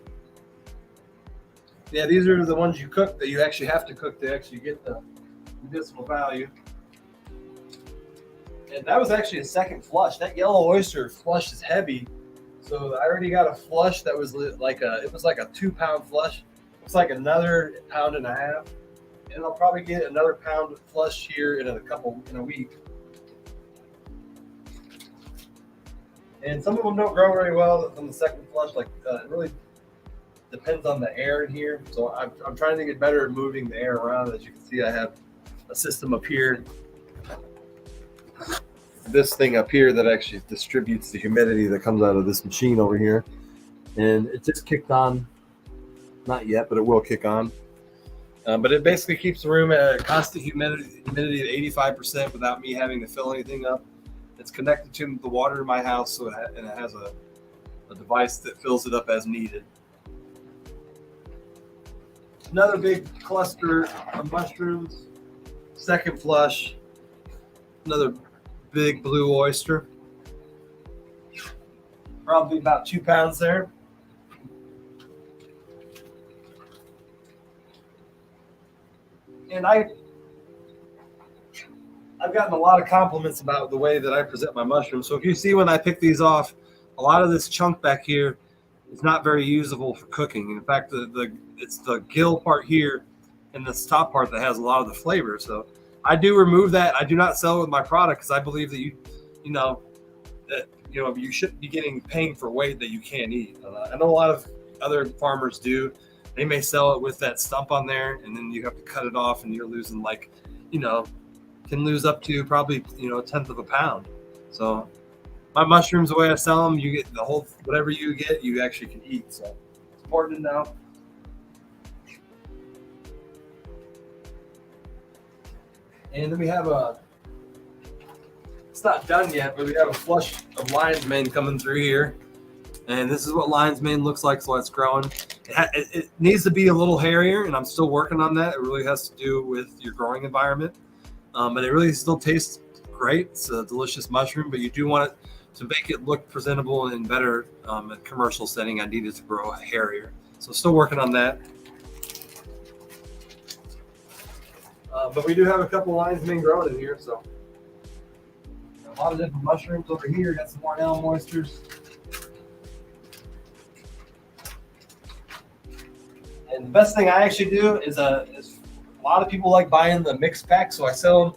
Yeah, these are the ones you cook that you actually have to cook to actually get the medicinal value. And that was actually a second flush. That yellow oyster flush is heavy. So I already got a flush that was like a 2-pound flush. It's like another 1.5 pounds. And I'll probably get another pound flush here in a week. And some of them don't grow very well on the second flush. It really depends on the air in here. So I'm trying to get better at moving the air around. As you can see, I have a system up here. This thing up here that actually distributes the humidity that comes out of this machine over here. And it just kicked on. Not yet, but it will kick on. But it basically keeps the room at a constant humidity at 85% without me having to fill anything up. It's connected to the water in my house, so it has a device that fills it up as needed. Another big cluster of mushrooms, second flush, another big blue oyster. Probably about 2 pounds there. And I've gotten a lot of compliments about the way that I present my mushrooms. So if you see when I pick these off, a lot of this chunk back here is not very usable for cooking. In fact, it's the gill part here and this top part that has a lot of the flavor. So I do remove that. I do not sell it with my product because I believe that you shouldn't be paying for weight that you can't eat. I know a lot of other farmers do. They may sell it with that stump on there, and then you have to cut it off, and you're losing can lose up to probably 1/10 of a pound. So my mushrooms, the way I sell them, you get the whole whatever you get, you actually can eat. So it's important to know. And then we have it's not done yet, but we have a flush of lion's mane coming through here. And this is what lion's mane looks like, so it's growing. It needs to be a little hairier, and I'm still working on that. It really has to do with your growing environment. But it really still tastes great. It's a delicious mushroom, but you do want it to make it look presentable and better at commercial setting. I need it to grow hairier. So still working on that. But we do have a couple lion's mane growing in here, so a lot of different mushrooms over here. Got some more elm oysters. And the best thing I actually do is a lot of people like buying the mixed pack, so I sell them.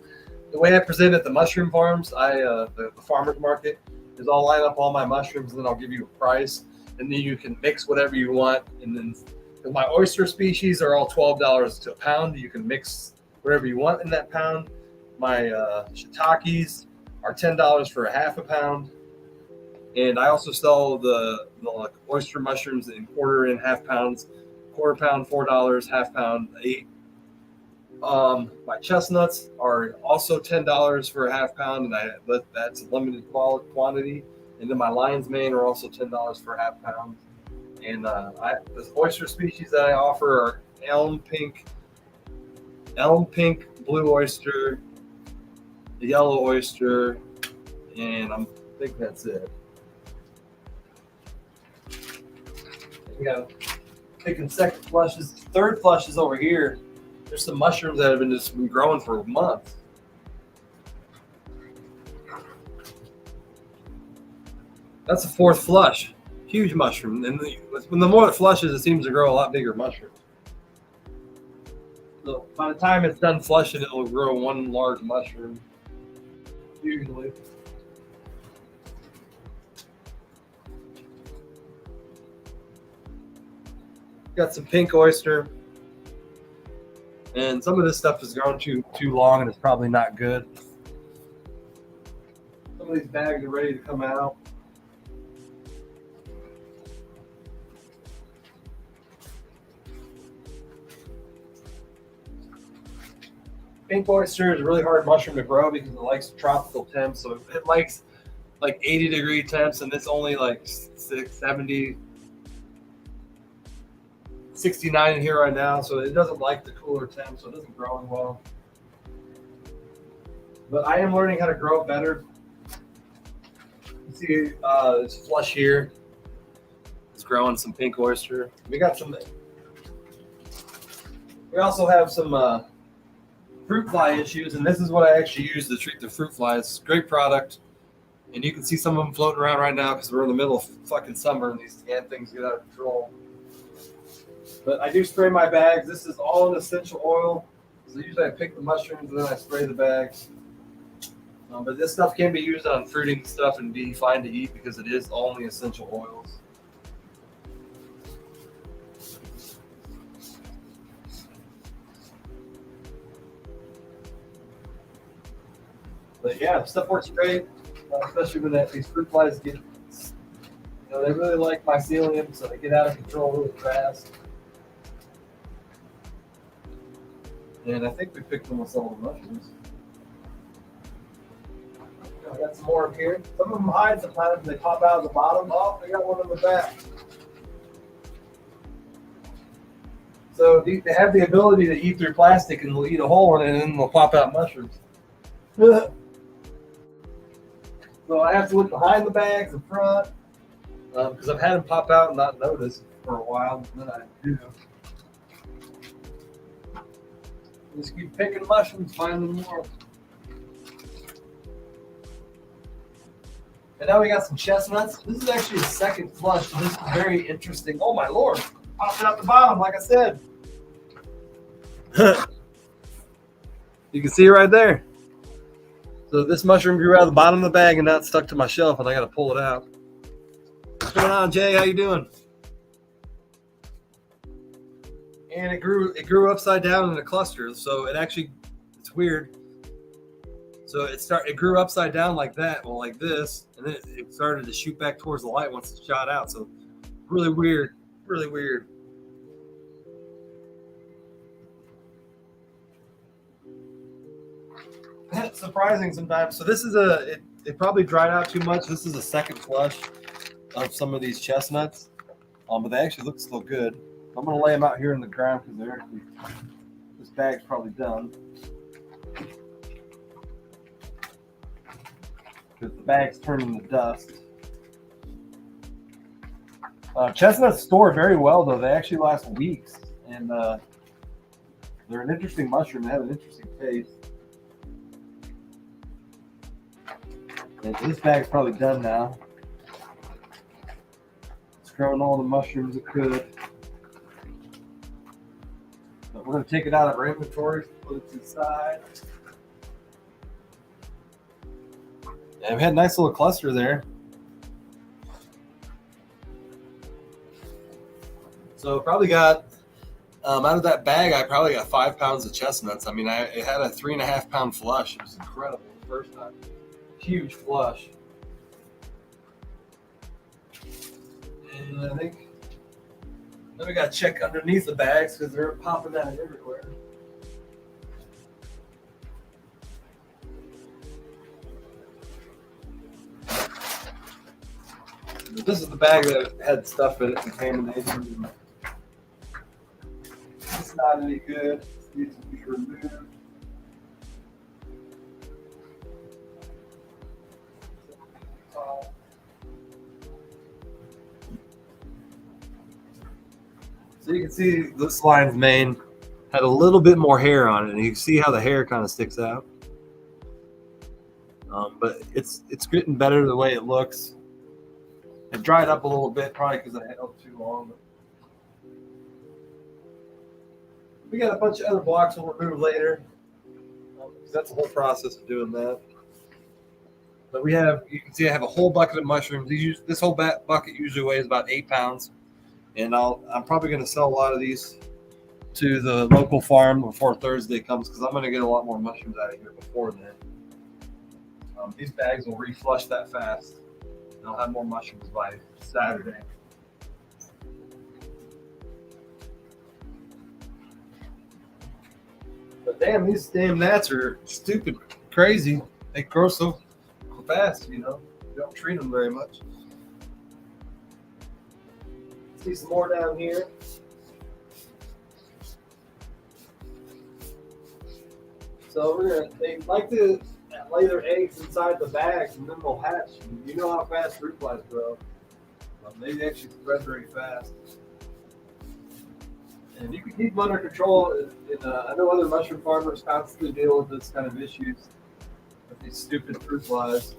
The way I present at the mushroom farms, the farmers market, is I'll line up all my mushrooms, and then I'll give you a price, and then you can mix whatever you want. And then my oyster species are all $12 to a pound. You can mix whatever you want in that pound. My shiitakes are $10 for a half a pound. And I also sell the like oyster mushrooms in quarter and half pounds. Quarter pound, $4, half pound, $8. My chestnuts are also $10 for a half pound, and that's a limited quantity. And then my lion's mane are also $10 for a half pound. And the oyster species that I offer are elm pink, blue oyster, the yellow oyster, and I think that's it. We got taking second flushes. Third flush is over here. There's some mushrooms that have been growing for months. That's a fourth flush. Huge mushroom. And when the more it flushes, it seems to grow a lot bigger mushrooms. So by the time it's done flushing, it will grow one large mushroom. Usually. Got some pink oyster. And some of this stuff has grown too long and it's probably not good. Some of these bags are ready to come out. Pink oyster is a really hard mushroom to grow because it likes tropical temps. So it likes like 80-degree temps, and it's only like 70, 69 in here right now. So it doesn't like the cooler temps, so it isn't growing well. But I am learning how to grow it better. You see, it's flush here. It's growing some pink oyster. We also have some fruit fly issues, and this is what I actually use to treat the fruit flies. Great product, and you can see some of them floating around right now because we're in the middle of fucking summer and these damn things get out of control. But I do spray my bags. This is all an essential oil. So usually I pick the mushrooms and then I spray the bags. But this stuff can be used on fruiting stuff and be fine to eat because it is only essential oils. But yeah, stuff works great, especially when these fruit flies get, they really like mycelium, so they get out of control really fast. And I think we picked them with some of the mushrooms. I got some more up here. Some of them hide sometimes, they pop out of the bottom. Oh, I got one in the back. So they have the ability to eat through plastic and will eat a hole in it and then they'll pop out mushrooms. So I have to look behind the bags, in front, because I've had them pop out and not notice for a while. Then I do. Just keep picking mushrooms, finding more. And now we got some chestnuts. This is actually a second flush. So this is very interesting. Oh my lord! Popping out the bottom, like I said. You can see it right there. So this mushroom grew out of the bottom of the bag and now it's stuck to my shelf and I got to pull it out. What's going on, Jay? How you doing? And it grew upside down in a cluster. So it's weird. So it grew upside down like that, well, like this, and then it started to shoot back towards the light once it shot out. So really weird, really weird. Surprising sometimes. So this is it probably dried out too much. This is a second flush of some of these chestnuts, but they actually look still good. I'm gonna lay them out here in the ground because this bag's probably done. Because the bag's turning to dust. Chestnuts store very well though. They actually last weeks, and they're an interesting mushroom. They have an interesting taste. And this bag's probably done now. It's growing all the mushrooms it could. But we're going to take it out of our inventory, put it to the side. Yeah, we had a nice little cluster there. So probably got Out of that bag, I probably got 5 pounds of chestnuts. I mean, it had a 3.5 pound flush. It was incredible the first time. Huge flush. And I think then we got to check underneath the bags because they're popping out everywhere. This is the bag that had stuff in it, contamination. It's not any good. It needs to be removed. So you can see this line's mane had a little bit more hair on it, and you can see how the hair kind of sticks out. But it's getting better the way it looks. It dried up a little bit, probably because I held too long. We got a bunch of other blocks we'll remove later. That's the whole process of doing that. But we have, you can see I have a whole bucket of mushrooms. This whole bucket usually weighs about 8 pounds. And I'm probably going to sell a lot of these to the local farm before Thursday comes because I'm going to get a lot more mushrooms out of here before then. These bags will reflush that fast. And I'll have more mushrooms by Saturday. But damn, these damn gnats are stupid, crazy. They grow so fast, you know. You don't treat them very much. See some more down here. So they like to lay their eggs inside the bags and then they'll hatch. You know how fast fruit flies grow. They actually spread very fast. And you can keep them under control. I know other mushroom farmers constantly deal with this kind of issues with these stupid fruit flies.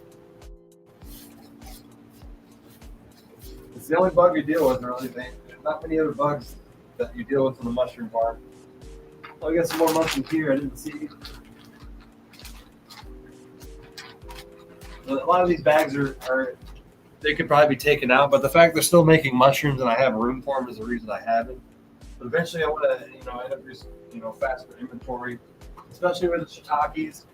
It's the only bug you deal with, really. There's not many other bugs that you deal with in the mushroom farm. Oh, I got some more mushrooms here I didn't see. A lot of these bags they could probably be taken out, but the fact they're still making mushrooms and I have room for them is the reason I have it. But eventually I want to, end up just, faster inventory, especially with the shiitakes.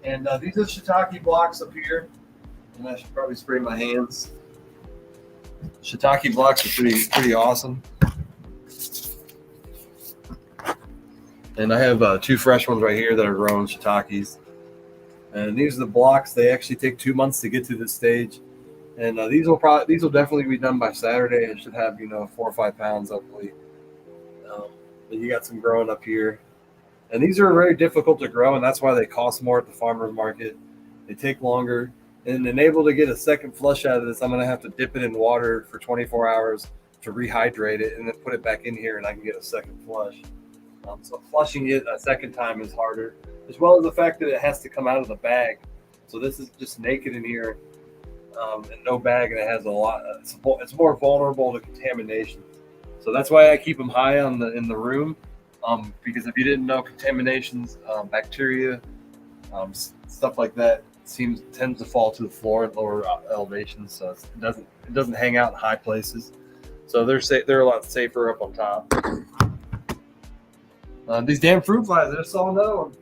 And these are shiitake blocks up here, and I should probably spray my hands. Shiitake blocks are pretty awesome. And I have 2 fresh ones right here that are growing shiitakes. And these are the blocks. They actually take 2 months to get to this stage. And these will definitely be done by Saturday. It should have 4 or 5 pounds hopefully. But you got some growing up here, and these are very difficult to grow, and that's why they cost more at the farmers market. They take longer, and able to get a second flush out of this, I'm going to have to dip it in water for 24 hours to rehydrate it, and then put it back in here, and I can get a second flush. So flushing it a second time is harder, as well as the fact that it has to come out of the bag. So this is just naked in here. And no bag, and it has a lot. It's more vulnerable to contamination, so that's why I keep them high in the room. Because if you didn't know, contaminations, bacteria, stuff like that tends to fall to the floor at lower elevations, so it doesn't hang out in high places. So they're a lot safer up on top. These damn fruit flies, they're so annoying.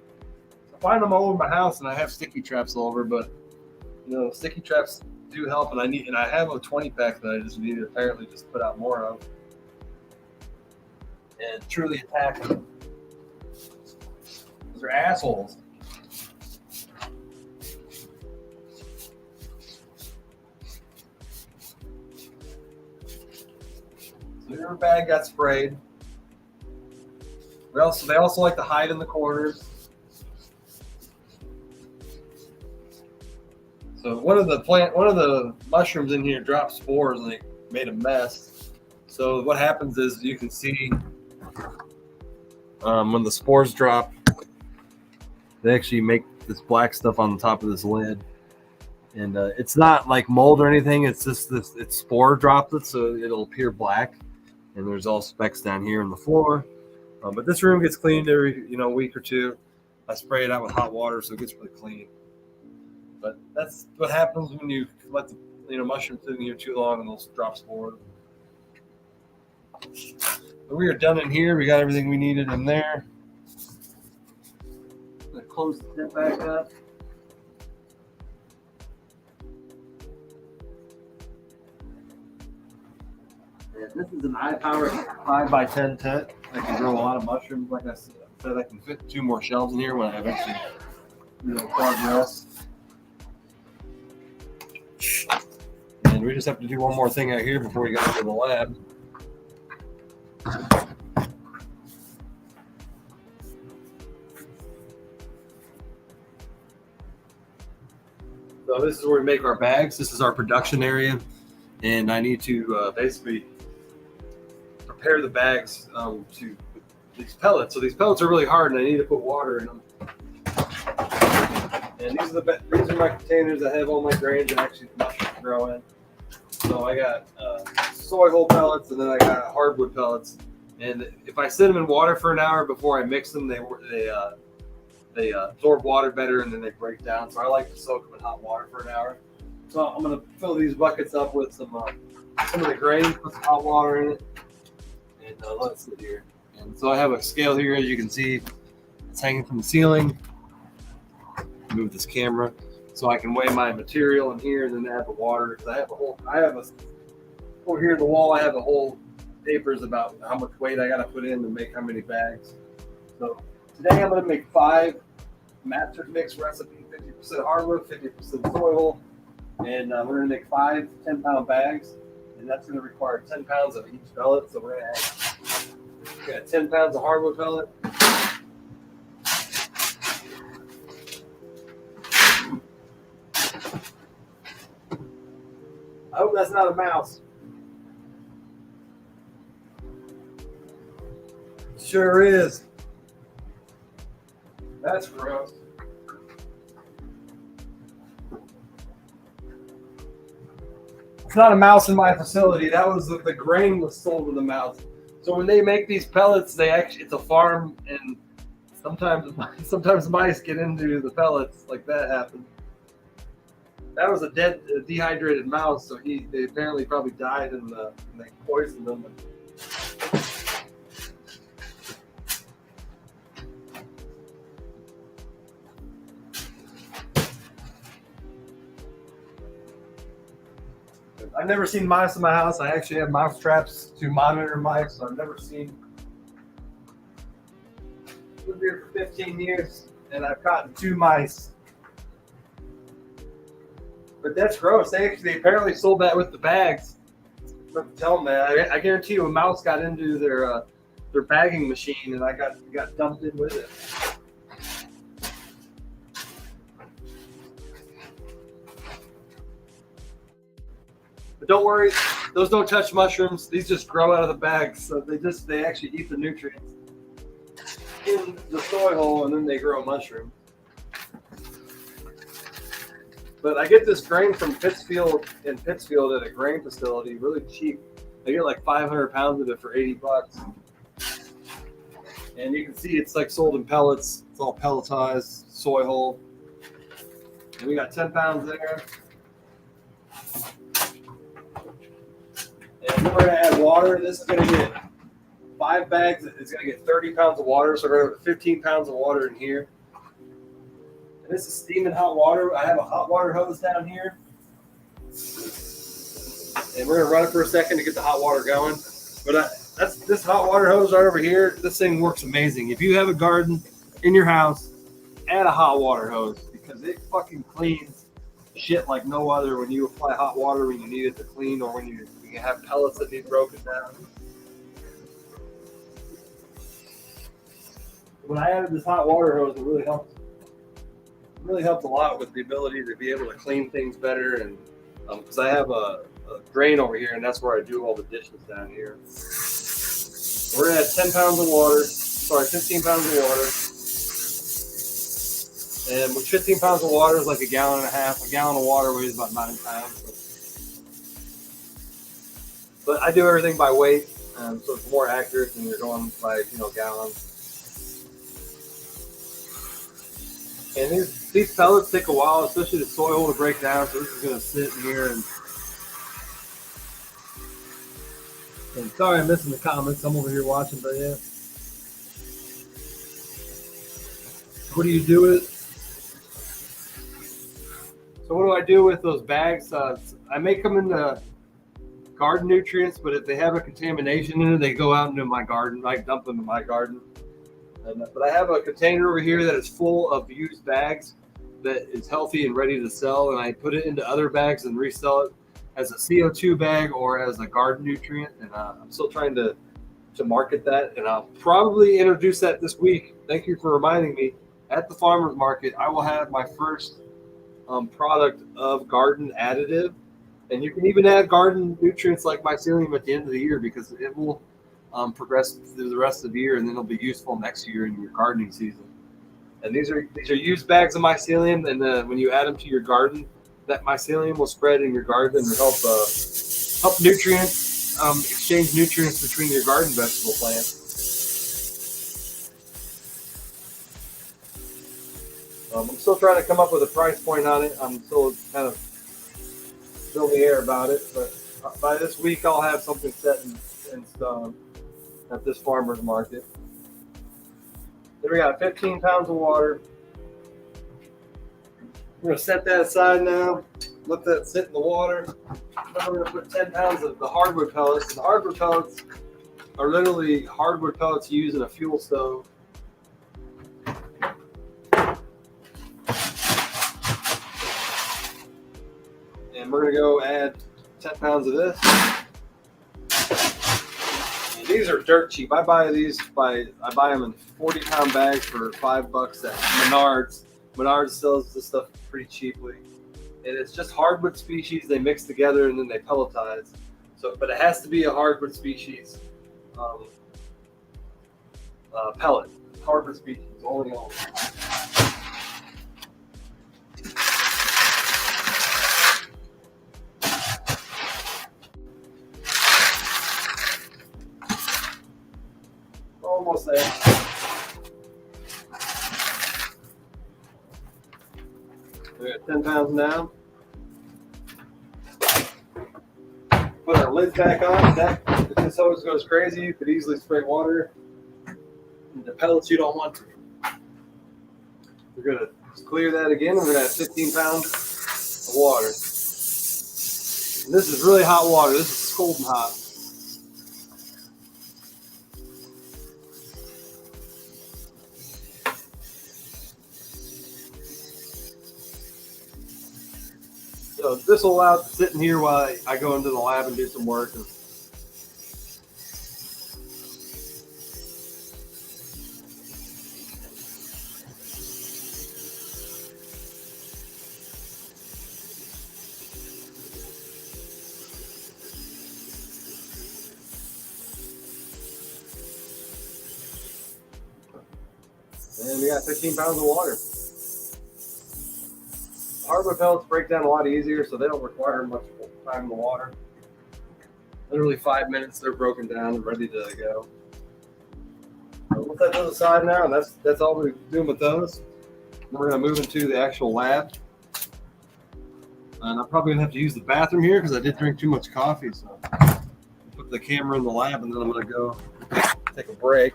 I find them all over my house, and I have sticky traps all over, but sticky traps do help, and I have a 20-pack that I just need to apparently just put out more of and truly attack them. Those are assholes. So your bag got sprayed. They also like to hide in the corners. So one of the mushrooms in here dropped spores and they made a mess. So what happens is you can see when the spores drop, they actually make this black stuff on the top of this lid. And it's not like mold or anything. It's just it's spore droplets, so it'll appear black. And there's all specks down here on the floor. But this room gets cleaned every week or two. I spray it out with hot water, so it gets really clean. But that's what happens when you let the mushrooms sit in here too long, and they'll drop spores. So we are done in here. We got everything we needed in there. I'm gonna close the tent back up. And this is an iPower 5x10 tent. I can grow a lot of mushrooms. Like I said, I can fit 2 more shelves in here when I eventually progress. And we just have to do one more thing out here before we go into the lab. So this is where we make our bags. This is our production area. And I need to basically prepare the bags to these pellets. So these pellets are really hard, and I need to put water in them. And these are my containers that have all my grains and actually mushrooms grow in. So I got soy hull pellets, and then I got hardwood pellets. And if I sit them in water for an hour before I mix them, they absorb water better, and then they break down. So I like to soak them in hot water for an hour. So I'm gonna fill these buckets up with some of the grain, put some hot water in it, and let it sit here. And so I have a scale here, as you can see, it's hanging from the ceiling. Move this camera so I can weigh my material in here and then add the water. Because over here in the wall, I have a whole papers about how much weight I got to put in to make how many bags. So today I'm going to make 5 master mix recipe, 50% hardwood, 50% soy hull. And we're going to make 5 10-pound bags, and that's going to require 10 pounds of each pellet. So we're going to add 10 pounds of hardwood pellet. I hope that's not a mouse. Sure is. That's gross. It's not a mouse in my facility. That was the grain was sold to the mouse. So when they make these pellets, it's a farm, and sometimes mice get into the pellets. Like that happened. That was a dehydrated mouse, so they apparently probably died and they poisoned them. I've never seen mice in my house. I actually have mouse traps to monitor mice, so I've never seen. I've lived here for 15 years, and I've caught 2 mice. But that's gross. They apparently sold that with the bags. But tell them, man, I guarantee you, a mouse got into their bagging machine, and got dumped in with it. But don't worry, those don't touch mushrooms. These just grow out of the bags. So they actually eat the nutrients in the soy hull, and then they grow mushrooms. But I get this grain from Pittsfield at a grain facility, really cheap. I get like 500 pounds of it for $80. And you can see it's like sold in pellets. It's all pelletized, soy hull. And we got 10 pounds there. And then we're gonna add water. This is gonna get 5 bags. It's gonna get 30 pounds of water. So we're gonna put 15 pounds of water in here. And this is steaming hot water. I have a hot water hose down here. And we're gonna run it for a second to get the hot water going. But this hot water hose right over here, this thing works amazing. If you have a garden in your house, add a hot water hose because it fucking cleans shit like no other when you apply hot water when you need it to clean or when you have pellets that need broken down. When I added this hot water hose, it really helped. It really helped a lot with the ability to be able to clean things better, and because I have a drain over here, and that's where I do all the dishes down here. We're gonna add 10 pounds of water. Sorry, 15 pounds of water. And with 15 pounds of water is like a gallon and a half. A gallon of water weighs about 9 pounds. But I do everything by weight, so it's more accurate than you're going by gallons. And these pellets take a while, especially the soy hull to break down. So this is going to sit in here and And sorry I'm missing the comments. I'm over here watching, but yeah. What do you do with? So what do I do with those bags? I make them into garden nutrients, but if they have a contamination in it, they go out into my garden. I dump them in my garden. But I have a container over here that is full of used bags that is healthy and ready to sell, and I put it into other bags and resell it as a CO2 bag or as a garden nutrient. And I'm still trying to market that, and I'll probably introduce that this week. Thank you for reminding me. At the farmers market, I will have my first product of garden additive, and you can even add garden nutrients like mycelium at the end of the year because it will progress through the rest of the year, and then it'll be useful next year in your gardening season. And these are used bags of mycelium, and when you add them to your garden, that mycelium will spread in your garden and help nutrients exchange nutrients between your garden vegetable plants. I'm still trying to come up with a price point on it. I'm still kind of still in the air about it, but by this week I'll have something set in stone at this farmer's market. Then we got 15 pounds of water. We're going to set that aside now. Let that sit in the water. Then we're going to put 10 pounds of the hardwood pellets. And the hardwood pellets are literally hardwood pellets used in a fuel stove. And we're going to go add 10 pounds of this. And these are dirt cheap. I buy them in 40-pound bags for $5 at Menards. Menards sells this stuff pretty cheaply. And it's just hardwood species they mix together and then they pelletize. But it has to be a hardwood species pellet. Hardwood species, only. Almost there. We got 10 pounds now. Put our lid back on. If this hose goes crazy, you could easily spray water into pellets you don't want to. We're going to clear that again. We're going to have 15 pounds of water. And this is really hot water. This is scalding hot. So this will allow it to sit in here while I go into the lab and do some work. And we got 15 pounds of water. Hardwood pellets break down a lot easier, so they don't require much time in the water. Literally 5 minutes, they're broken down and ready to go. So we'll set those aside now, and that's all we're doing with those. Then we're going to move into the actual lab. And I'm probably going to have to use the bathroom here because I did drink too much coffee. So I'll put the camera in the lab, and then I'm going to go take a break.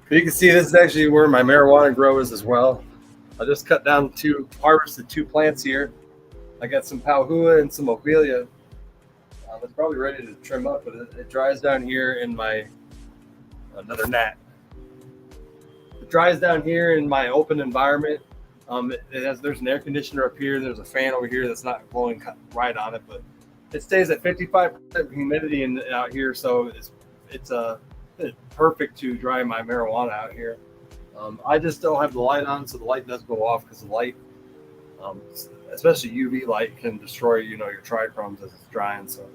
But you can see this is actually where my marijuana grow is as well. I just harvested two plants here. I got some Pauhua and some Ophelia. It's probably ready to trim up, but it dries down here in another gnat. It dries down here in my open environment. There's an air conditioner up here. There's a fan over here that's not blowing right on it, but it stays at 55% humidity out here, so it's perfect to dry my marijuana out here. I just don't have the light on, so the light does go off because the light, especially UV light, can destroy your trichomes as it's drying. So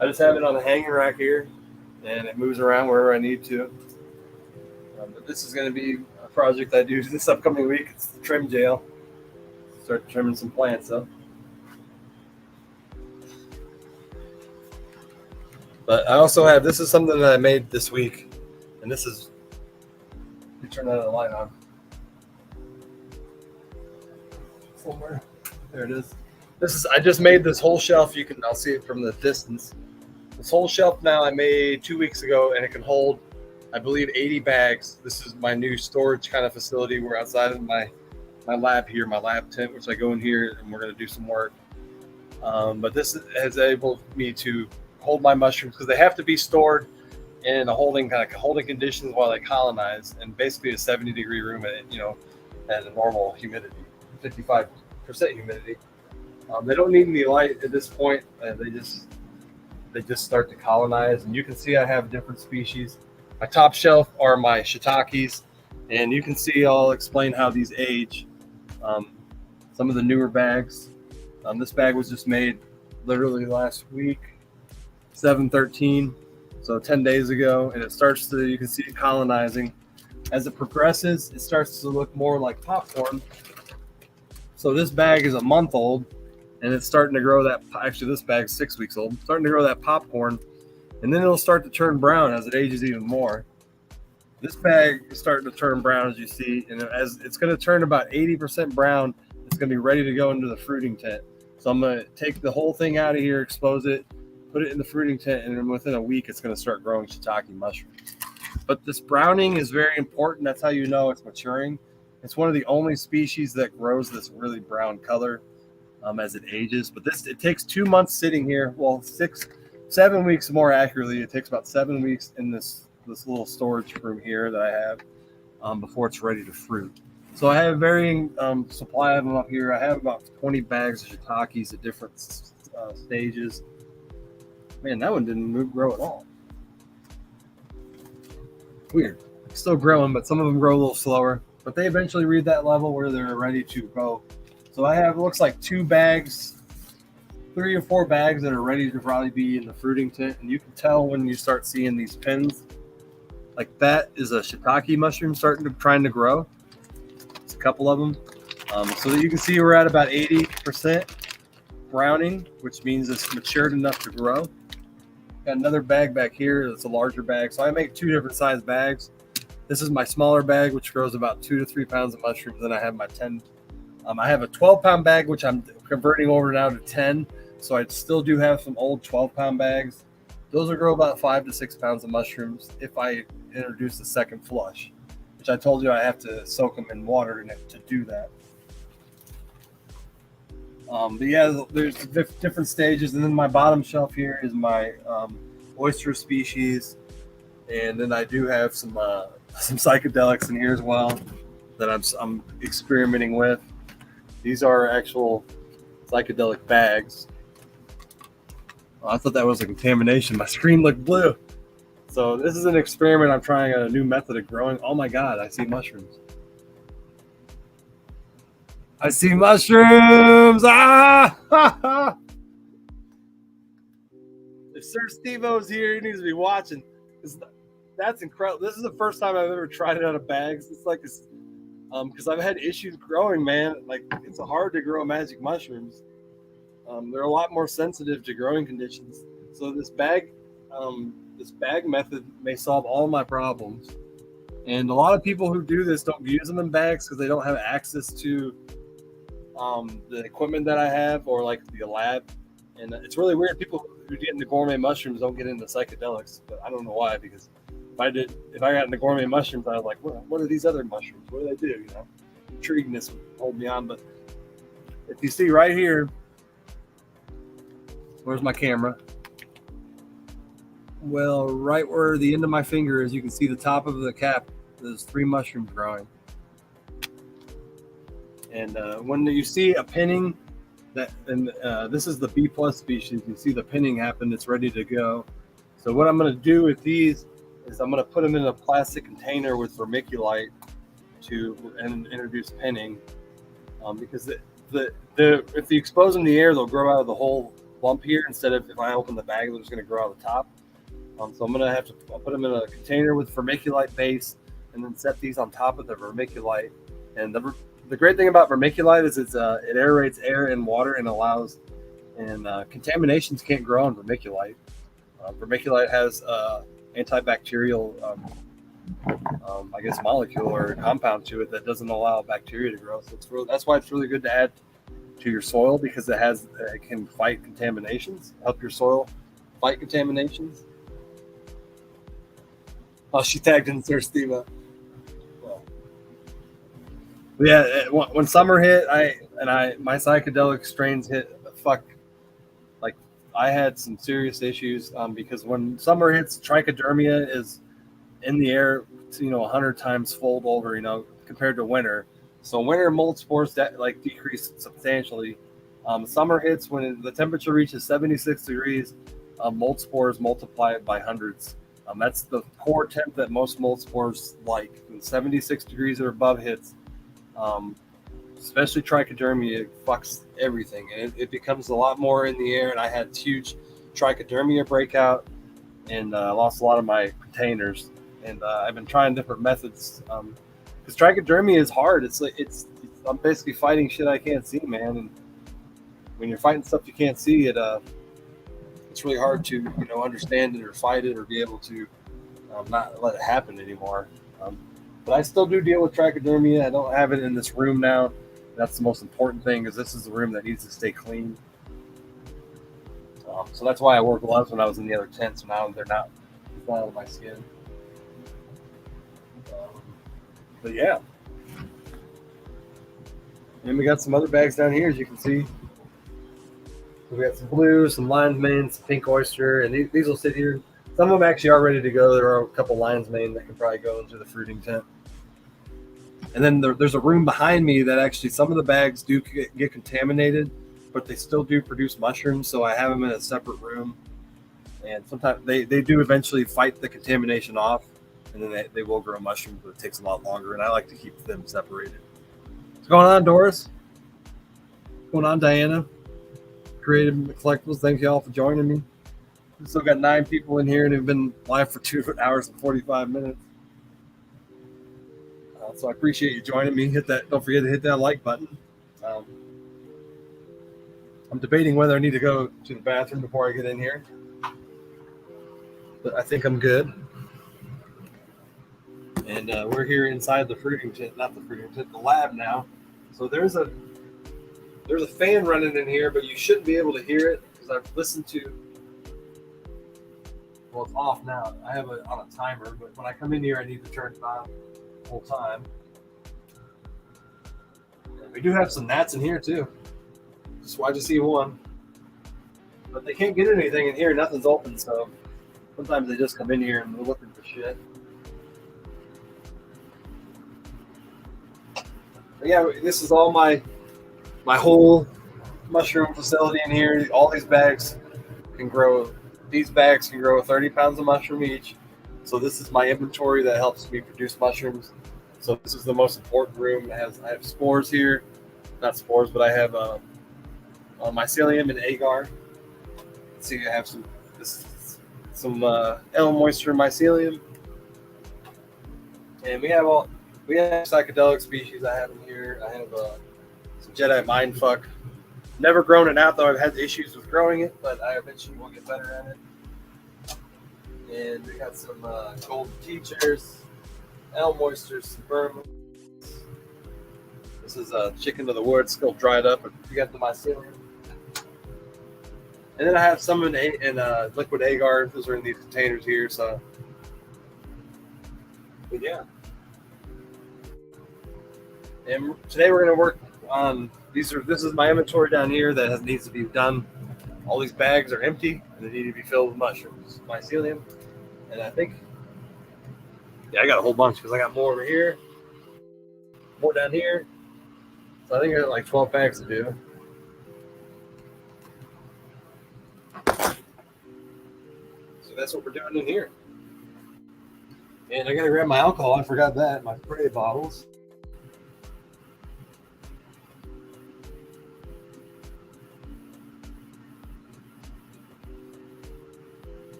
I just have it on the hanging rack here, and it moves around wherever I need to. But this is going to be a project I do this upcoming week. It's the trim jail. Start trimming some plants up. But I also have, this is something that I made this week, and this is, let me turn that light on. Somewhere. There it is. I just made this whole shelf. I'll see it from the distance. This whole shelf now I made 2 weeks ago, and it can hold, I believe, 80 bags. This is my new storage kind of facility. We're outside of my lab here, my lab tent, which I go in here and we're going to do some work. But this has enabled me to hold my mushrooms because they have to be stored in a holding conditions while they colonize, and basically a 70-degree room at a normal humidity, 55% humidity. They don't need any light at this point. They just start to colonize, and you can see I have different species. My top shelf are my shiitakes, and you can see I'll explain how these age. Some of the newer bags. This bag was just made literally last week, 7/13, so 10 days ago, and you can see it colonizing. As it progresses, it starts to look more like popcorn. So this bag is a month old, and it's starting to grow this bag's 6 weeks old, starting to grow that popcorn, and then it'll start to turn brown as it ages even more. This bag is starting to turn brown, as you see, and as it's going to turn about 80% brown, it's going to be ready to go into the fruiting tent. So I'm going to take the whole thing out of here, expose it, put it in the fruiting tent, and then within a week, it's going to start growing shiitake mushrooms. But this browning is very important. That's how you know it's maturing. It's one of the only species that grows this really brown color as it ages. But it takes 2 months sitting here. Well, 7 weeks more accurately. It takes about 7 weeks in this little storage room here that I have before it's ready to fruit. So I have varying supply of them up here. I have about 20 bags of shiitakes at different stages. Man, that one didn't grow at all. Weird. Still growing, but some of them grow a little slower. But they eventually reach that level where they're ready to go. So I have, it looks like 3 or 4 bags that are ready to probably be in the fruiting tent. And you can tell when you start seeing these pins. Like that is a shiitake mushroom trying to grow. It's a couple of them. So that you can see we're at about 80% browning, which means it's matured enough to grow. Got another bag back here that's a larger bag. So I make 2 different size bags. This is my smaller bag, which grows about 2 to 3 pounds of mushrooms. Then I have my 10. I have a 12-pound bag, which I'm converting over now to 10. So I still do have some old 12-pound bags. Those will grow about 5 to 6 pounds of mushrooms if I introduce the second flush, which I told you I have to soak them in water to do that. But yeah, there's different stages. And then my bottom shelf here is my oyster species. And then I do have some psychedelics in here as well that I'm experimenting with. These are actual psychedelic bags. Oh, I thought that was a contamination. My screen looked blue. So this is an experiment. I'm trying a new method of growing. Oh my God, I see mushrooms. I see mushrooms. Ah! If Sir Steve-O's here, he needs to be watching. That's incredible. This is the first time I've ever tried it out of bags. It's like this, because I've had issues growing, man. Like it's hard to grow magic mushrooms. They're a lot more sensitive to growing conditions. So this bag method may solve all my problems. And a lot of people who do this don't use them in bags because they don't have access to the equipment that I have or like the lab. And it's really weird. People who get into gourmet mushrooms don't get into psychedelics, but I don't know why. Because if I got into gourmet mushrooms, I was like, what are these other mushrooms? What do they do? You know, intriguiness would hold me on. But if you see right here, where's my camera? Well, right where the end of my finger is, you can see the top of the cap. There's 3 mushrooms growing. And when you see a pinning, this is the B+ species, you see the pinning happen, it's ready to go. So what I'm going to do with these is I'm going to put them in a plastic container with vermiculite and introduce pinning. Because if you expose them in the air, they'll grow out of the whole lump here instead of if I open the bag, they're just going to grow out the top. So I'm going to have to put them in a container with vermiculite base and then set these on top of the vermiculite. And the great thing about vermiculite is it aerates air and water and allows, and contaminations can't grow on vermiculite. Vermiculite has antibacterial, I guess, molecule or compound to it that doesn't allow bacteria to grow. So that's why it's really good to add to your soil, because it can fight contaminations, help your soil fight contaminations. Oh, she tagged in Sir Steve. Yeah, when summer hit, my psychedelic strains hit. Fuck, like I had some serious issues because when summer hits, trichodermia is in the air, 100 times fold over, compared to winter. So winter mold spores decrease substantially. Summer hits when the temperature reaches 76 degrees. Mold spores multiply by hundreds. That's the core temp that most mold spores like. When 76 degrees or above hits, especially trichodermia, it fucks everything, and it becomes a lot more in the air. And I had huge trichodermia breakout, and lost a lot of my containers. And I've been trying different methods because trichodermia is hard. I'm basically fighting shit I can't see, man. And when you're fighting stuff you can't see, it's really hard to understand it or fight it or be able to not let it happen anymore. But I still do deal with trichodermia. I don't have it in this room now. That's the most important thing, is this is the room that needs to stay clean. So that's why I wore gloves when I was in the other tent. So now they're not on my skin. But yeah. And we got some other bags down here, as you can see. So we got some blue, some lion's mane, some pink oyster, and these will sit here. Some of them actually are ready to go. There are a couple lion's mane that can probably go into the fruiting tent. And then there's a room behind me that actually some of the bags do get contaminated, but they still do produce mushrooms. So I have them in a separate room. And sometimes they do eventually fight the contamination off, and then they will grow mushrooms, but it takes a lot longer. And I like to keep them separated. What's going on, Doris? What's going on, Diana? Creative Collectibles, thank you all for joining me. We've still got 9 people in here and have been live for 2 hours and 45 minutes. So I appreciate you joining me. Don't forget to hit that like button. I'm debating whether I need to go to the bathroom before I get in here, but I think I'm good. And we're here inside the fruiting tent, not the fruiting tent, the lab now. So there's a fan running in here, but you shouldn't be able to hear it because I've listened to. Well, it's off now. I have it on a timer, but when I come in here, I need to turn it on the whole time. And we do have some gnats in here too. I just see one, but they can't get anything in here. Nothing's open, so sometimes they just come in here and they're looking for shit. But yeah, this is all my whole mushroom facility in here. All these bags can grow. These bags can grow 30 pounds of mushroom each. So this is my inventory that helps me produce mushrooms. So this is the most important room. I have spores here, not spores, but I have mycelium and agar. See, I have some L moisture mycelium, and we have psychedelic species. I have in here. I have some Jedi mindfuck. Never grown it out though. I've had issues with growing it, but I eventually will get better at it. And we got some golden teachers, L moistures, sperm. This is chicken of the woods, still dried up, but you got the mycelium. And then I have some in liquid agar. Those are in these containers here. So, but yeah. And today we're going to work on this is my inventory down here that needs to be done. All these bags are empty and they need to be filled with mushrooms, mycelium, and I think, I got a whole bunch because I got more over here, more down here. So I think I got like 12 bags to do. So that's what we're doing in here. And I gotta grab my alcohol. I forgot that. My spray bottles.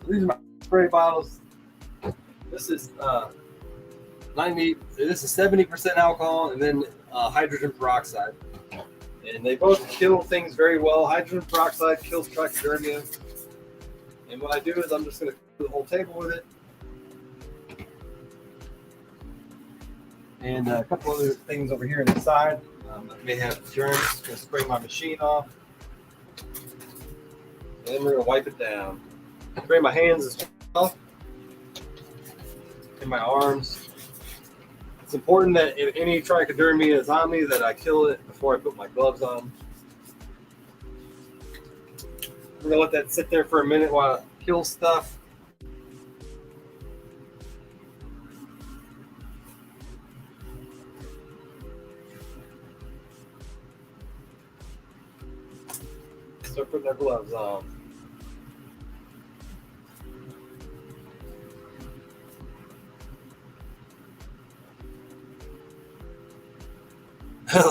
These are my spray bottles. This is 90. This is 70% alcohol, and then hydrogen peroxide. And they both kill things very well. Hydrogen peroxide kills trichodermia. And what I do is I'm just going to fill the whole table with it. And a couple other things over here on the side. I may have germs. I'm gonna spray my machine off, and then we're gonna wipe it down. Spray my hands as well, and my arms. It's important that if any trichodermia is on me, that I kill it before I put my gloves on. We're gonna let that sit there for a minute while it kills stuff. Start putting their gloves on.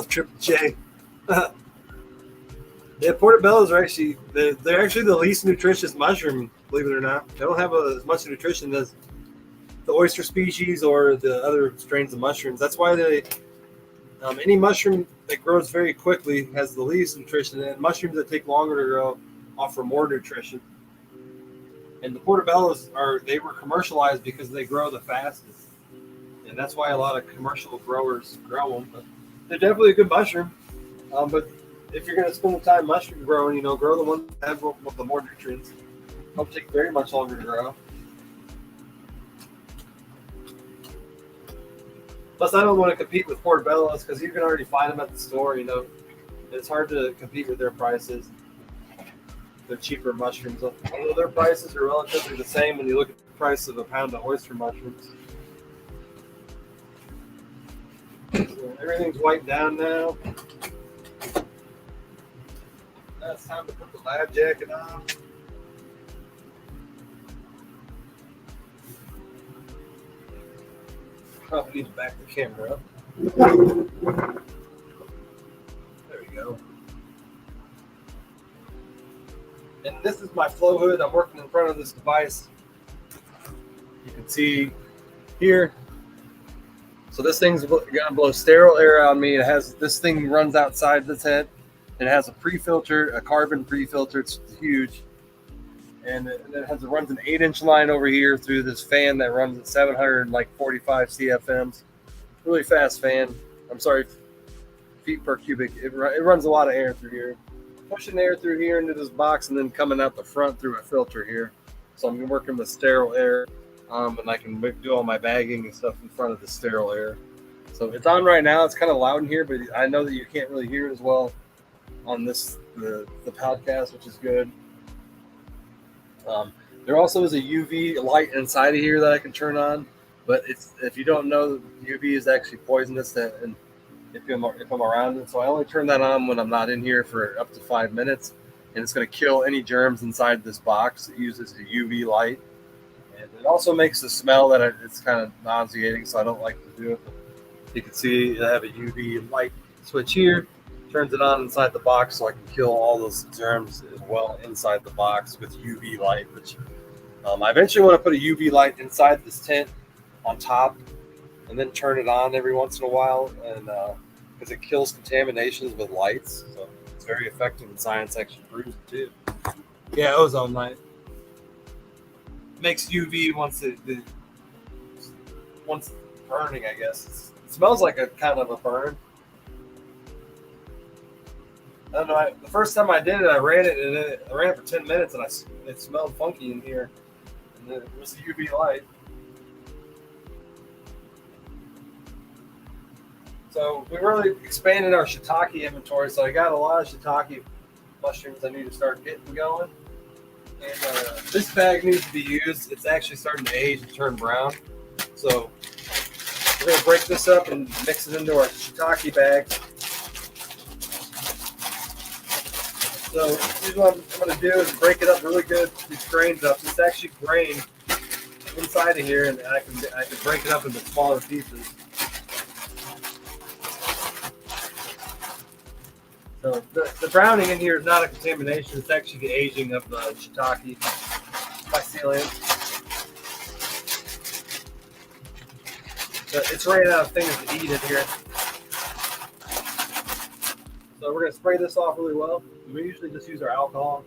Triple J. Yeah, portobellos are actually they're actually the least nutritious mushroom, believe it or not. They don't have as much nutrition as the oyster species or the other strains of mushrooms. That's why they any mushroom that grows very quickly has the least nutrition, and mushrooms that take longer to grow offer more nutrition. And the portobellos they were commercialized because they grow the fastest, and that's why a lot of commercial growers grow them. But they're definitely a good mushroom. But if you're going to spend the time mushroom growing, grow the ones that have the more nutrients. Don't take very much longer to grow. Plus, I don't want to compete with portobellos because you can already find them at the store. It's hard to compete with their prices. They're cheaper mushrooms. Although their prices are relatively the same when you look at the price of a pound of oyster mushrooms. So everything's wiped down now. Now it's time to put the lab jacket on. Probably need to back the camera up. There we go. And this is my flow hood. I'm working in front of this device. You can see here. So this thing's gonna blow sterile air on me. This thing runs outside this head. It has a pre-filter, a carbon pre-filter. It's huge. And it runs an 8-inch line over here through this fan that runs at 745 CFMs. Really fast fan. I'm sorry, feet per cubic. It runs a lot of air through here. Pushing air through here into this box and then coming out the front through a filter here. So I'm working with sterile air, and I can do all my bagging and stuff in front of the sterile air. So it's on right now. It's kind of loud in here, but I know that you can't really hear it as well on the podcast, which is good. There also is a UV light inside of here that I can turn on, but if you don't know, UV is actually poisonous, and if I'm around it, so I only turn that on when I'm not in here for up to 5 minutes, and it's going to kill any germs inside this box. It uses a UV light, and it also makes the smell that it's kind of nauseating, so I don't like to do it. You can see I have a UV light switch here. Turns it on inside the box so I can kill all those germs as well inside the box with UV light, which I eventually want to put a UV light inside this tent on top and then turn it on every once in a while, and because it kills contaminations with lights. So it's very effective, and science actually proves it too. Yeah, ozone light. Makes UV once burning, I guess. It smells like a kind of a burn. I don't know. The first time I did it, I ran it for 10 minutes, and it smelled funky in here. And it was the UV light. So we really expanded our shiitake inventory. So I got a lot of shiitake mushrooms I need to start getting going. And this bag needs to be used. It's actually starting to age and turn brown. So we're going to break this up and mix it into our shiitake bag. So here's what I'm going to do is break it up really good, these grains up. It's actually grain inside of here, and I can break it up into smaller pieces. So the browning in here is not a contamination. It's actually the aging of the shiitake mycelium. So it's running out of things to eat in here. So we're going to spray this off really well. We usually just use our alcohol.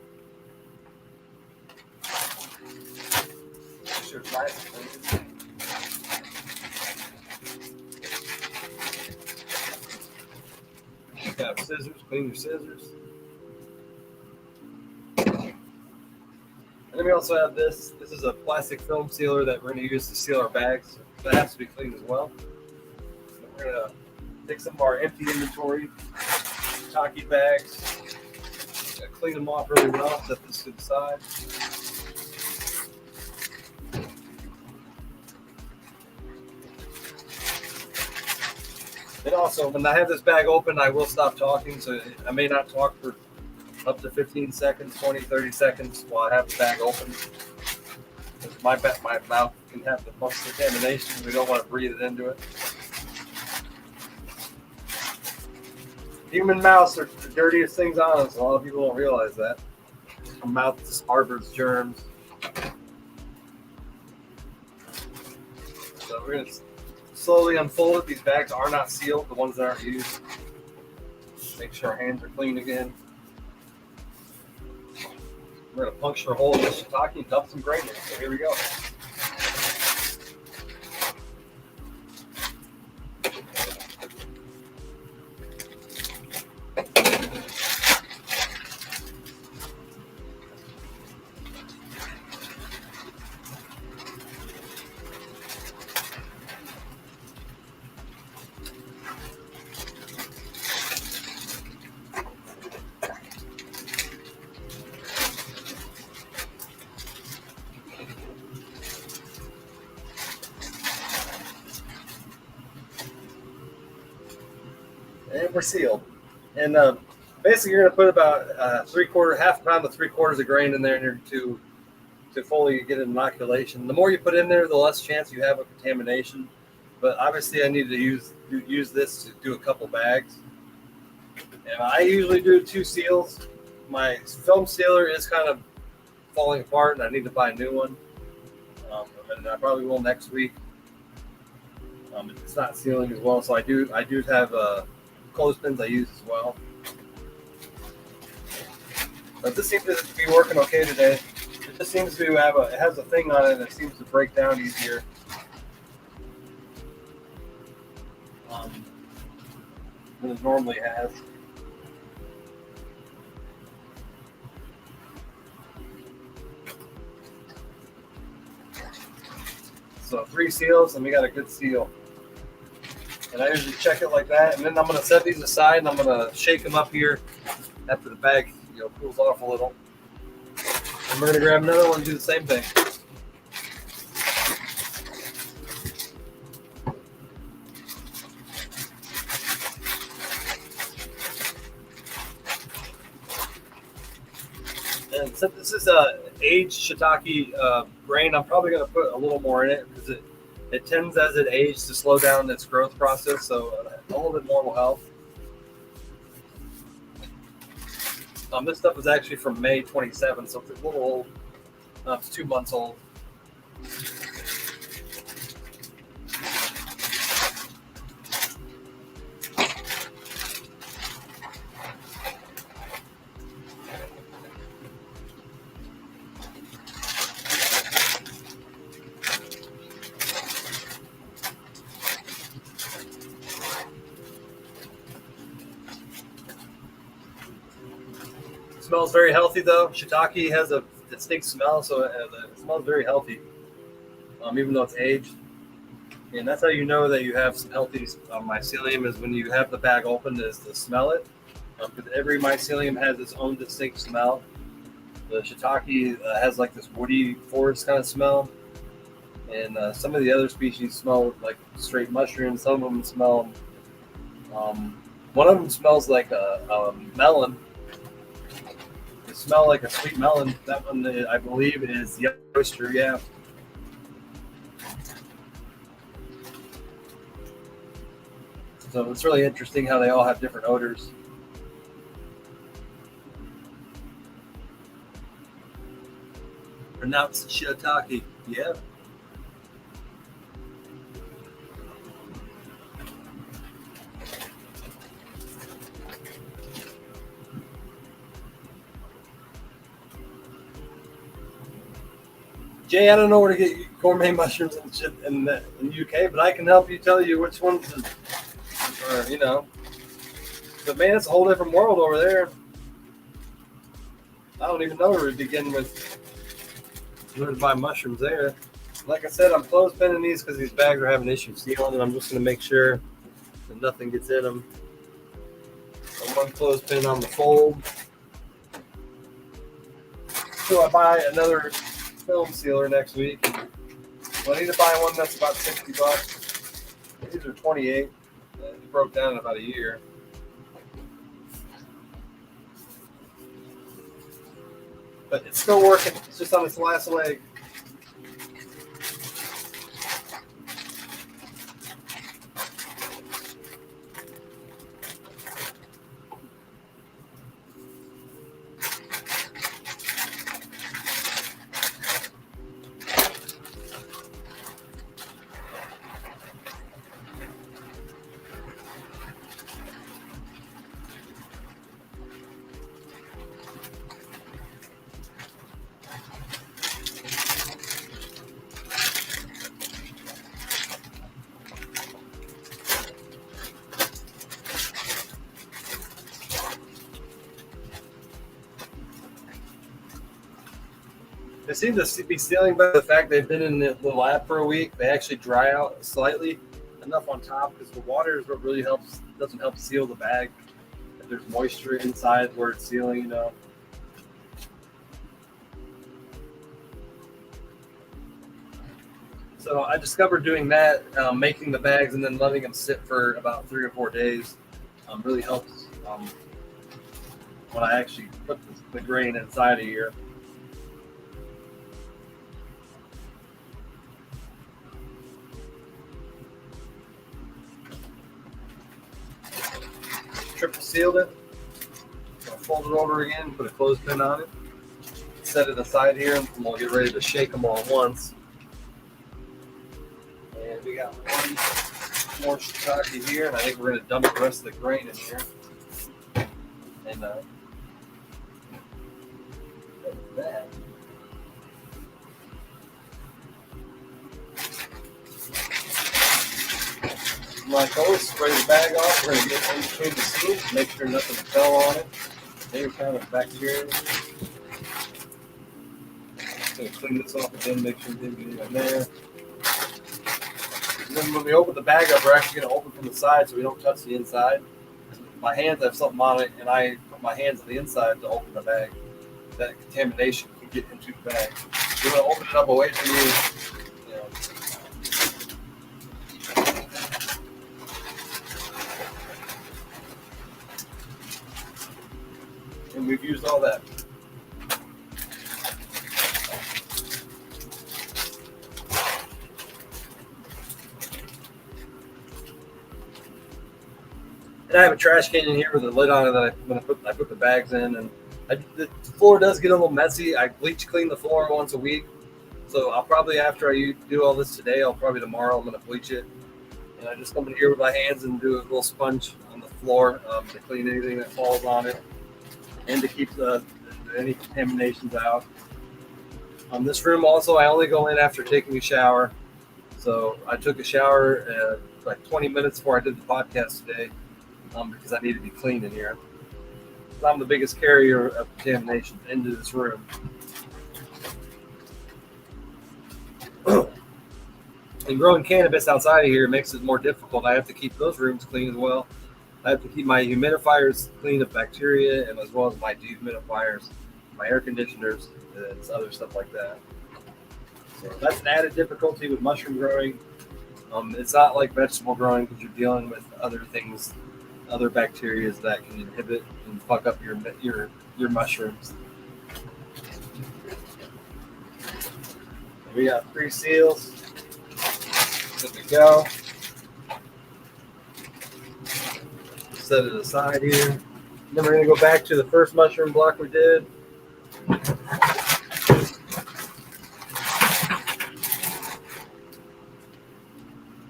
Make sure it's nice and clean. Got scissors, clean your scissors. And then we also have this. This is a plastic film sealer that we're going to use to seal our bags. That has to be cleaned as well. So we're going to take some of our empty inventory, shiitake bags, clean them off really well, set this to the side. And also, when I have this bag open, I will stop talking, so I may not talk for up to 15 seconds, 20, 30 seconds while I have the bag open. My mouth can have the most contamination. We don't want to breathe it into it. Human mouths are the dirtiest things on us. A lot of people don't realize that. Our mouth just harbors germs. So we're going to slowly unfold it. These bags are not sealed, the ones that aren't used. Make sure our hands are clean again. We're going to puncture a hole in the shiitake and dump some grain in. So here we go. And we're sealed. And basically, you're going to put about half a pound to 3/4 of grain in there to fully get an inoculation. The more you put in there, the less chance you have of contamination. But obviously, I need to use this to do a couple bags. And I usually do 2 seals. My film sealer is kind of falling apart, and I need to buy a new one. And I probably will next week. It's not sealing as well, so I do have clothespins I use as well. But this seems to be working okay today. It just seems to it has a thing on it that seems to break down easier. Than it normally has. So 3 seals, and we got a good seal. And I usually check it like that, and then I'm going to set these aside, and I'm going to shake them up here after the bag cools off a little. And we're going to grab another one and do the same thing. And since this is aged shiitake grain, I'm probably going to put a little more in it because it tends as it ages to slow down its growth process, so a little bit more will help. This stuff is actually from May 27th, so it's a little old. It's 2 months old. Smells very healthy though. Shiitake has a distinct smell, so it smells very healthy, even though it's aged. And that's how you know that you have some healthy mycelium is when you have the bag open, is to smell it. Because every mycelium has its own distinct smell. The shiitake has like this woody forest kind of smell, and some of the other species smell like straight mushrooms. Some of them smell. One of them smells like a melon. They smell like a sweet melon. That one, I believe, is the oyster. Yeah. So it's really interesting how they all have different odors. Pronounced shiitake. Yeah. Jay, I don't know where to get gourmet mushrooms in the UK, but I can help you tell you which ones are, But man, it's a whole different world over there. I don't even know where to begin with. Where to buy mushrooms there. Like I said, I'm clothespinning these because these bags are having issues sealing, and I'm just going to make sure that nothing gets in them. So one clothespin on the fold. So I buy another film sealer next week. Well, I need to buy one that's about $60. These are 28. It broke down in about a year. But it's still working. It's just on its last leg. They seem to be sealing by the fact they've been in the lab for a week. They actually dry out slightly enough on top because the water is what really helps. Doesn't help seal the bag. If there's moisture inside where it's sealing, you know. So I discovered doing that, making the bags and then letting them sit for about 3 or 4 days, really helps when I actually put the grain inside of here. Triple sealed it. I'll fold it over again, put a clothespin on it, set it aside here, and we'll get ready to shake them all at once. And we got one more shiitake here, and I think we're going to dump the rest of the grain in here. And that. Like always, spray the bag off. We're going to get in between the seams, make sure nothing fell on it. Any kind of bacteria. Just going to clean this off again, make sure it didn't get in there. And then when we open the bag up, we're actually going to open from the side so we don't touch the inside. My hands have something on it, and I put my hands on the inside to open the bag. That contamination can get into the bag. You want to open it up away from you. You know. And we've used all that. And I have a trash can in here with a lid on it that I put the bags in, and the floor does get a little messy. I bleach clean the floor once a week, so I'll probably, after I do all this today, tomorrow I'm going to bleach it. And I just come in here with my hands and do a little sponge on the floor to clean anything that falls on it and to keep any contaminations out. This room also, I only go in after taking a shower. So I took a shower like 20 minutes before I did the podcast today because I need to be clean in here. I'm the biggest carrier of contamination into this room. And growing cannabis outside of here makes it more difficult. I have to keep those rooms clean as well. I have to keep my humidifiers clean of bacteria, and as well as my dehumidifiers, my air conditioners, and other stuff like that. So that's an added difficulty with mushroom growing. It's not like vegetable growing because you're dealing with other things, other bacteria that can inhibit and fuck up your mushrooms. We got 3 seals. Good to go. Set it aside here. And then we're going to go back to the first mushroom block we did.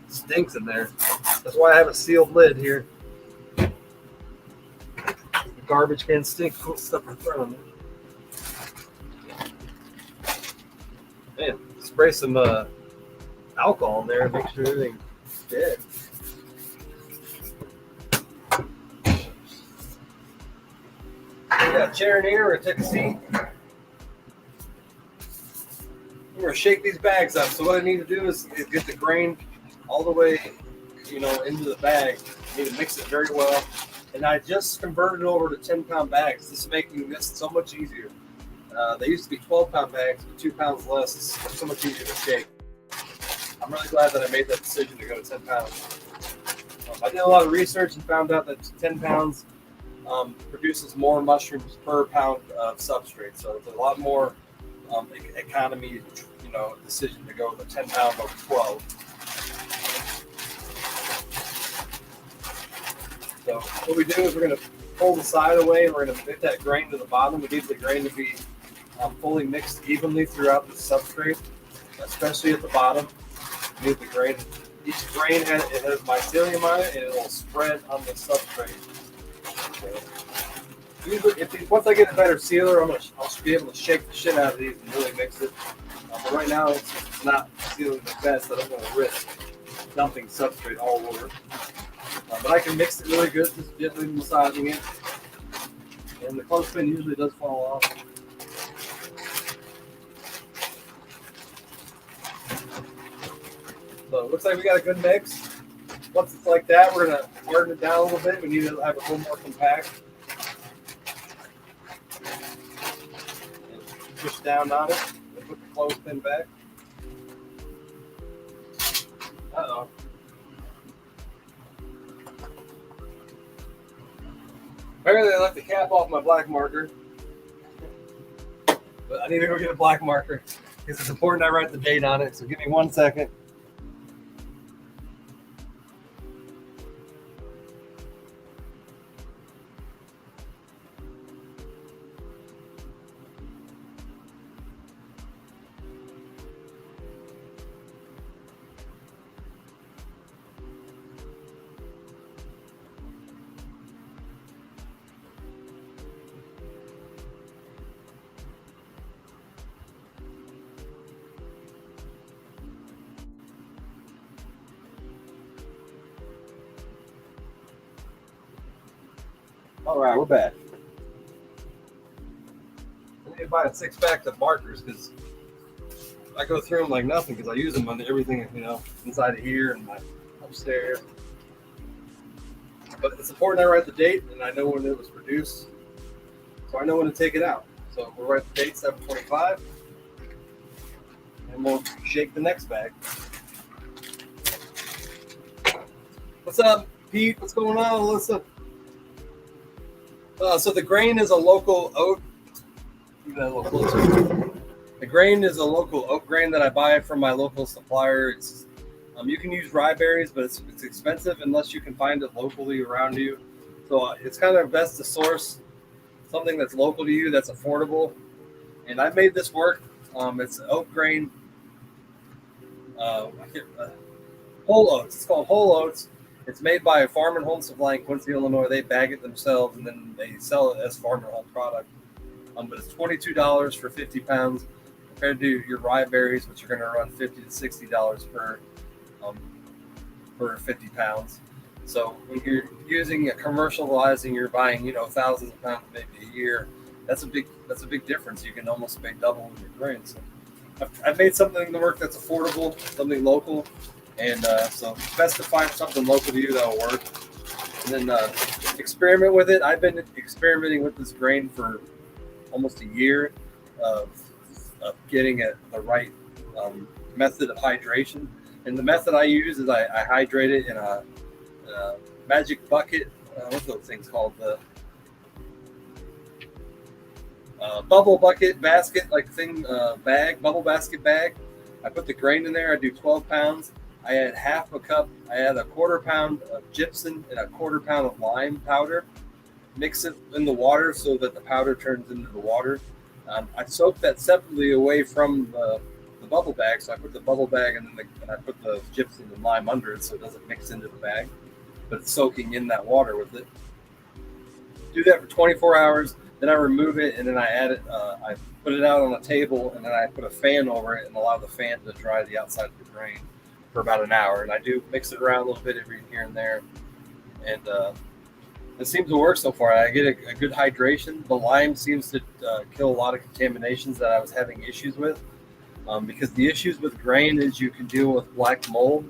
Stinks in there. That's why I have a sealed lid here. The garbage can stink. Put stuff in front of it. Man, spray some alcohol in there and make sure everything's dead. got a chair in here. We're gonna take a seat. We're gonna shake these bags up. So what I need to do is get the grain all the way, into the bag. I need to mix it very well. And I just converted over to 10-pound bags. This is making this so much easier. They used to be 12-pound bags, but 2 pounds less. It's so much easier to shake. I'm really glad that I made that decision to go to 10 pounds. I did a lot of research and found out that 10 pounds produces more mushrooms per pound of substrate. So it's a lot more economy, decision to go with a 10 pound over 12. So what we do is we're going to pull the side away and we're going to fit that grain to the bottom. We need the grain to be fully mixed evenly throughout the substrate, especially at the bottom. We need the grain. Each grain has mycelium on it and it will spread on the substrate. Usually, once I get a better sealer, I'll be able to shake the shit out of these and really mix it. But right now, it's not sealing the best. I don't want to risk dumping substrate all over. But I can mix it really good, just gently massaging it. And the clothespin usually does fall off. So it looks like we got a good mix. Once it's like that, we're going to harden it down a little bit. We need to have it a little more compact. Push down on it and put the clothespin back. Uh-oh. Apparently I left the cap off my black marker. But I need to go get a black marker because it's important I write the date on it. So give me 1 second. All right, we're back. I need to buy a 6-pack of markers because I go through them like nothing because I use them on everything, inside of here and my upstairs. But it's important I write the date and I know when it was produced, so I know when to take it out. So we'll write the date 7/25, and we'll shake the next bag. What's up, Pete? What's going on, Alyssa? So the grain is a local oat. Give that a little closer. The grain is a local oat grain that I buy from my local supplier. It's you can use rye berries, but it's expensive unless you can find it locally around you. So it's kind of best to source something that's local to you, that's affordable. And I made this work. It's oat grain, whole oats. It's called whole oats. It's made by a Farm and Home Supply in Quincy, Illinois. They bag it themselves and then they sell it as Farm and Home product. But it's $22 for 50 pounds compared to your rye berries, which are going to run $50 to $60 per 50 pounds. So when you're using commercializing, you're buying thousands of pounds maybe a year. That's a big difference. You can almost make double your grain. So I've made something to work that's affordable, something local. And so it's best to find something local to you that'll work. And then experiment with it. I've been experimenting with this grain for almost a year of getting the right method of hydration. And the method I use is I hydrate it in a magic bucket. What's those things called? The bubble bucket basket, bubble basket bag. I put the grain in there. I do 12 pounds. I add half a cup. I add a 1/4 pound of gypsum and a 1/4 pound of lime powder. Mix it in the water so that the powder turns into the water. I soak that separately away from the bubble bag. So I put the bubble bag and then I put the gypsum and lime under it so it doesn't mix into the bag, but it's soaking in that water with it. Do that for 24 hours. Then I remove it and then I add it. I put it out on a table and then I put a fan over it and allow the fan to dry the outside of the grain for about an hour. And I do mix it around a little bit every here and there. And It seems to work so far. I get a good hydration. The lime seems to kill a lot of contaminations that I was having issues with. Because the issues with grain is you can deal with black mold.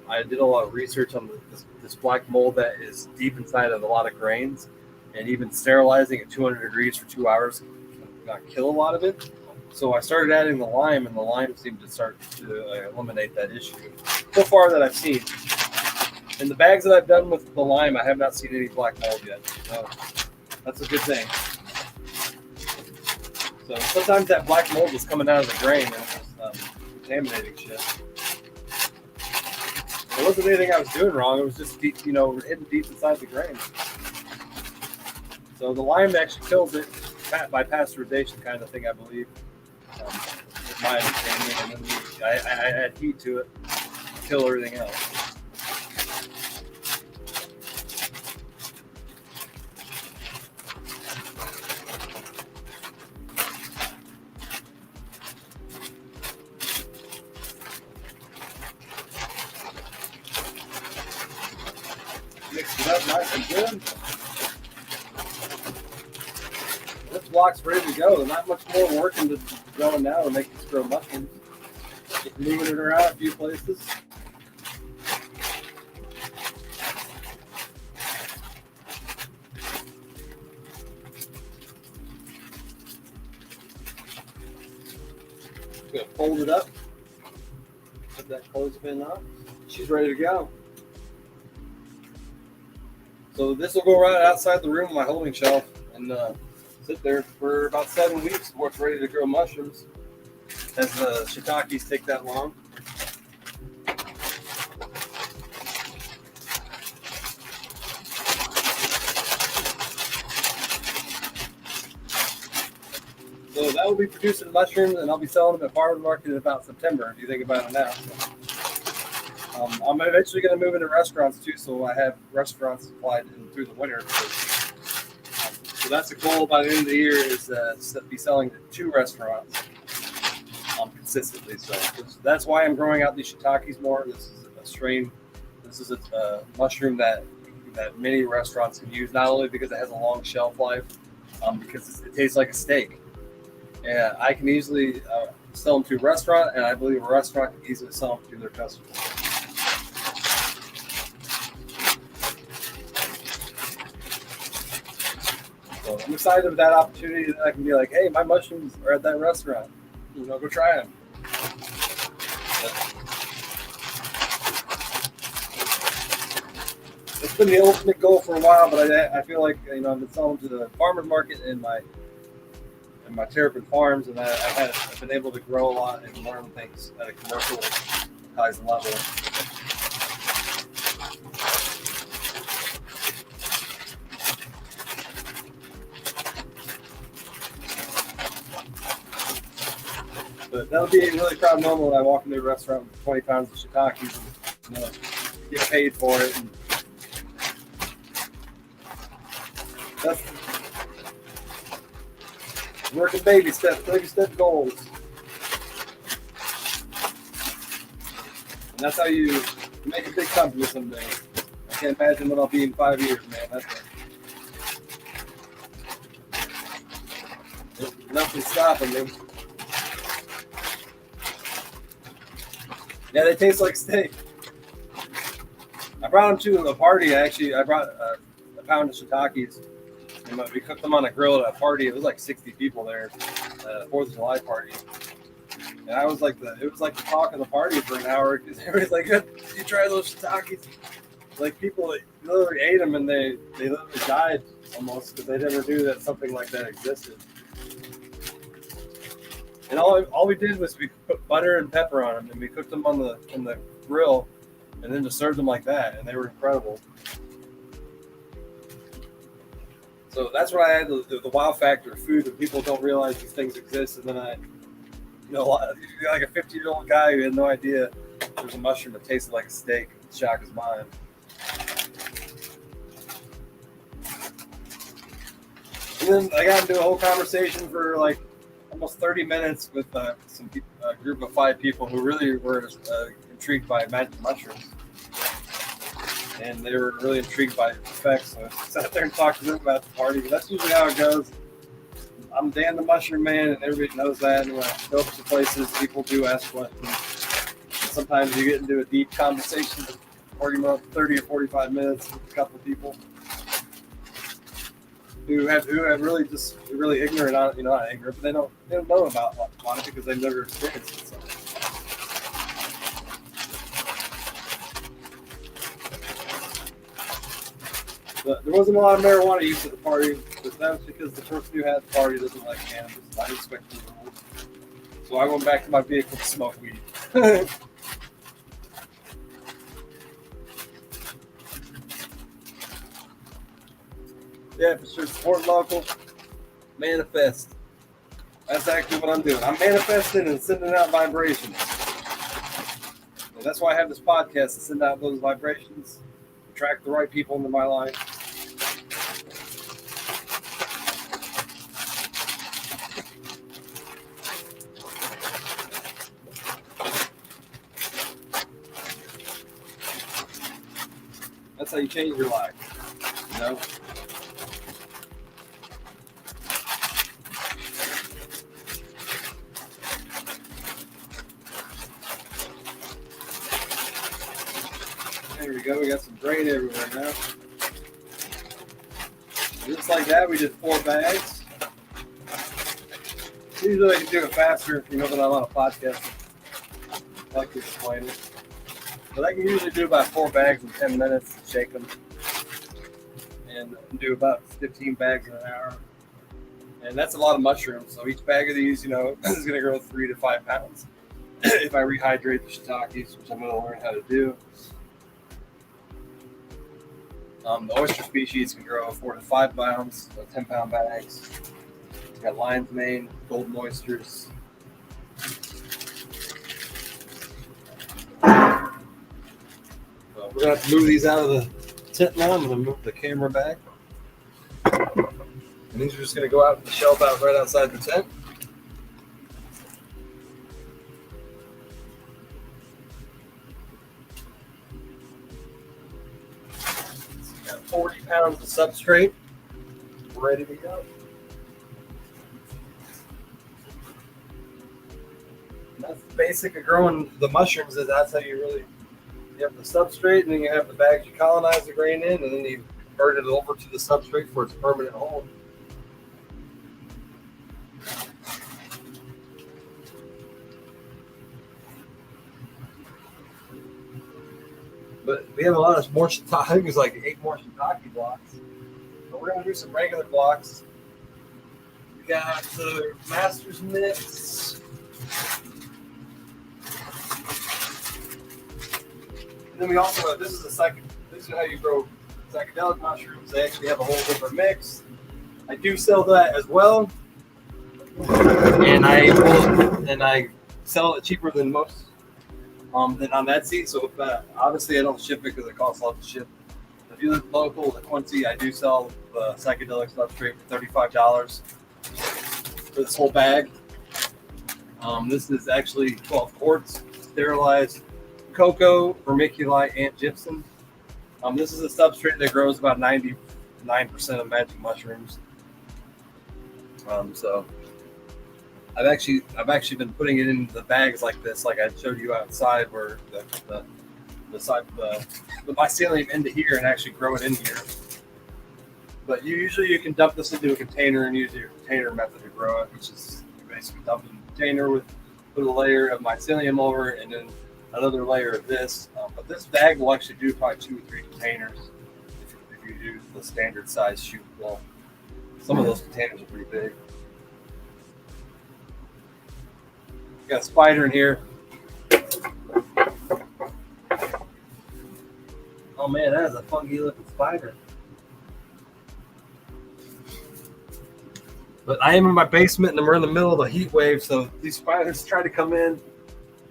I did a lot of research on this black mold that is deep inside of a lot of grains, and even sterilizing at 200 degrees for 2 hours can kill a lot of it. So I started adding the lime, and the lime seemed to start to eliminate that issue. So far that I've seen. In the bags that I've done with the lime, I have not seen any black mold yet. So that's a good thing. So sometimes that black mold was coming out of the grain and it was contaminating shit. It wasn't anything I was doing wrong. It was just deep, hidden deep inside the grain. So the lime actually kills it by pasteurization kind of thing, I believe. With my understanding. And then I add heat to it to kill everything else. Mix it up nice and good. This block's ready to go. There's not much more work into going now to make this grow mushrooms. Just moving it around a few places. I'm going to fold it up. Put that clothespin on. She's ready to go. So this will go right outside the room on my holding shelf and sit there for about 7 weeks before it's ready to grow mushrooms. As the shiitakes take that long. So that will be producing mushrooms, and I'll be selling them at farmers market in about September, if you think about it now. So, I'm eventually going to move into restaurants too, so I have restaurants supplied through the winter. So that's the goal by the end of the year is to be selling to 2 restaurants consistently. So that's why I'm growing out these shiitakes more. This is a strain. This is a mushroom that many restaurants can use, not only because it has a long shelf life, because it tastes like a steak. And I can easily sell them to a restaurant, and I believe a restaurant can easily sell them to their customers. So I'm excited about that opportunity that I can be like, hey, my mushrooms are at that restaurant. Go try them. It's been the ultimate goal for a while, but I feel like I've been selling to the farmers market and my Terrapin farms, and I've been able to grow a lot and learn things at a commercialized level. But that'll be a really proud moment when I walk into a restaurant with 20 pounds of shiitakes and get paid for it. And that's working baby step goals. And that's how you make a big company someday. I can't imagine what I'll be in 5 years, man. There's nothing stopping me. Yeah, they taste like steak. I brought them to a party. I brought a pound of shiitakes, and we cooked them on a grill at a party. It was like 60 people there at a 4th of July party. And it was like the talk of the party for an hour because everybody's like, "Did you try those shiitakes?" Like people literally ate them and they literally died almost because they never knew that something like that existed. And all we did was we put butter and pepper on them, and we cooked them in the grill, and then just served them like that, and they were incredible. So that's where I had the wow factor of food, and people don't realize these things exist. And then like a 50-year-old guy who had no idea there's a mushroom that tasted like a steak. Shock his mind. And then I got into a whole conversation for like almost 30 minutes with a group of 5 people who really were intrigued by magic mushrooms. and they were really intrigued by the effects. So I sat there and talked to them about the party. But that's usually how it goes. I'm Dan the Mushroom Man, and everybody knows that. And when I go to places, people do ask questions. And sometimes you get into a deep conversation for 30 or 45 minutes with a couple of people who have really just really ignorant on it, not ignorant, but they don't know about it because they've never experienced it. So. But there wasn't a lot of marijuana use at the party, but that was because the person who had the party doesn't like cannabis. I respect the rules. So I went back to my vehicle to smoke weed. Yeah, for sure. Support local. Manifest. That's actually what I'm doing. I'm manifesting and sending out vibrations. And that's why I have this podcast to send out those vibrations, attract the right people into my life. That's how you change your life, you know? There we go. We got some grain everywhere now. Just like that, we did 4 bags. Usually I can do it faster if you know that I'm on a podcast. I like to explain it. But I can usually do about 4 bags in 10 minutes, shake them, and do about 15 bags in an hour. And that's a lot of mushrooms. So each bag of these, is going to grow 3 to 5 pounds. If I rehydrate the shiitakes, which I'm going to learn how to do. The oyster species can grow 4 to 5 pounds, so 10-pound bags. We got lion's mane, golden oysters. We're going to have to move these out of the tent now. I'm going to move the camera back. And these are just going to go out on the shelf out right outside the tent. Got 40 pounds of substrate ready to go. And that's the basic of growing the mushrooms. That's how you have the substrate, and then you have the bags you colonize the grain in, and then you convert it over to the substrate for its permanent home. But we have a lot of more shiitake. I think there's like 8 more shiitake blocks. But we're going to do some regular blocks. We got the Master's Mix. And then we also have, this is how you grow psychedelic mushrooms. They actually have a whole different mix. I do sell that as well. And I sell it cheaper than most. Than on Etsy, so obviously I don't ship it because it costs a lot to ship. If you live local to Quincy, I do sell the psychedelic substrate for $35 for this whole bag. This is actually 12 quarts, sterilized cocoa, vermiculite, and gypsum. This is a substrate that grows about 99% of magic mushrooms. So I've actually been putting it in the bags like this, like I showed you outside, where the mycelium into here and actually grow it in here. But you can dump this into a container and use your container method to grow it, which is you basically dump it in a container put a layer of mycelium over it and then another layer of this. But this bag will actually do probably 2 or 3 containers if you do the standard size shoot. Well, some of those containers are pretty big. Got a spider in here. Oh man, that is a funky looking spider. But I am in my basement and we're in the middle of a heat wave, so these spiders try to come in.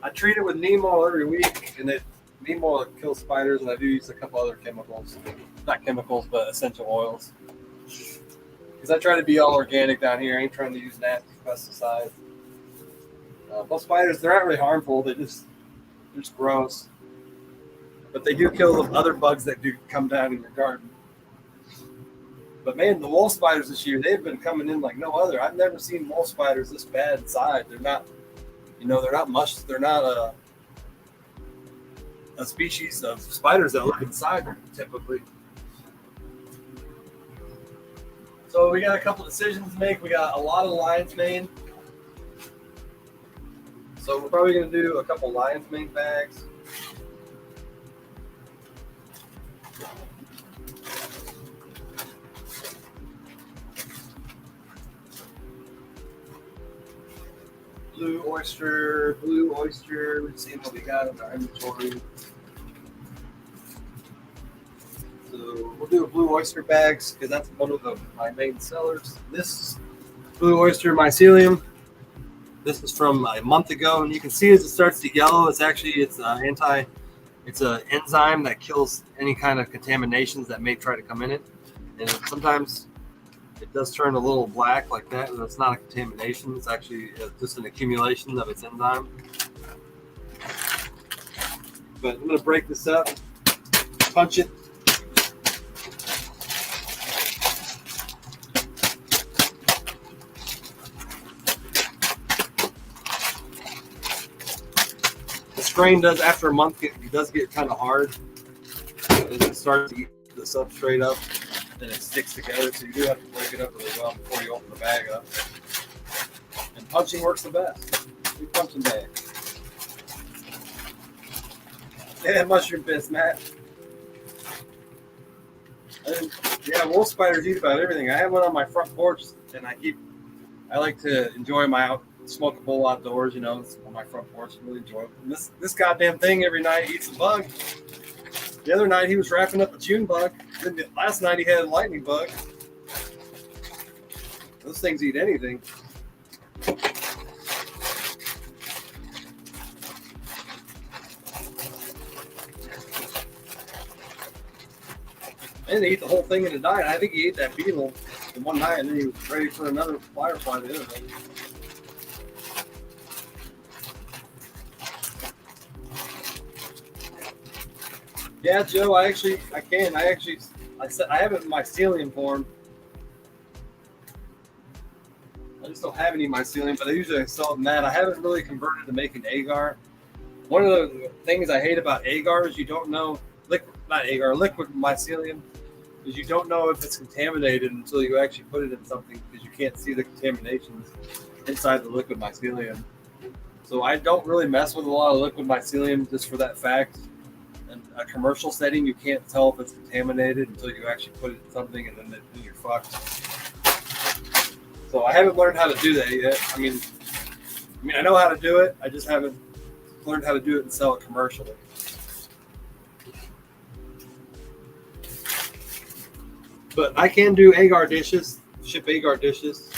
I treat it with neem oil every week, and neem oil kills spiders, and I do use a couple other chemicals. Not chemicals, but essential oils. Because I try to be all organic down here. I ain't trying to use nasty pesticides. Most spiders, they're not really harmful. They're just gross. but they do kill the other bugs that do come down in your garden. But man, the wolf spiders this year, they've been coming in like no other. I've never seen wolf spiders this bad inside. They're not, they're not much. They're not a species of spiders that live inside typically. So we got a couple decisions to make. We got a lot of lion's mane. So we're probably going to do a couple lion's mane bags. Blue oyster. Let's see what we got in our inventory. So we'll do a blue oyster bags because that's one of my main sellers. This blue oyster mycelium. This is from a month ago, and you can see as it starts to yellow, it's an enzyme that kills any kind of contaminations that may try to come in it. And sometimes it does turn a little black like that, and it's not a contamination. It's actually just an accumulation of its enzyme. But I'm going to break this up, punch it. The strain does, after a month, it does get kind of hard. It starts to eat the substrate up, and it sticks together, so you do have to break it up really well before you open the bag up. And punching works the best. Do punching bag. Hey, that mushroom fist, Matt. Yeah, wolf spiders eat about everything. I have one on my front porch, and I like to enjoy smoke a bowl outdoors, it's on my front porch. Really enjoy it. And this goddamn thing every night eats a bug. The other night he was wrapping up a June bug. Then last night he had a lightning bug. Those things eat anything. And they eat the whole thing in a night. I think he ate that beetle in one night, and then he was ready for another firefly the other day. Yeah, Joe, I have it in mycelium form. I just don't have any mycelium, but I usually sell them that. I haven't really converted to making agar. One of the things I hate about agar is you don't know, liquid mycelium, is you don't know if it's contaminated until you actually put it in something, because you can't see the contaminations inside the liquid mycelium. So I don't really mess with a lot of liquid mycelium just for that fact. In a commercial setting, you can't tell if it's contaminated until you actually put it in something, and then you're fucked. So I haven't learned how to do that yet. I mean, I know how to do it. I just haven't learned how to do it and sell it commercially. But I can do agar dishes, ship agar dishes.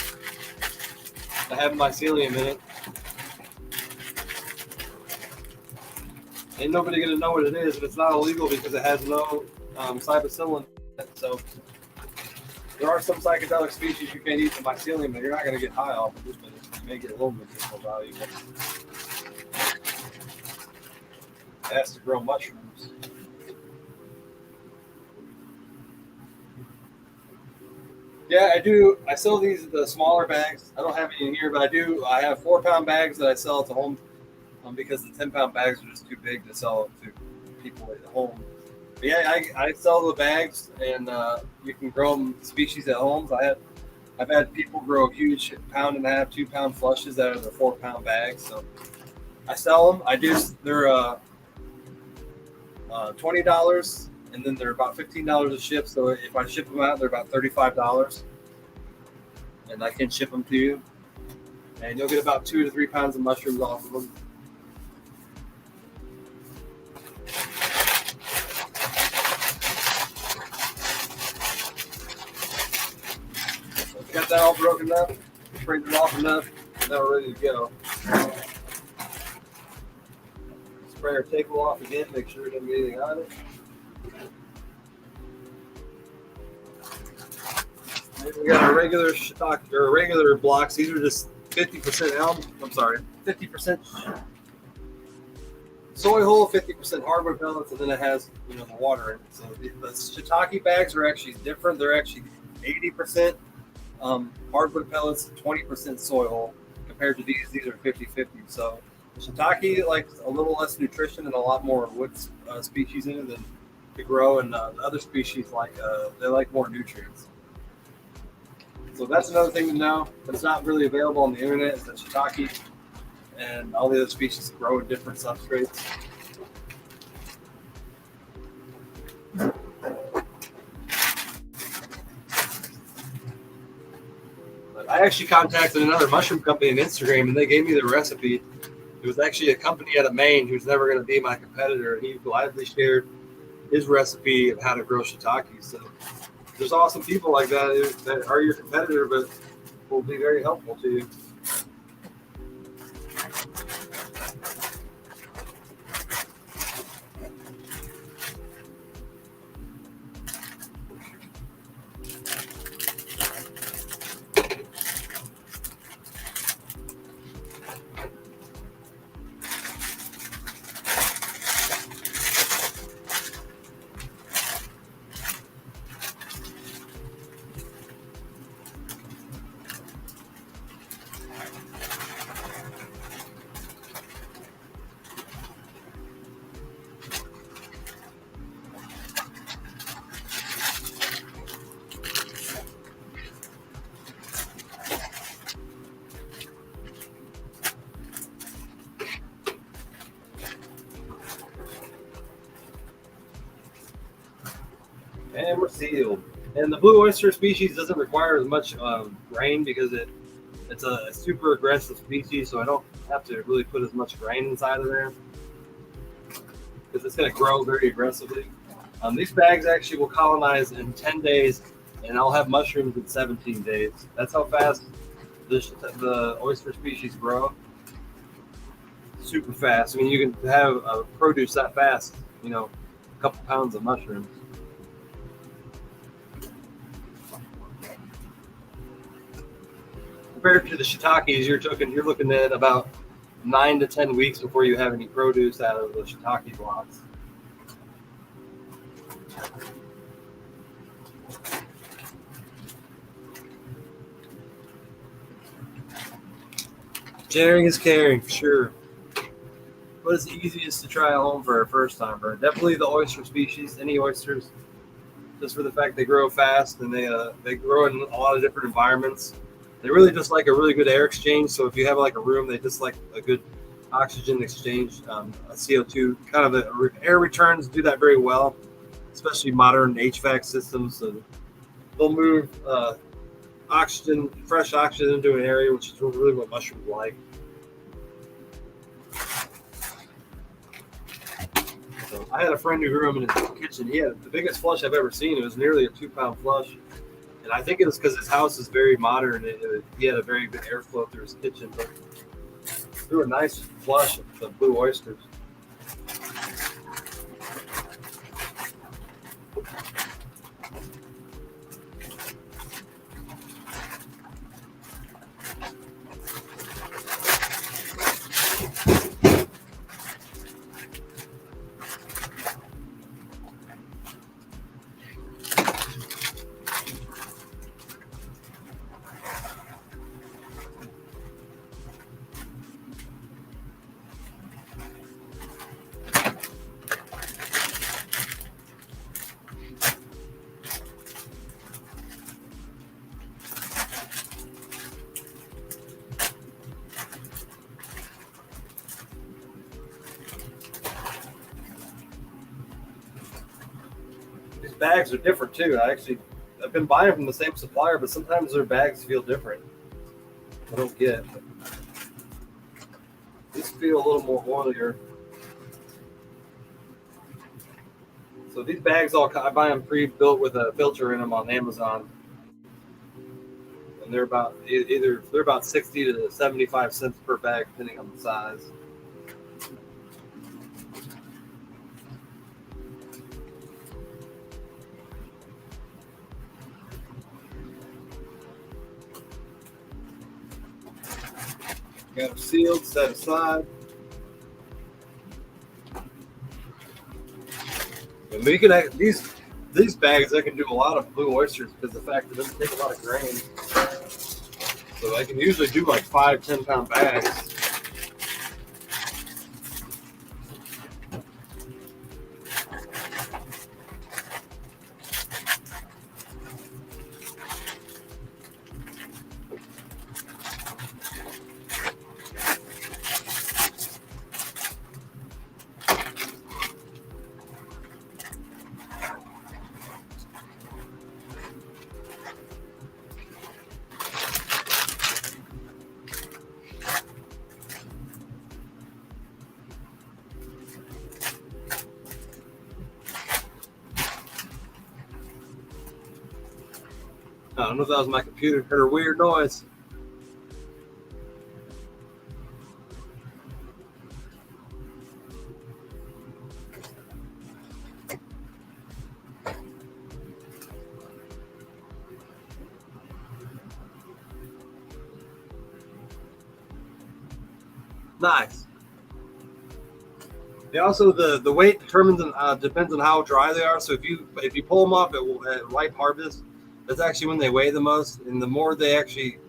I have mycelium in it. Ain't nobody gonna know what it is, but it's not illegal because it has no psilocybin in it. So there are some psychedelic species you can't eat the mycelium, but you're not gonna get high off of it, but you may get a little medicinal value. It has to grow mushrooms. Yeah, I do. I sell the smaller bags. I don't have any in here, but I do. I have 4-pound bags that I sell to home. Because the 10-pound bags are just too big to sell to people at home. But yeah, I sell the bags, and you can grow them species at homes. I've had people grow huge 1.5 pound, 2 pound flushes out of their 4-pound bags. So I sell them. They're $20, and then they're about $15 a ship. So if I ship them out, they're about $35, and I can ship them to you. And you'll get about 2 to 3 pounds of mushrooms off of them. Got that all broken up, printed off enough, and now we're ready to go. Spray our tape off again, make sure it doesn't get anything on it. And we got our regular stock, or regular blocks. These are just 50% elm. I'm sorry, 50%. soy hull, 50% hardwood pellets, and then it has the water in it. So the shiitake bags are actually different. They're actually 80% hardwood pellets, 20% soy hull. Compared to these are 50-50. So shiitake like a little less nutrition and a lot more wood species in it than to grow, and the other species they like more nutrients. So that's another thing to know. That's not really available on the internet is that shiitake and all the other species grow in different substrates. But I actually contacted another mushroom company on Instagram, and they gave me the recipe. It was actually a company out of Maine who's never going to be my competitor, and he gladly shared his recipe of how to grow shiitake. So there's awesome people like that are your competitor, but will be very helpful to you. And we're sealed. And the blue oyster species doesn't require as much grain because it's a super aggressive species, so I don't have to really put as much grain inside of there because it's going to grow very aggressively. These bags actually will colonize in 10 days, and I'll have mushrooms in 17 days. That's how fast the oyster species grow. Super fast. I mean, you can have produce that fast, a couple pounds of mushrooms. Compared to the shiitakes, you're looking at about 9 to 10 weeks before you have any produce out of the shiitake blocks. Sharing is caring, for sure. What is the easiest to try at home for a first timer? Definitely the oyster species, any oysters, just for the fact they grow fast and they grow in a lot of different environments. They really just like a really good air exchange. So if you have like a room, they just like a good oxygen exchange, a CO2 kind of the air returns do that very well, especially modern HVAC systems. So they'll move oxygen, fresh oxygen into an area, which is really what mushrooms like. So I had a friend who grew them in his kitchen. He had the biggest flush I've ever seen. It was nearly a 2-pound flush. And I think it was because his house is very modern. He had a very good airflow through his kitchen, but threw a nice flush of the blue oysters. Bags are different too. I've been buying from the same supplier, but sometimes their bags feel different. I don't get. These feel a little more oilier. So these bags I buy them pre-built with a filter in them on Amazon, and they're about 60 to 75 cents per bag, depending on the size. Got them sealed, set aside. And we can these bags. I can do a lot of blue oysters because the fact that it doesn't take a lot of grain. So I can usually do like 5-10 pound bags. I don't know if that was my computer. Heard a weird noise. Nice. Yeah, also the weight determines depends on how dry they are. So if you pull them off at ripe harvest, that's actually when they weigh the most. And the more they actually,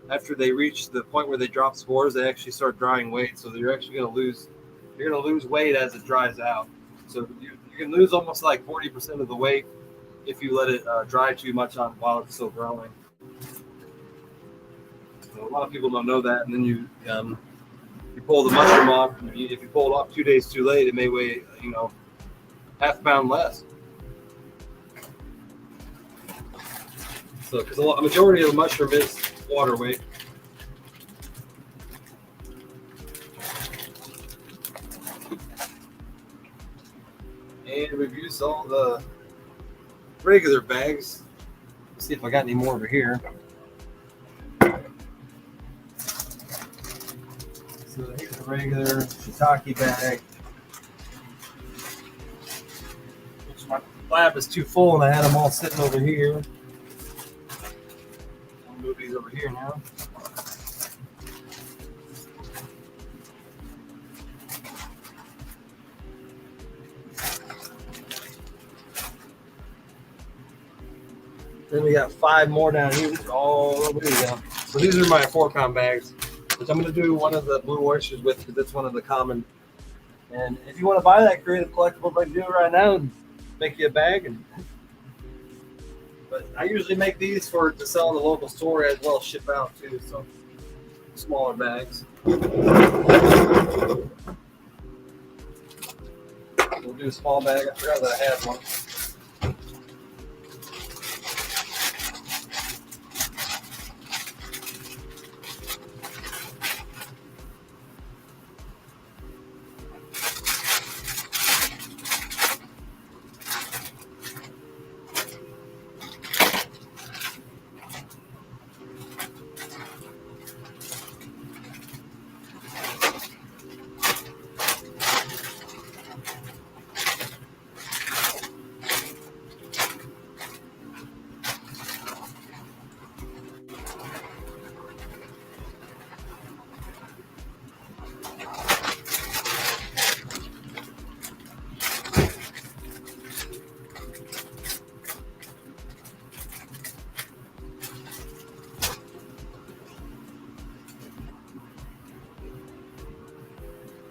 after they reach the point where they drop spores, they actually start drying weight. So you're actually you're gonna lose weight as it dries out. So you can lose almost like 40% of the weight if you let it dry too much on while it's still growing. So a lot of people don't know that, and then you pull the mushroom off. If you pull it off 2 days too late, it may weigh half a pound less. So because a majority of the mushroom is water weight. And we've used all the regular bags. Let's see if I got any more over here. So here's a regular shiitake bag. Which my lab is too full and I had them all sitting over here. I'll move these over here now. Then we got 5 more down here. These are all over here. So these are my 4-pound bags, which I'm going to do one of the blue oysters with because it's one of the common. And if you want to buy that creative collectible, I can do it right now and make you a bag. But I usually make these to sell in the local store as well as ship out too. So smaller bags. We'll do a small bag. I forgot that I had one.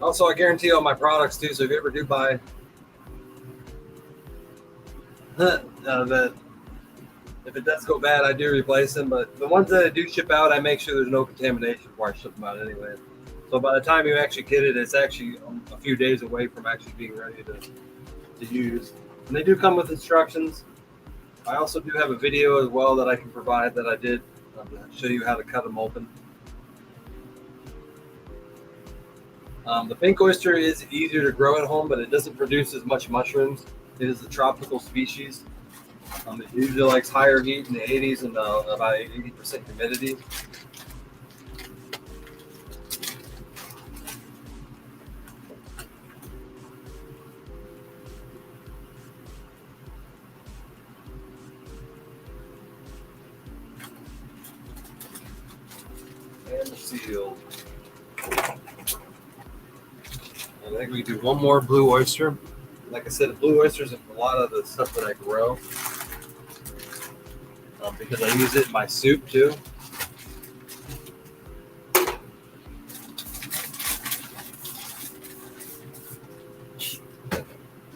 Also, I guarantee all my products too. So if you ever do buy that, if it does go bad, I do replace them. But the ones that I do ship out, I make sure there's no contamination before I ship them out anyway. So by the time you actually get it, it's actually a few days away from actually being ready to use. And they do come with instructions. I also do have a video as well that I can provide that I did to show you how to cut them open. The pink oyster is easier to grow at home, but it doesn't produce as much mushrooms. It is a tropical species. It usually likes higher heat in the 80s and about 80% humidity. And the seal. I think we do one more blue oyster. like I said, blue oysters and a lot of the stuff that I grow, because I use it in my soup too.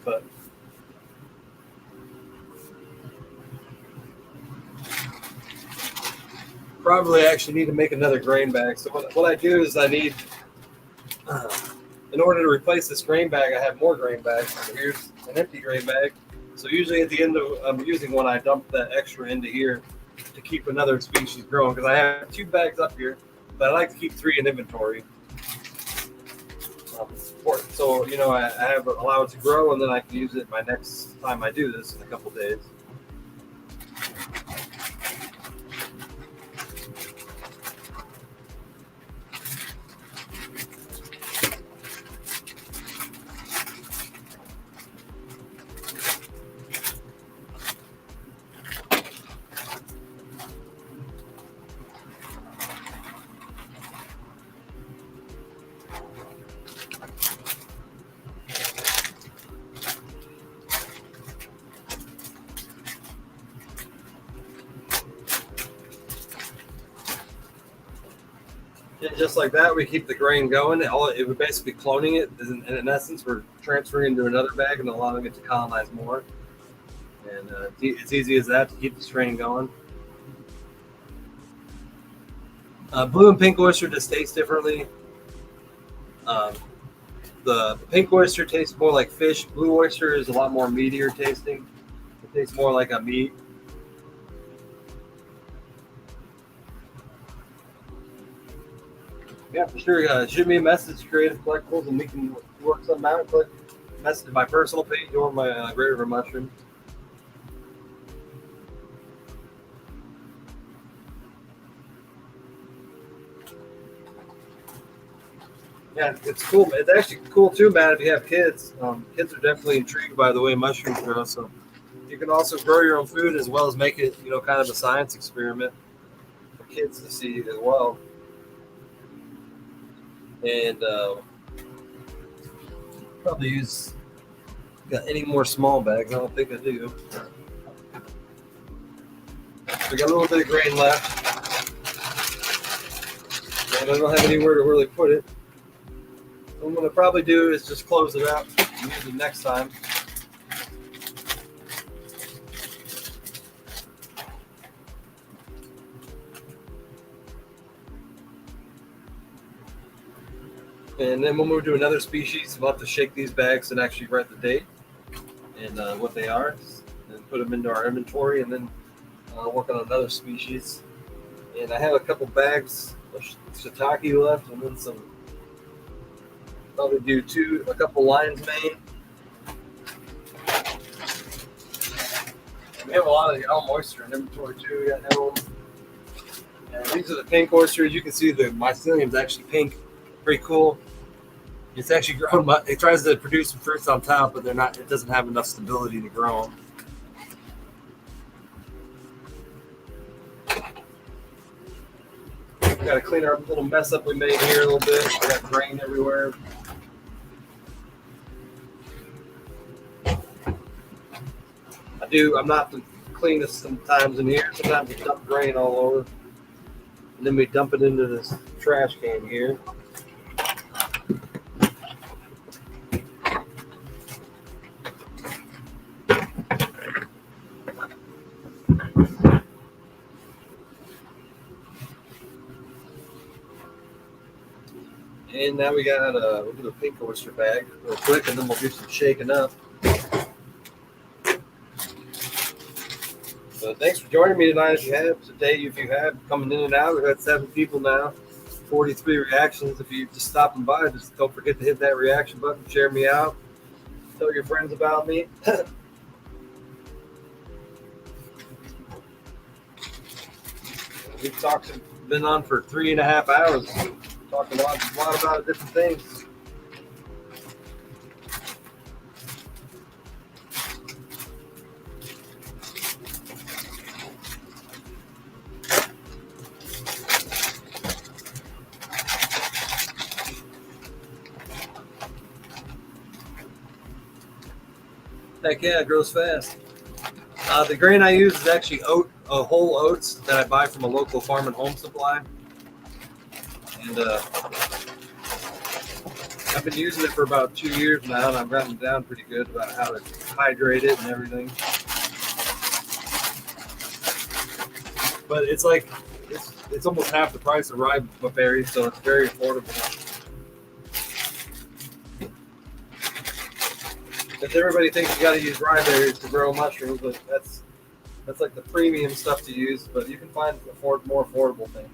But probably actually need to make another grain bag. So what I do is I need, in order to replace this grain bag, I have more grain bags. So here's an empty grain bag. So usually at the end of I'm using one, I dump that extra into here to keep another species growing, because I have 2 bags up here, but I like to keep 3 in inventory. So I have allow it to grow, and then I can use it my next time I do this in a couple days. And just like that, we keep the grain going. It would basically cloning it. And in essence, we're transferring into another bag and allowing it to colonize more. And it's easy as that to keep the strain going. Blue and pink oyster just taste differently. The pink oyster tastes more like fish. Blue oyster is a lot more meatier tasting. It tastes more like a meat. Yeah, for sure. Shoot me a message, Creative Collectibles, and we can work something out. Click message to my personal page or my Great River Mushroom. Yeah, it's cool. It's actually cool too, Matt, if you have kids. Kids are definitely intrigued by the way mushrooms grow. So you can also grow your own food as well as make it, kind of a science experiment for kids to see as well. And probably got any more small bags? I don't think I do. We got a little bit of grain left, and I don't have anywhere to really put it. What I'm going to probably do is just close it out and use it next time. And then when we do another species, we'll have to shake these bags and actually write the date and what they are, and put them into our inventory, and then work on another species. And I have a couple bags of shiitake left, and then some. Probably do a couple lion's mane. We have a lot of the elm oyster in inventory too. We got elm. And these are the pink oysters. You can see the mycelium is actually pink. Pretty cool. It's actually grown. It tries to produce some fruits on top, but they're not. It doesn't have enough stability to grow them. We got to clean our little mess up we made here a little bit. We got grain everywhere. I'm not the cleanest sometimes in here. Sometimes we dump grain all over. And then we dump it into this trash can here. And now we'll do a pink oyster bag real quick, and then we'll do some shaking up. So thanks for joining me tonight. If you have coming in and out, we've had 7 people now, 43 reactions. If you're just stopping by, just don't forget to hit that reaction button, share me out, tell your friends about me. We've been on for 3.5 hours, talking a lot about different things. Heck yeah, it grows fast. The grain I use is actually whole oats that I buy from a local farm and home supply. And I've been using it for about 2 years now, and I've gotten down pretty good about how to hydrate it and everything. But it's like it's almost half the price of rye berries, so it's very affordable. Because everybody thinks you got to use rye berries to grow mushrooms, but that's like the premium stuff to use. But you can find more affordable things.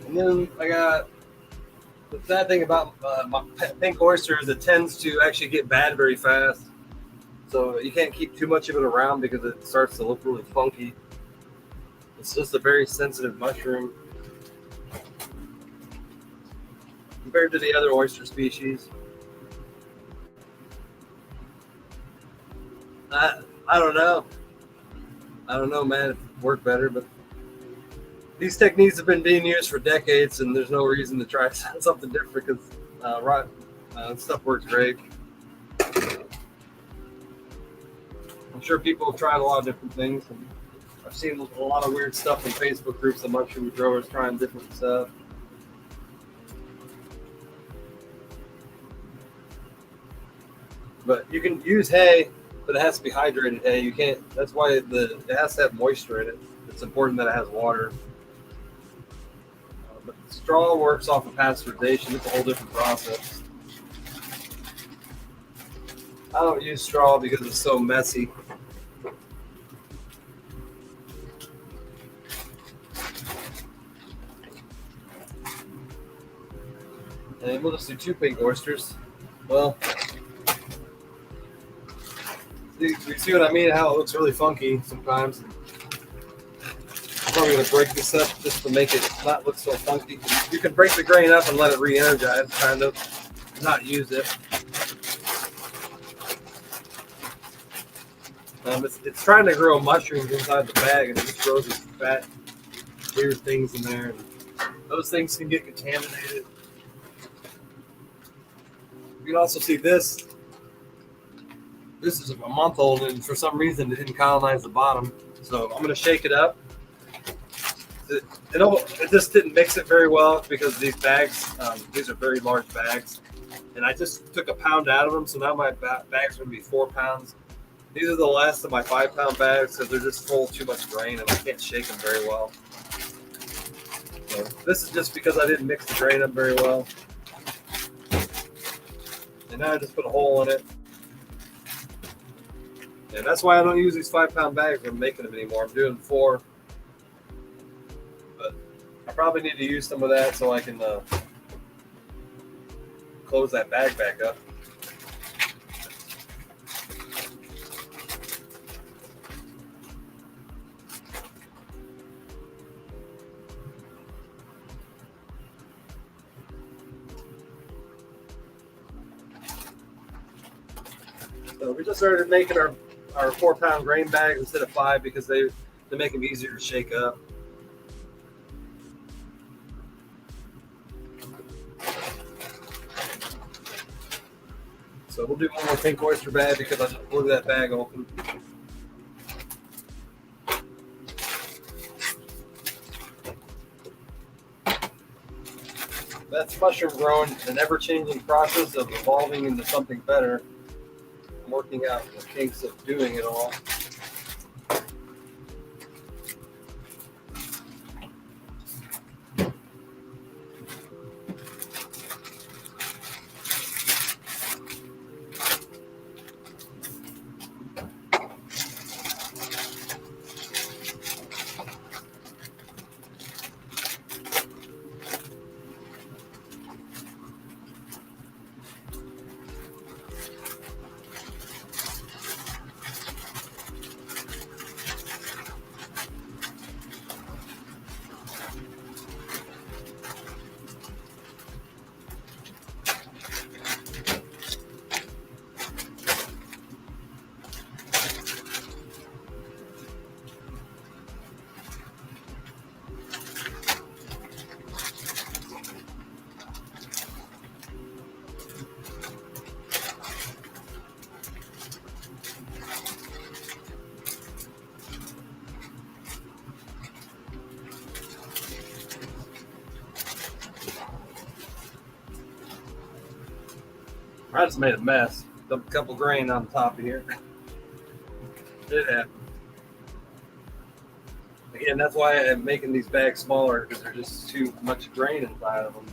And then I got the sad thing about my pink oyster is it tends to actually get bad very fast. So you can't keep too much of it around because it starts to look really funky. It's just a very sensitive mushroom compared to the other oyster species. I don't know. I don't know, man. It worked better, but these techniques have been being used for decades, and there's no reason to try something different because stuff works great. I'm sure people have tried a lot of different things. And I've seen a lot of weird stuff in Facebook groups of mushroom growers trying different stuff. But you can use hay, but it has to be hydrated hay. You can't. That's why it has to have moisture in it. It's important that it has water. But straw works off of pasteurization. It's a whole different process. I don't use straw because it's so messy. And we'll just do 2 pink oysters. Well, you see what I mean? How it looks really funky sometimes. I'm probably going to break this up just to make it not look so funky. You can break the grain up and let it re-energize, kind of, not use it. It's trying to grow mushrooms inside the bag, and it just grows these fat, weird things in there. And those things can get contaminated. You can also see this. This is a month old, and for some reason it didn't colonize the bottom. So I'm going to shake it up. It just didn't mix it very well because these bags, these are very large bags. And I just took a pound out of them, so now my bag's going to be 4 pounds. These are the last of my 5-pound bags because they're just full of too much grain and I can't shake them very well. So this is just because I didn't mix the grain up very well. And now I just put a hole in it. And that's why I don't use these 5-pound bags when I'm making them anymore. I'm doing 4. But I probably need to use some of that so I can close that bag back up. So we just started making our 4-pound grain bags instead of 5 because they make them easier to shake up. So we'll do one more pink oyster bag because I just blew that bag open. That's mushroom growing, an ever-changing process of evolving into something better. I'm working out the kinks of doing it all. I just made a mess. Dumped a couple grain on the top of here. It happened. Again, that's why I'm making these bags smaller, because there's just too much grain inside of them.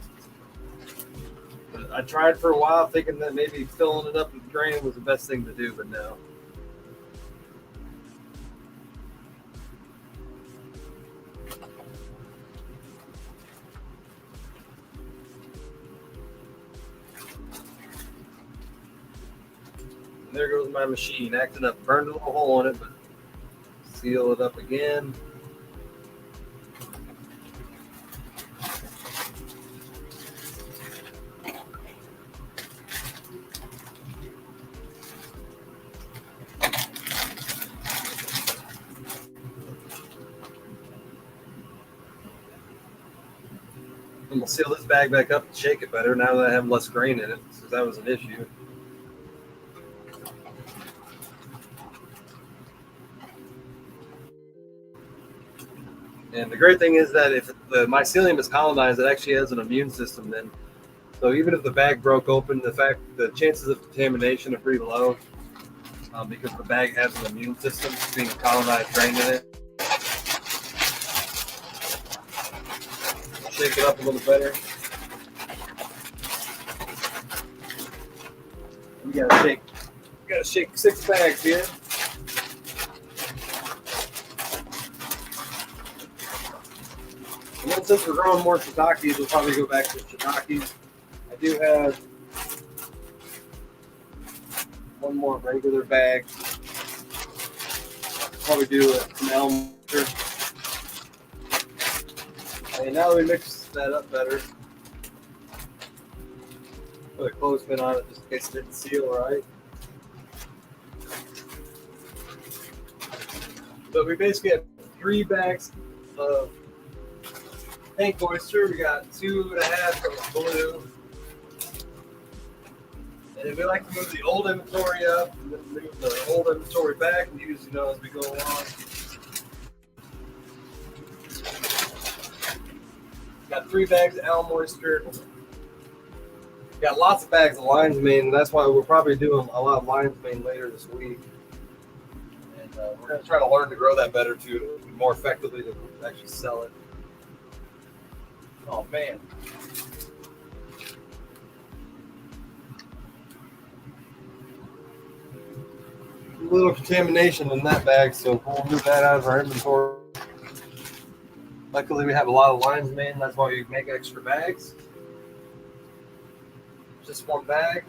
But I tried for a while thinking that maybe filling it up with grain was the best thing to do, but no. And there goes my machine, acting up. Burned a little hole in it, but seal it up again. I'm gonna seal this bag back up and shake it better now that I have less grain in it, because that was an issue. And the great thing is that if the mycelium is colonized, it actually has an immune system then. So even if the bag broke open, the chances of contamination are pretty low, because the bag has an immune system being colonized grain in it. Shake it up a little better. We gotta shake 6 bags here. And then since we're growing more shiitakes, we'll probably go back to shiitakes. I do have one more regular bag. Probably do an elm. And now that we mix that up better, put a clothespin on it just in case it didn't seal right. But we basically have 3 bags of pink oyster. We got 2.5 of blue. And if we like to move the old inventory up, and then move the old inventory back, and use, as we go along. Got 3 bags of elm oyster. Got lots of bags of lion's mane. That's why we're probably doing a lot of lion's mane later this week. And we're going to try to learn to grow that better too, more effectively to actually sell it. Oh man. A little contamination in that bag, so we'll move that out of our inventory. Luckily, we have a lot of lion's mane. That's why we make extra bags. Just 1 bag.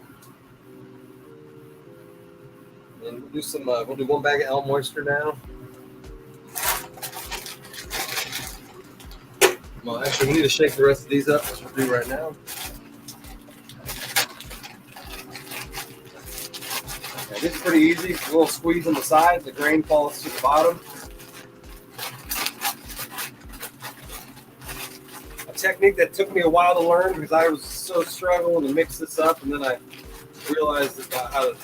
And we'll do some. We'll do 1 bag of elm oyster now. Well, actually, we need to shake the rest of these up, which we'll do right now. Okay, this is pretty easy. A little squeeze on the side. The grain falls to the bottom. Technique that took me a while to learn because I was so struggling to mix this up, and then I realized about how to,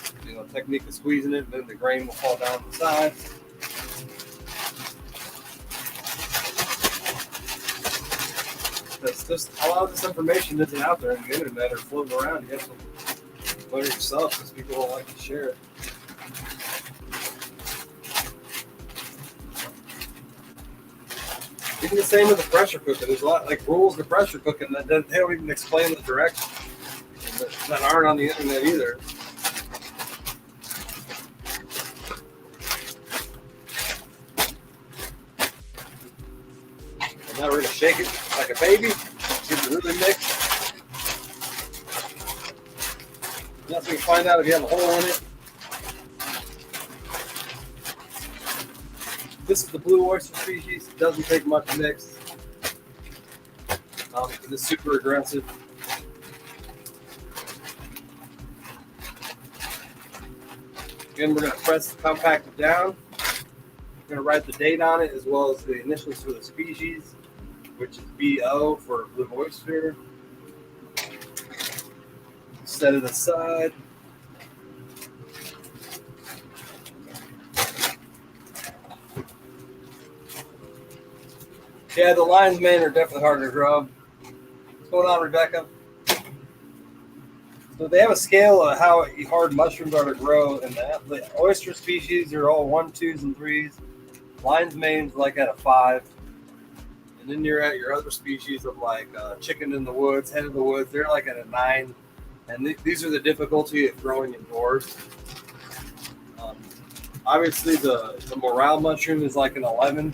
technique of squeezing it, and then the grain will fall down the sides. That's just a lot of this information isn't out there on the internet or floating around. You have to learn it yourself because people don't like to share it. Even the same with the pressure cooker. There's a lot like rules to pressure cooking that they don't even explain the directions that aren't on the internet either. And now we're gonna shake it like a baby. Get it really mixed. And that's when you find out if you have a hole in it. This is the blue oyster species. It doesn't take much to mix. It's super aggressive. Again, we're going to press compact it down. We're going to write the date on it as well as the initials for the species, which is BO for blue oyster. Set it aside. Yeah, the lion's mane are definitely harder to grow. What's going on, Rebecca? So they have a scale of how hard mushrooms are to grow, and the oyster species are all 1, 2s, and 3s. Lion's mane's like at a 5, and then you're at your other species of like chicken in the woods, hen in the woods. They're like at a 9, and these are the difficulty of growing indoors. Obviously, the morel mushroom is like an 11.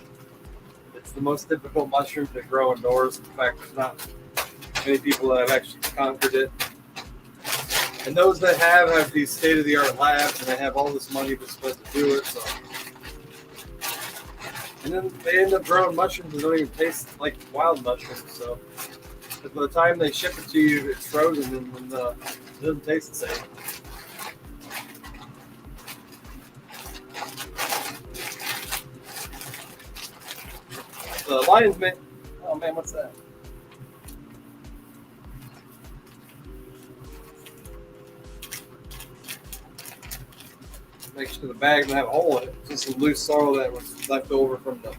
It's the most difficult mushroom to grow indoors. In fact, there's not many people that have actually conquered it. And those that have these state-of-the-art labs, and they have all this money to spend to do it. So, and then they end up growing mushrooms that don't even taste like wild mushrooms. So, by the time they ship it to you, it's frozen and it doesn't taste the same. The lion's mane. Oh man, what's that? Make sure the bag doesn't have a hole in it. Just some loose soil that was left over from the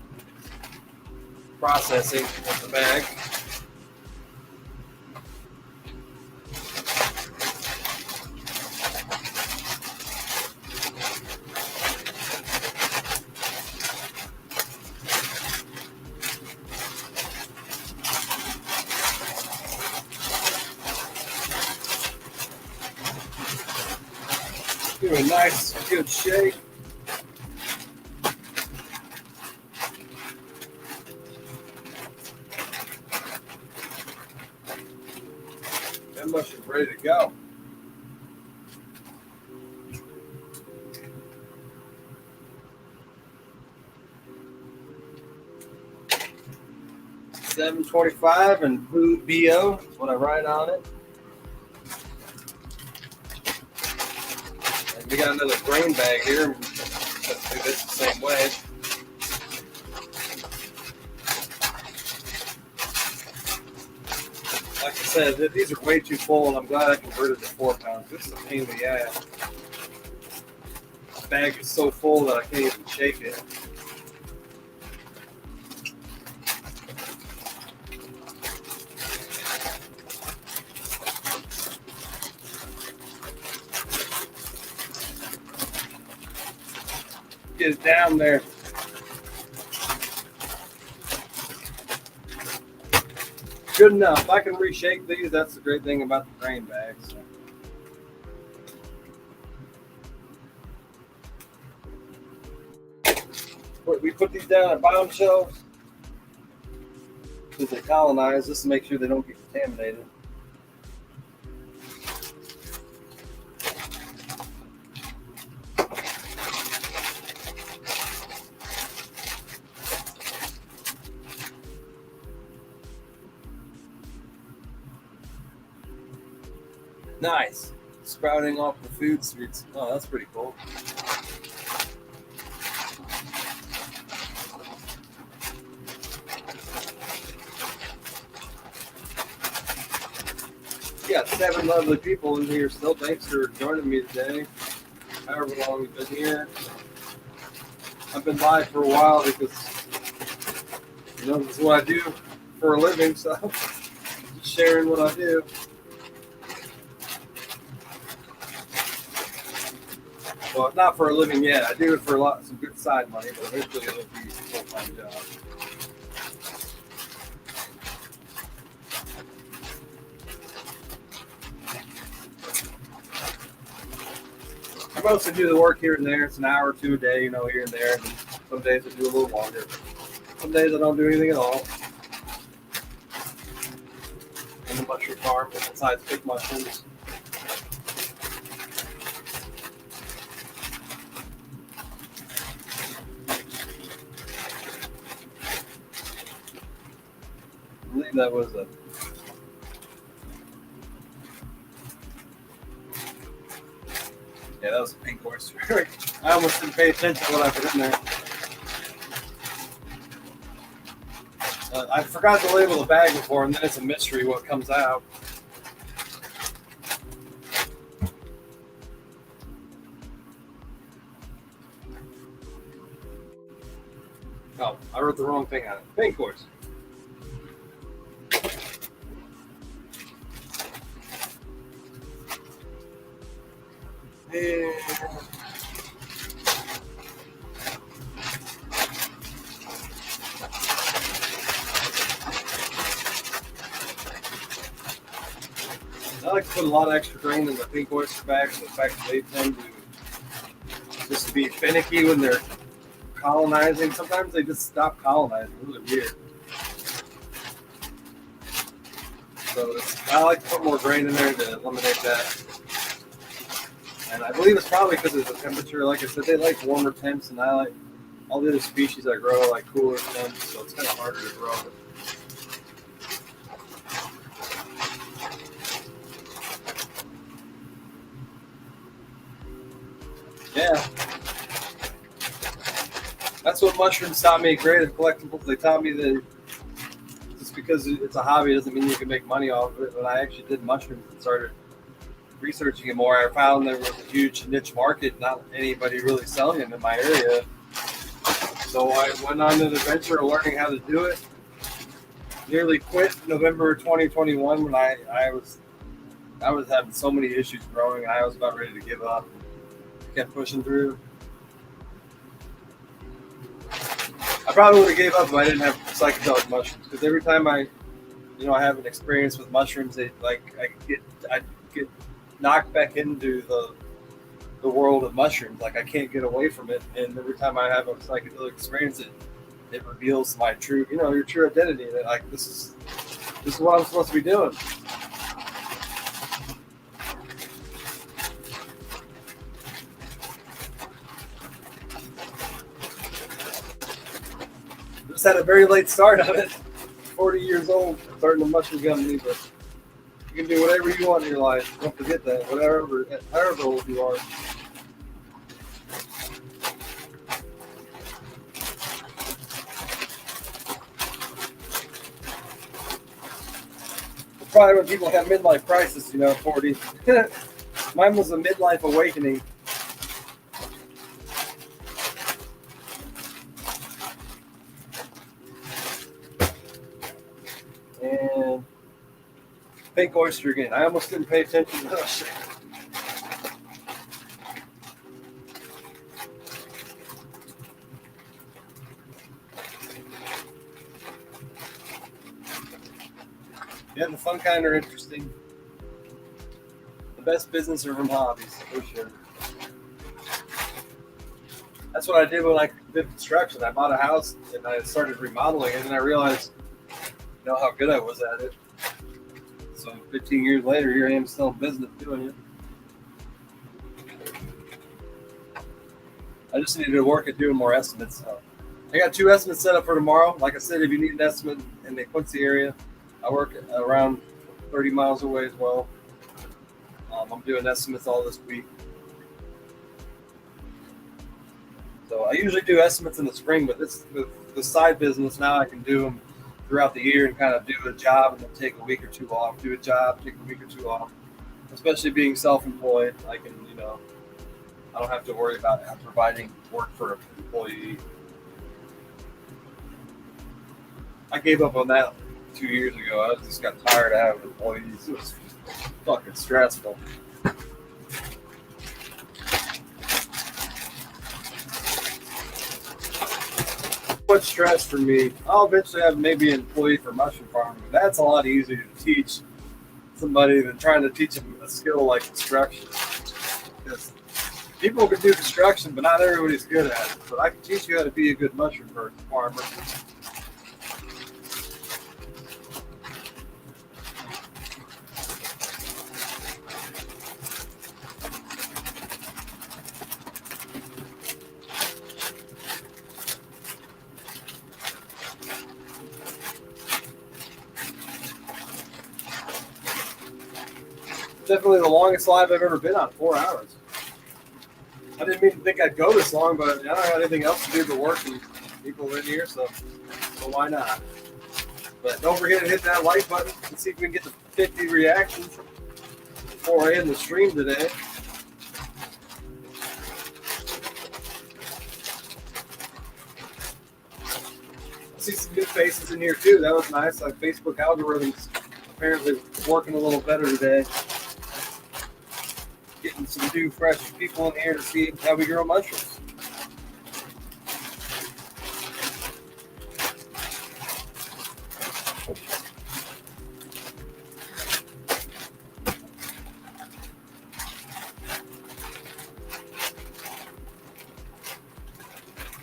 processing of the bag. Give it a nice, good shake. That mushroom's ready to go. $7.25 and food BO is what I write on it. We got another grain bag here. Let's do this the same way. Like I said, these are way too full, and I'm glad I converted to 4 pounds. This is a pain in the ass. The bag is so full that I can't even shake it. Get it down there. Good enough. If I can reshake these, that's the great thing about the grain bags. We put these down at bottom shelves because they colonize, just to make sure they don't get contaminated. Nice. Sprouting off the food streets. Oh, that's pretty cool. We got 7 lovely people in here still. Thanks for joining me today. However long you've been here. I've been live for a while because, this is what I do for a living, so just sharing what I do. Well, not for a living yet. I do it for some good side money, but eventually it'll be a full-time job. I mostly do the work here and there. It's an hour or 2 a day, here and there. And some days I do a little longer. Some days I don't do anything at all. In the mushroom farm, besides pick mushrooms. I believe that was that was a pink oyster. I almost didn't pay attention to what I put in there. I forgot to label the bag before, and then it's a mystery what comes out. Oh, I wrote the wrong thing on it. Pink oyster. And I like to put a lot of extra grain in the pink oyster bags. The fact that they tend to just be finicky when they're colonizing. Sometimes they just stop colonizing. It's really weird. So I like to put more grain in there to eliminate that. And I believe it's probably because of the temperature. Like I said, they like warmer temps, and I like all the other species I grow like cooler temps, so it's kind of harder to grow. Yeah. That's what mushrooms taught me. Creative collectibles. They taught me that just because it's a hobby doesn't mean you can make money off of it. When I actually did mushrooms and started researching it more, I found there was a huge niche market, not anybody really selling them in my area. So I went on an adventure of learning how to do it. Nearly quit November 2021 when I was having so many issues growing. I was about ready to give up. Kept pushing through. I probably would have gave up if I didn't have psychedelic mushrooms, because every time I have an experience with mushrooms, I get knocked back into the world of mushrooms. Like I can't get away from it, and every time I have a psychedelic experience, it reveals my true, your true identity. That like this is what I'm supposed to be doing. Just had a very late start on it. 40 years old, starting a mushroom company, but you can do whatever you want in your life. Don't forget that. However old you are. Probably when people have midlife crisis, 40. Mine was a midlife awakening. And pink oyster again. I almost didn't pay attention to that shit. Yeah, the fun kind are interesting. The best business are from hobbies, for sure. That's what I did when I did construction. I bought a house and I started remodeling it, and I realized, how good I was at it. So 15 years later, here I am still in business doing it. I just needed to work at doing more estimates. So I got 2 estimates set up for tomorrow. Like I said, if you need an estimate in the Quincy area, I work around 30 miles away as well. I'm doing estimates all this week. So I usually do estimates in the spring, but with the side business, now I can do them throughout the year and kind of do a job and then take a week or 2 off, do a job, take a week or 2 off. Especially being self-employed, I can, I don't have to worry about providing work for an employee. I gave up on that 2 years ago. I just got tired of having employees. It was fucking stressful. Much stress for me. I'll eventually have maybe an employee for mushroom farming, but that's a lot easier to teach somebody than trying to teach them a skill like construction. Because people can do construction, but not everybody's good at it. But I can teach you how to be a good mushroom farmer. Definitely the longest live I've ever been on, 4 hours. I didn't even think I'd go this long, but I don't have anything else to do but work and people in here, so why not? But don't forget to hit that like button and see if we can get to 50 reactions before I end the stream today. I see some new faces in here too. That was nice. Like Facebook algorithms apparently working a little better today. getting some new, fresh people in here to see how we grow mushrooms.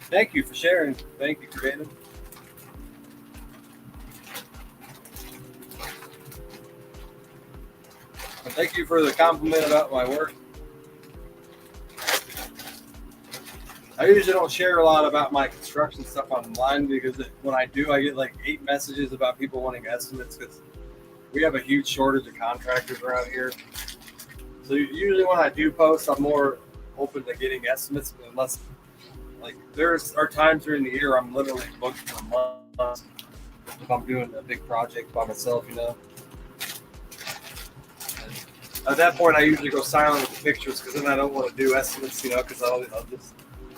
Thank you for sharing. Thank you, Creative. And thank you for the compliment about my work. I usually don't share a lot about my construction stuff online because when I do, I get like 8 messages about people wanting estimates because we have a huge shortage of contractors around here. So usually when I do post, I'm more open to getting estimates unless, like, there are times during the year I'm literally booked for months if I'm doing a big project by myself, you know. And at that point, I usually go silent with the pictures because then I don't want to do estimates, you know, because I'll just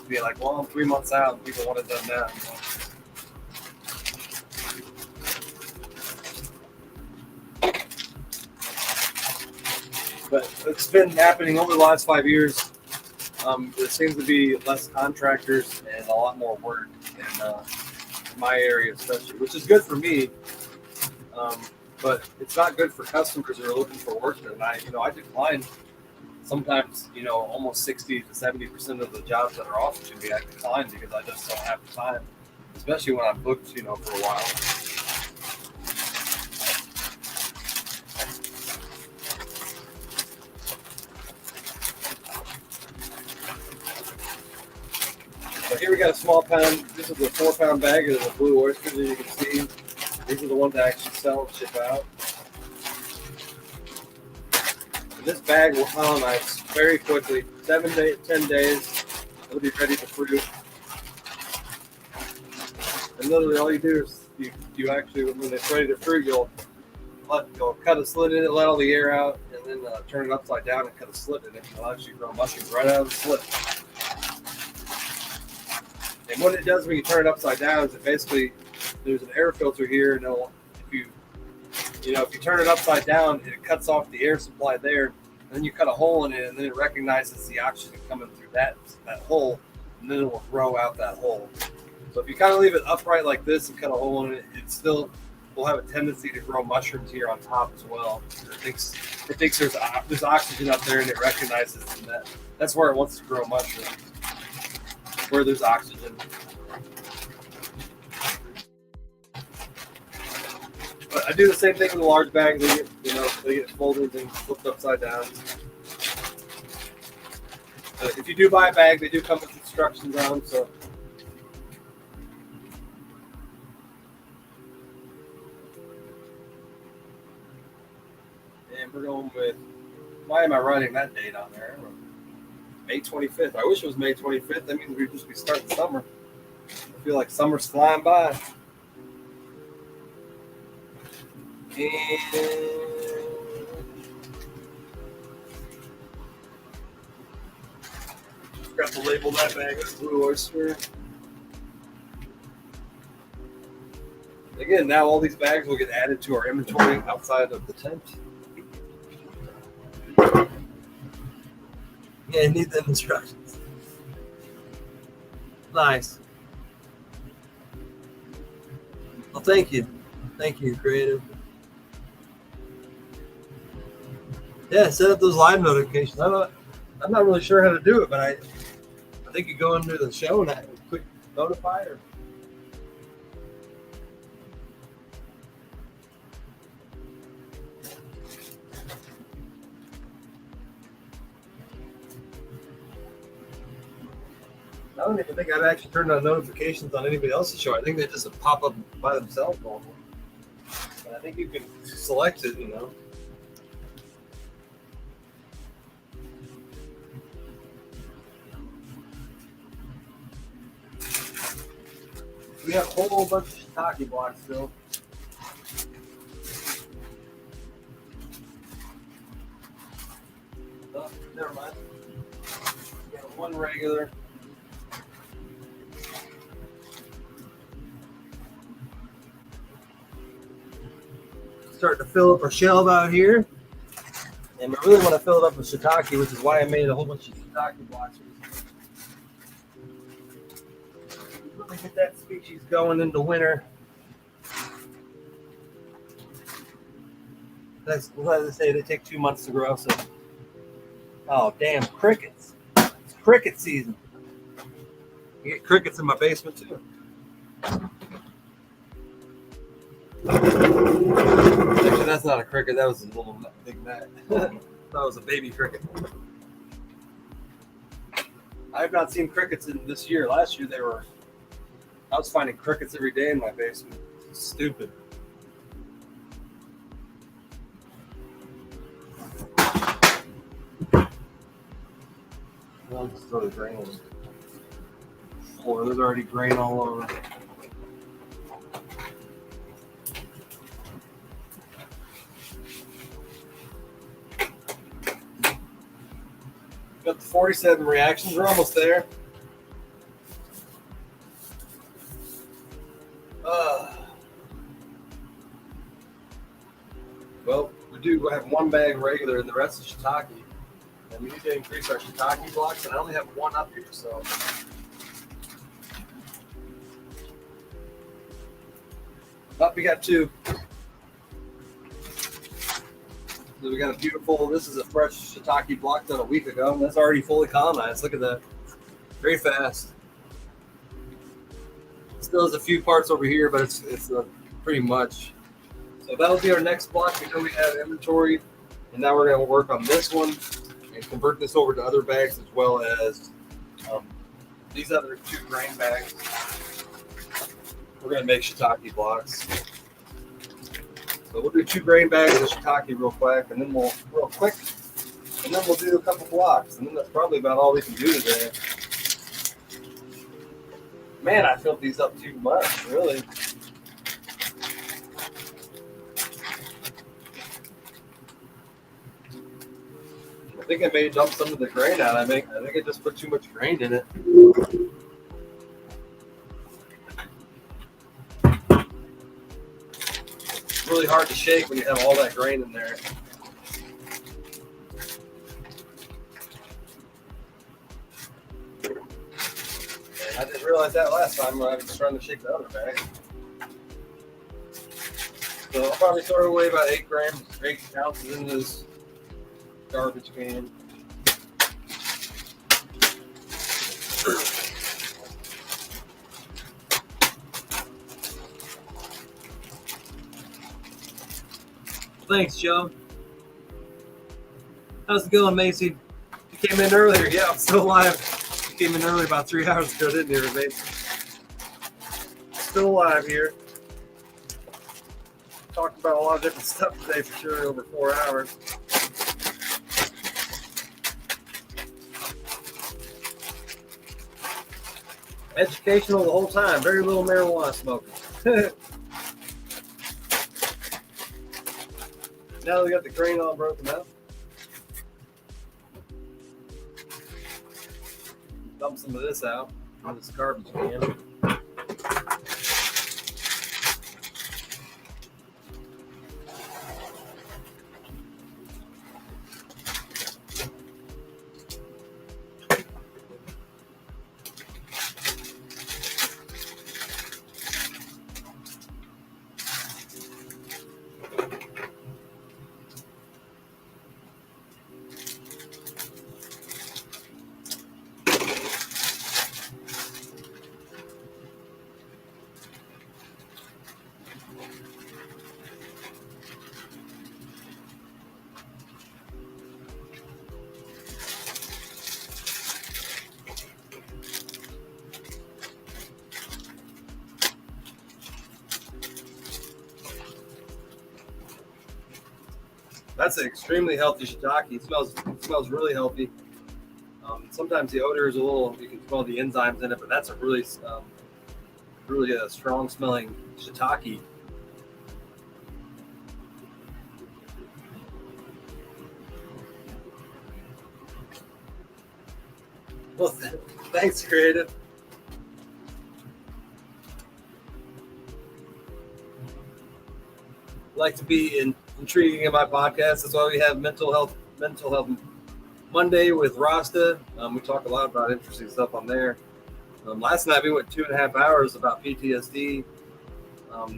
be like, well, I'm 3 months out and people want it done now, you know. But it's been happening over the last 5 years. There seems to be less contractors and a lot more work in my area, especially, which is good for me. But it's not good for customers who are looking for work. And I decline sometimes, almost 60 to 70% of the jobs that are offered to me. I decline because I just don't have the time, especially when I'm booked, for a while. So here we got a small pound. This is a 4-pound bag of the blue oysters, as you can see. These are the ones that actually sell and ship out. And this bag will colonize very quickly. 7 to 10 days, it'll be ready to fruit. And literally all you do is you actually, when it's ready to fruit, you'll cut a slit in it, let all the air out, and then turn it upside down and cut a slit in it. It'll actually grow mushrooms right out of the slit. And what it does when you turn it upside down is it basically, there's an air filter here, and if you turn it upside down, it cuts off the air supply there, and then you cut a hole in it, and then it recognizes the oxygen coming through that hole, and then it will grow out that hole. So if you kind of leave it upright like this and cut a hole in it, it still will have a tendency to grow mushrooms here on top as well. It thinks there's oxygen up there, and it recognizes that. That's where it wants to grow mushrooms, where there's oxygen. But I do the same thing with the large bags. They get folded and flipped upside down. If you do buy a bag, they do come with instructions on them. So, and we're going with, why am I writing that date on there? May 25th. I wish it was May 25th. That means we'd just be starting summer. I feel like summer's flying by. And forgot to label that bag as blue oyster. Again, now all these bags will get added to our inventory outside of the tent. Yeah, I need them instructions. Nice. Well, thank you. Thank you, Creative. Yeah, set up those live notifications. I'm not really sure how to do it, but I think you go into the show and click notify or. I don't even think I've actually turned on notifications on anybody else's show. I think they just pop up by themselves normally. But I think you can select it, We have a whole bunch of shiitake blocks still. Oh, never mind. We got one regular. Starting to fill up our shelf out here. And I really want to fill it up with shiitake, which is why I made a whole bunch of shiitake blocks. Really get that species going into winter. That's what they say. They take 2 months to grow. So, oh damn, crickets! It's cricket season. You get crickets in my basement too. Actually, that's not a cricket. That was a little big gnat. That was a baby cricket. I have not seen crickets in this year. Last year I was finding crickets every day in my basement. It's stupid. I'll just throw the grain on the floor. There's already grain all over. Got the 47 reactions. We're almost there. Well, we do have one bag regular and the rest is shiitake. And we need to increase our shiitake blocks, and I only have one up here, so. Oh, we got two. So we got a beautiful, this is a fresh shiitake block done a week ago, and that's already fully colonized. Look at that. Very fast. Still has a few parts over here, but it's pretty much. So that'll be our next block. We know we have inventory, and now we're going to work on this one and convert this over to other bags as well as these other 2 grain bags. We're going to make shiitake blocks. So we'll do 2 grain bags of shiitake real quick, and then we'll do a couple blocks, and then that's probably about all we can do today. Man, I filled these up too much, really. I think I may dump some of the grain out. I think I just put too much grain in it. It's really hard to shake when you have all that grain in there. And I didn't realize that last time when I was trying to shake the other bag. So I'll probably throw away about 8 ounces in this garbage can. Thanks, Joe. How's it going, Macy? You came in earlier. Yeah, I'm still alive. You came in early about 3 hours ago, didn't you, Macy? Still alive here. Talked about a lot of different stuff today for sure, over 4 hours. Educational the whole time. Very little marijuana smoking. Now we got the grain all broken up. Dump some of this out in this garbage can. That's an extremely healthy shiitake. It smells really healthy. Sometimes the odor is a little, you can smell the enzymes in it, but that's a really strong smelling shiitake. Well, thanks, Creative. Like to be intriguing in my podcast. That's why we have mental health Mental Health Monday with Rasta. We talk a lot about interesting stuff on there. Last night we went 2.5 hours about PTSD.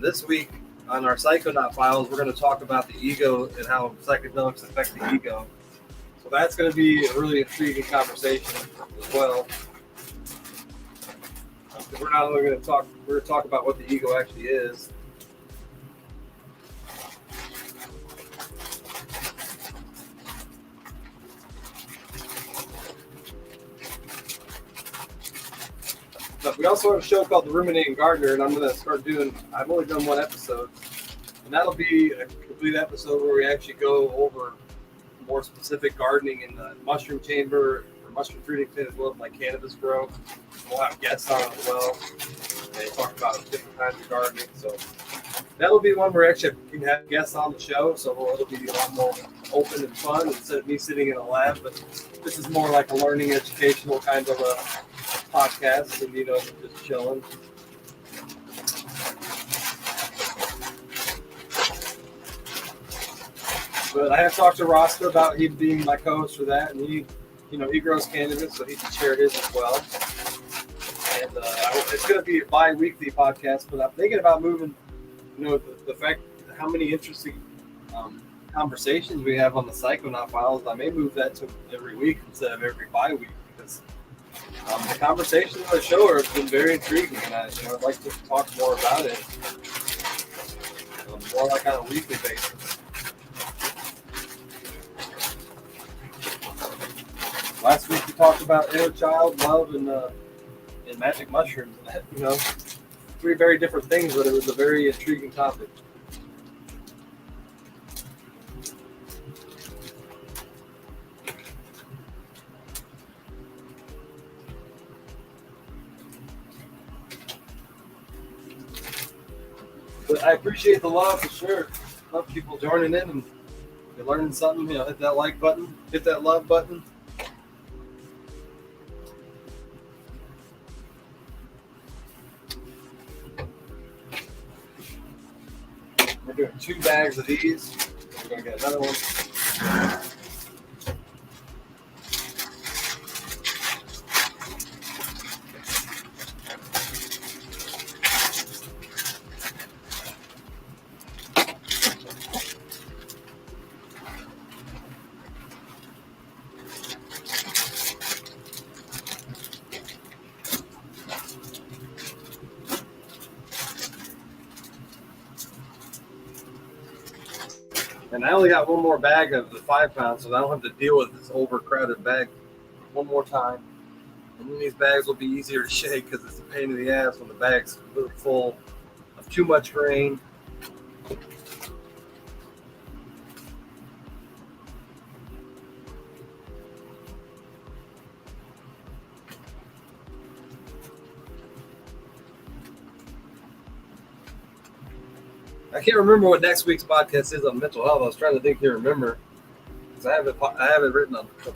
This week on our Psychonaut Files, we're going to talk about the ego and how psychedelics affect the ego. So that's going to be a really intriguing conversation as well. We're not only going to talk, we're going to talk about what the ego actually is. But we also have a show called The Ruminating Gardener, and I'm going to start doing, I've only done one episode, and that'll be a complete episode where we actually go over more specific gardening in the mushroom chamber or mushroom treating pit as well as my cannabis grow. We'll have guests on as well. They talk about different kinds of gardening. So that'll be one where actually we can have guests on the show. So it'll be a lot more open and fun instead of me sitting in a lab. But this is more like a learning, educational kind of a podcast, and just chilling. But I have talked to Rasta about him being my co-host for that, and he grows cannabis, so he can share his as well. And it's going to be a bi-weekly podcast, but I'm thinking about moving, the fact how many interesting conversations we have on the Psychonaut Files. I may move that to every week instead of every bi-week, because the conversations on the show have been very intriguing, and I'd like to talk more about it, more like on a weekly basis. Last week we talked about inner child, love, and magic mushrooms. Three very different things, but it was a very intriguing topic. But I appreciate the love for sure. Love people joining in, and if you're learning something, hit that like button, hit that love button. We're doing 2 bags of these. We're going to get another one. And I only got one more bag of the 5 pounds, so I don't have to deal with this overcrowded bag one more time. And then these bags will be easier to shake because it's a pain in the ass when the bag's full of too much grain. I can't remember what next week's podcast is on mental health. I was trying to think to remember, because I have it written on, for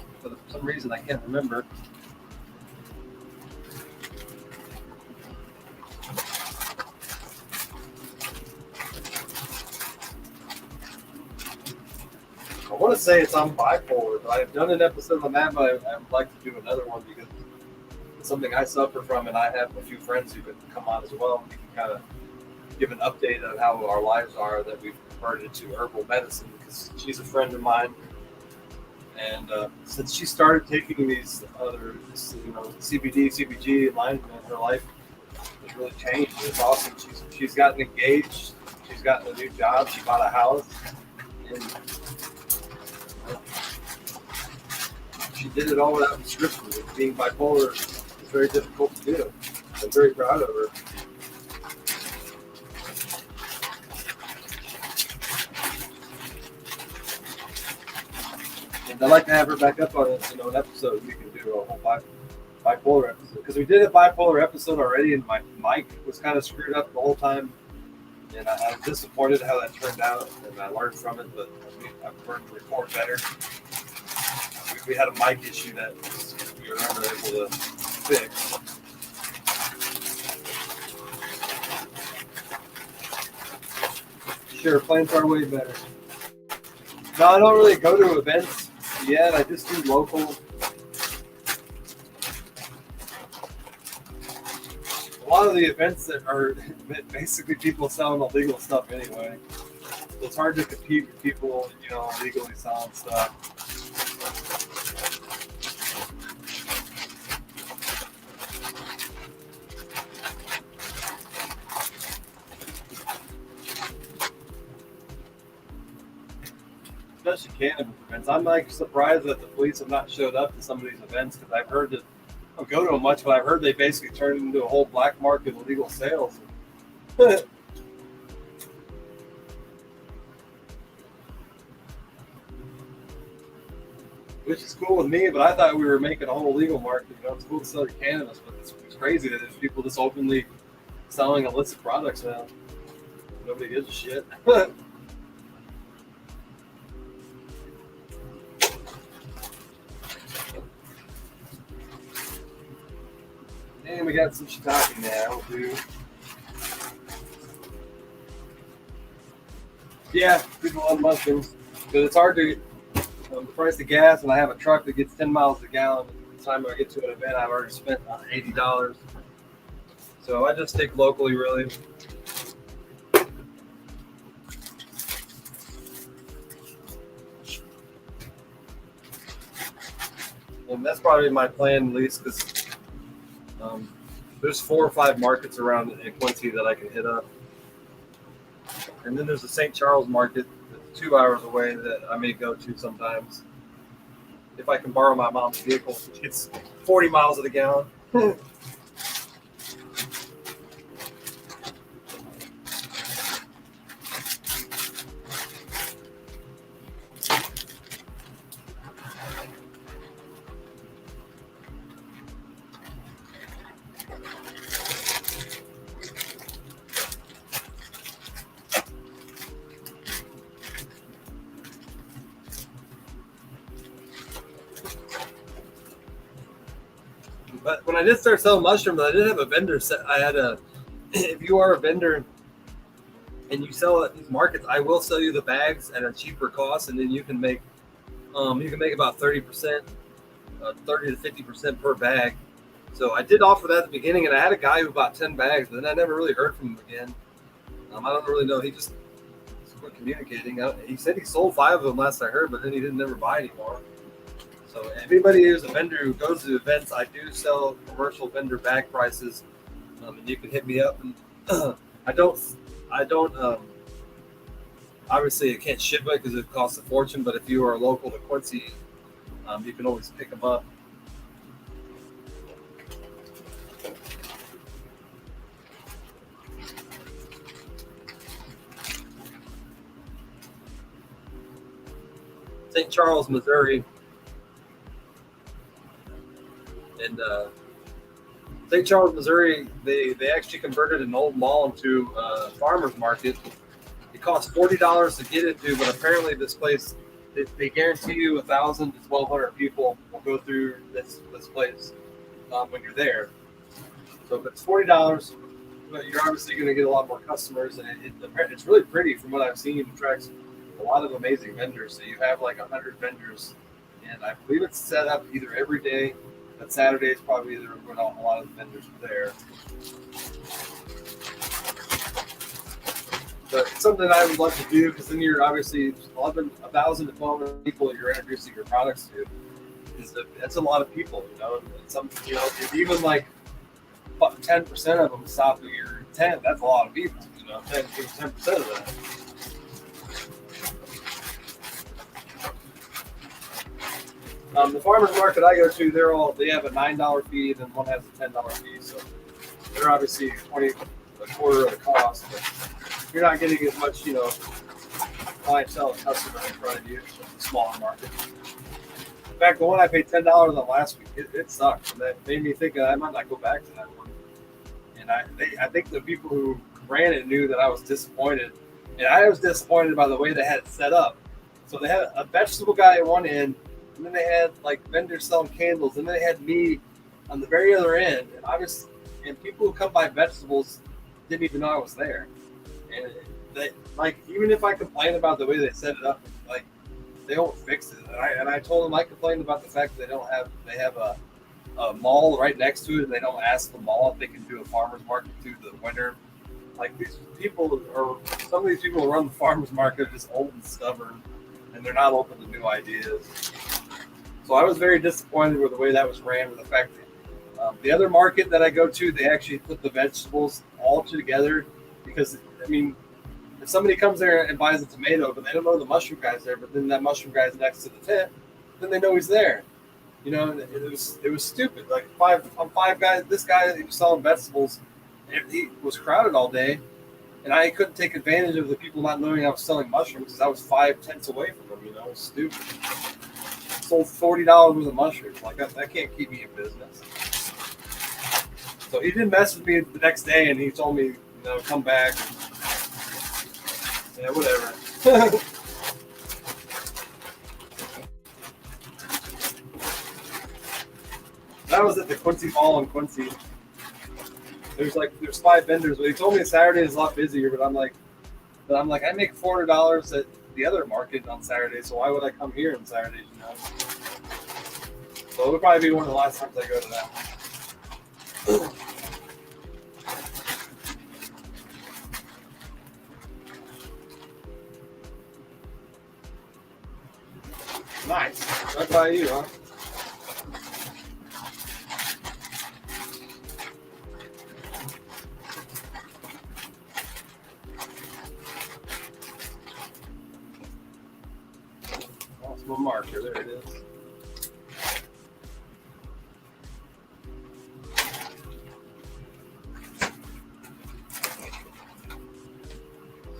some reason I can't remember. I want to say it's on bipolar, but I've done an episode on that, but I would like to do another one because it's something I suffer from, and I have a few friends who could come on as well. We can kind of give an update on how our lives are that we've converted to herbal medicine, because she's a friend of mine, and since she started taking these other CBD, CBG alignment, her life has really changed. It's awesome. She's gotten engaged, she's gotten a new job, she bought a house, and she did it all without prescription. Being bipolar is very difficult to do. I'm very proud of her. I'd like to have her back up on an episode. We can do a whole bipolar episode, because we did a bipolar episode already, and my mic was kind of screwed up the whole time, and I was disappointed how that turned out, and I learned from it. But I've learned to record better. We had a mic issue that we were never able to fix. Sure, plants are way better. No, I don't really go to events yet. I just do local. A lot of the events that are basically people selling illegal stuff anyway. So it's hard to compete with people, legally selling stuff. Especially cannabis events. I'm like surprised that the police have not showed up to some of these events because I've heard that I don't go to them much, but I've heard they basically turned into a whole black market of illegal sales. Which is cool with me, but I thought we were making a whole legal market. It's cool to sell your cannabis, but it's crazy that there's people just openly selling illicit products now. Nobody gives a shit. And we got some shiitake now, dude. Yeah, people love mushrooms. But it's hard to the price of gas, and I have a truck that gets 10 miles a gallon. By the time I get to an event, I've already spent $80. So I just stick locally, really. And that's probably my plan, at least, because there's 4 or 5 markets around in Quincy that I can hit up. And then there's the St. Charles market that's 2 hours away that I may go to sometimes. If I can borrow my mom's vehicle, it's 40 miles to the gallon. But when I did start selling mushrooms, I did have a vendor set. If you are a vendor and you sell at these markets, I will sell you the bags at a cheaper cost, and then you can make about 30%, 30 to 50% per bag. So I did offer that at the beginning, and I had a guy who bought 10 bags, but then I never really heard from him again. I don't really know. He just quit communicating. He said he sold 5 of them last I heard, but then he didn't never buy anymore. So anybody who's a vendor who goes to events, I do sell commercial vendor bag prices, and you can hit me up. And I don't. Obviously, I can't ship it because it costs a fortune. But if you are local to Quincy, you can always pick them up. St. Charles, Missouri. And St. Charles, Missouri, they actually converted an old mall into a farmer's market. It costs $40 to get into, but apparently this place, they guarantee you 1,000 to 1,200 people will go through this place when you're there. So if it's $40, but you're obviously going to get a lot more customers, and it's really pretty from what I've seen. It attracts a lot of amazing vendors. So you have like 100 vendors, and I believe it's set up either every day. But Saturday is probably when a lot of the vendors are there. But it's something I would love to do because then you're obviously 1,000 to 1,200 people that you're introducing your products to. That's a lot of people, if even like 10% of them stop at your tent, that's a lot of people, 10% of that. The farmers market I go to, they have a $9 fee, and then one has a $10 fee. So they're obviously a quarter of the cost, but you're not getting as much, clientele and customer in front of you. It's a smaller market. In fact, the one I paid $10 on last week, it sucked. And that made me think I might not go back to that one. And I think the people who ran it knew that I was disappointed. And I was disappointed by the way they had it set up. So they had a vegetable guy at one end, and then they had like vendors selling candles, and then they had me on the very other end. And people who come buy vegetables didn't even know I was there. And even if I complain about the way they set it up, like they don't fix it. And I told them I complained about the fact that they have a mall right next to it, and they don't ask the mall if they can do a farmer's market through the winter. Like these people are, some of these people who run the farmer's market are just old and stubborn, and they're not open to new ideas. So I was very disappointed with the way that was ran, with the fact that the other market that I go to, they actually put the vegetables all together, because I mean, if somebody comes there and buys a tomato, but they don't know the mushroom guy's there, but then that mushroom guy's next to the tent, then they know he's there. You know, it was stupid. Like five guys, this guy that was selling vegetables, he was crowded all day, and I couldn't take advantage of the people not knowing I was selling mushrooms because I was 5 tenths away from them. You know, it was stupid. Sold $40 worth of mushrooms. Like that can't keep me in business. So he did message me the next day, and he told me, you know, come back. Yeah, whatever. That was at the Quincy Mall in Quincy. There's 5 vendors, but he told me Saturday is a lot busier. But I'm like, I make $400 at the other market on Saturday, so why would I come here on Saturdays? You know. So it'll probably be one of the last times I go to that one. Nice. Right by you, huh? Possible marker. There it is.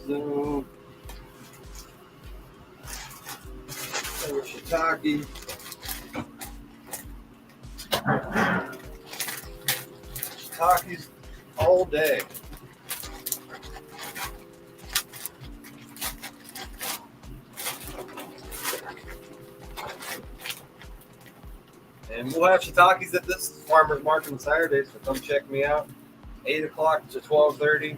So, there's shiitake. Shiitake's all day. And we'll have shiitakes at this farmer's market on Saturdays, so come check me out. 8 o'clock to 12:30.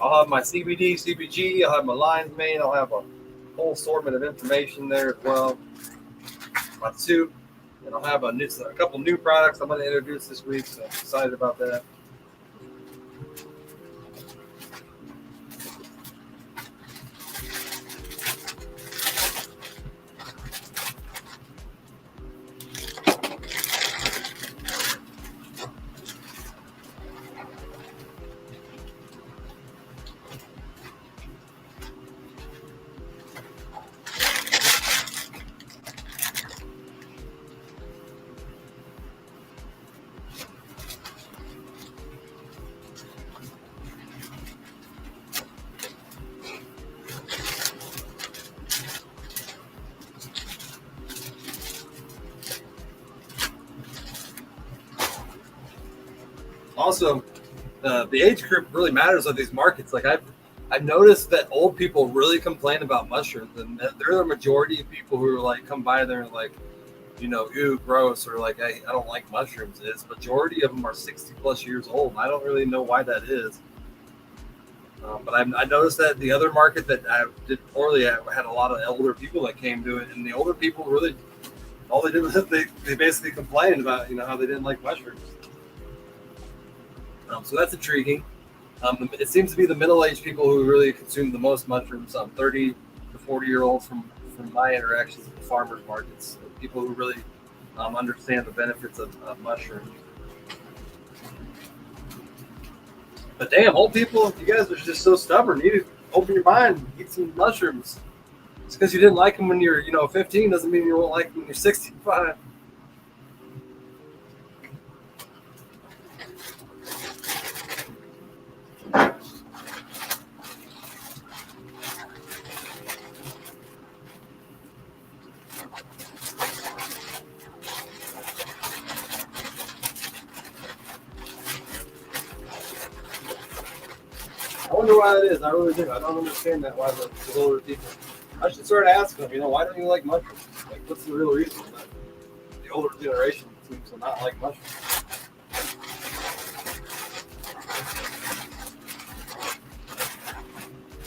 I'll have my CBD, CBG, I'll have my lion's mane, I'll have a whole assortment of information there as well. My soup, and I'll have a couple new products I'm going to introduce this week, so I'm excited about that. Also, the age group really matters at these markets. Like I've noticed that old people really complain about mushrooms, and they're the majority of people who are like come by there and like, you know, ew, gross, or like I don't like mushrooms. It's majority of them are 60 plus years old. And I don't really know why that is. But I noticed that the other market that I did poorly at had a lot of older people that came to it, and the older people really, all they did was they basically complained about, you know, how they didn't like mushrooms. So that's intriguing. It seems to be the middle-aged people who really consume the most mushrooms. 30 to 40-year-olds from my interactions at the farmers markets, people who really understand the benefits of mushrooms. But damn, old people, you guys are just so stubborn. You need to open your mind, eat some mushrooms. Just because you didn't like them when you're, 15 doesn't mean you won't like them when you're 65. I wonder why that is. I really do. I don't understand that, why the older people. I should start asking them, why don't you like mushrooms? Like, what's the real reason that the older generation seems to not like mushrooms?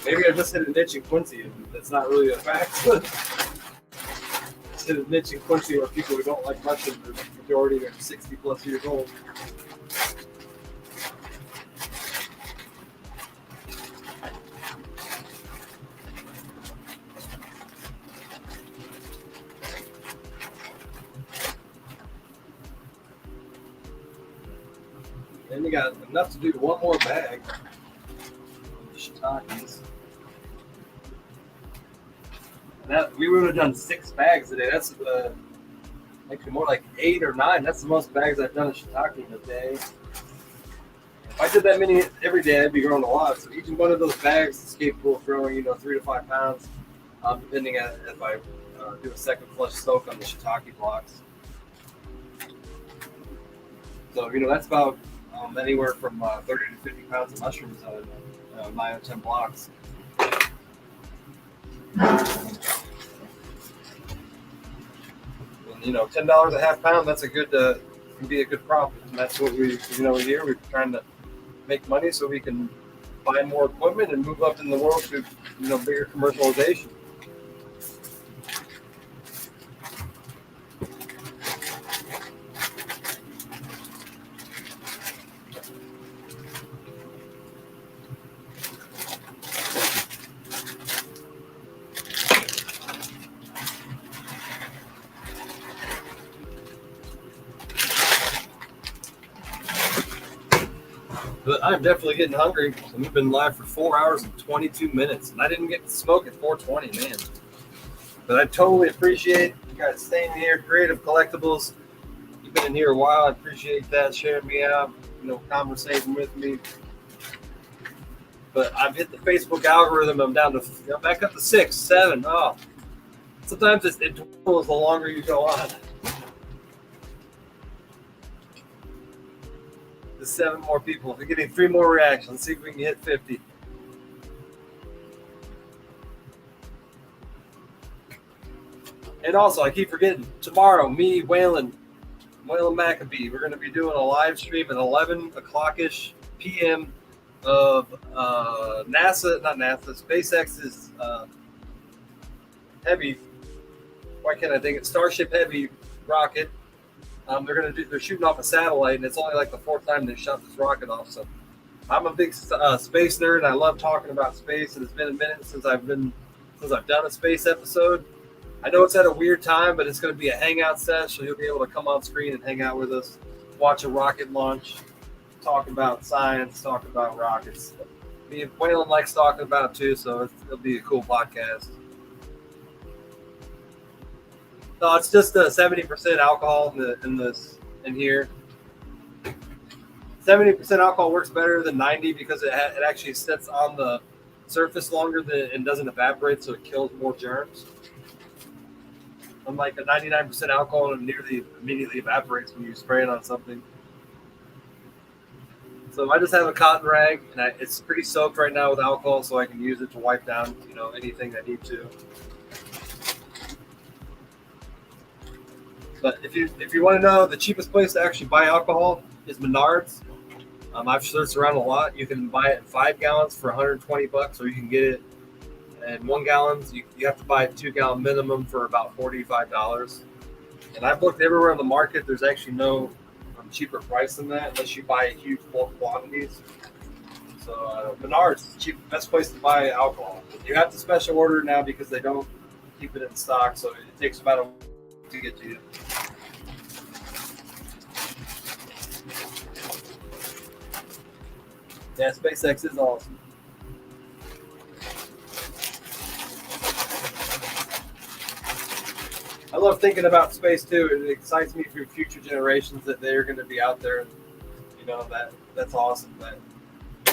Maybe I just hit a niche in Quincy, and that's not really a fact. to the niche in Quincy where people who don't like mushrooms, the majority are 60 plus years old. And you got enough to do one more bag. Shiitakes. That we would have done 6 bags today. That's actually more like 8 or 9. That's the most bags I've done of shiitake in a day. If I did that many every day, I'd be growing a lot. So each one of those bags is capable of growing, 3 to 5 pounds, depending on if I do a second flush soak on the shiitake blocks. So that's about anywhere from 30 to 50 pounds of mushrooms on 9 or 10 blocks. And, $10 a half pound, that's a good, can be a good profit. And that's what we, here we're trying to make money so we can buy more equipment and move up in the world to, bigger commercialization. But I'm definitely getting hungry. We've been live for 4 hours and 22 minutes, and I didn't get to smoke at 4:20, man. But I totally appreciate you guys staying here. Creative Collectibles, you've been in here a while. I appreciate that, sharing me out, conversating with me. But I've hit the Facebook algorithm. I'm down to back up to 6, 7. Oh, sometimes it dwindles the longer you go on. To 7 more people. We're getting 3 more reactions. Let's see if we can hit 50. And also, I keep forgetting, tomorrow, me, Waylon Maccabee, we're going to be doing a live stream at 11 o'clock-ish p.m. of SpaceX's Heavy, why can't I think it? Starship Heavy rocket. They're shooting off a satellite, and it's only like the 4th time they shot this rocket off. So I'm a big space nerd, and I love talking about space. And it's been a minute since I've done a space episode. I know it's at a weird time, but it's going to be a hangout session. You'll be able to come on screen and hang out with us, watch a rocket launch, talk about science, talk about rockets. Me and Waylon likes talking about it too, so it'll be a cool podcast. No, it's just 70% alcohol in here. 70% alcohol works better than 90 because it actually sits on the surface longer and doesn't evaporate, so it kills more germs. Unlike a 99% alcohol, it nearly immediately evaporates when you spray it on something. So I just have a cotton rag, and it's pretty soaked right now with alcohol, so I can use it to wipe down, anything I need to. But if you want to know, the cheapest place to actually buy alcohol is Menards. I've searched around a lot. You can buy it in 5 gallons for $120, or you can get it in 1 gallon. You have to buy a 2-gallon minimum for about $45. And I've looked everywhere in the market. There's actually no cheaper price than that unless you buy huge bulk quantities. So Menards is the best place to buy alcohol. You have to special order now because they don't keep it in stock, so it takes about a week to get to you. Yeah, SpaceX is awesome. I love thinking about space too. It excites me for future generations that they're going to be out there. That's awesome. That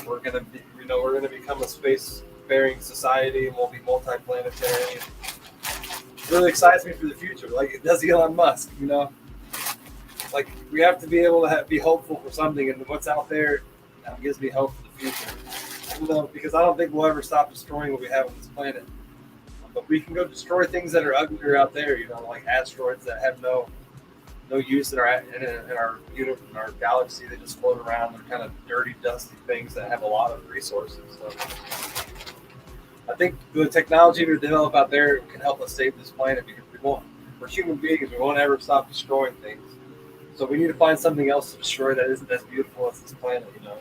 we're going to be, we're going to become a space-faring society, and we'll be multi-planetary. It really excites me for the future, like it does Elon Musk. Like we have to be able to be hopeful for something, and what's out there gives me hope for the future. Because I don't think we'll ever stop destroying what we have on this planet. But we can go destroy things that are uglier out there, like asteroids that have no use in our universe, in our galaxy. They just float around. They're kind of dirty, dusty things that have a lot of resources. So I think the technology we develop out there can help us save this planet because we won't we're human beings. We won't ever stop destroying things. So we need to find something else to destroy that isn't as beautiful as this planet, you know.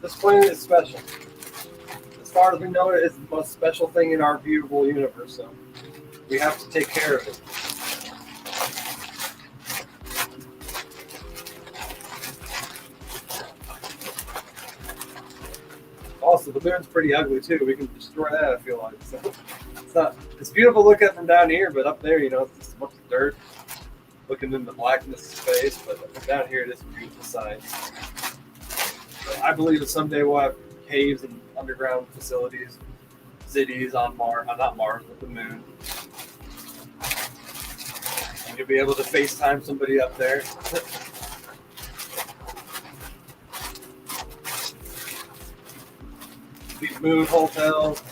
This planet is special. As far as we know, it is the most special thing in our viewable universe. So we have to take care of it. Also, the moon's pretty ugly too. We can destroy that, I feel like. So it's beautiful to look at from down here, but up there, you know, it's just a bunch of dirt looking in the blackness of space. But down here, it is a beautiful sight. But I believe that someday we'll have caves and underground facilities, cities on Mars, not Mars, but the moon. And you'll be able to FaceTime somebody up there. These moon hotels.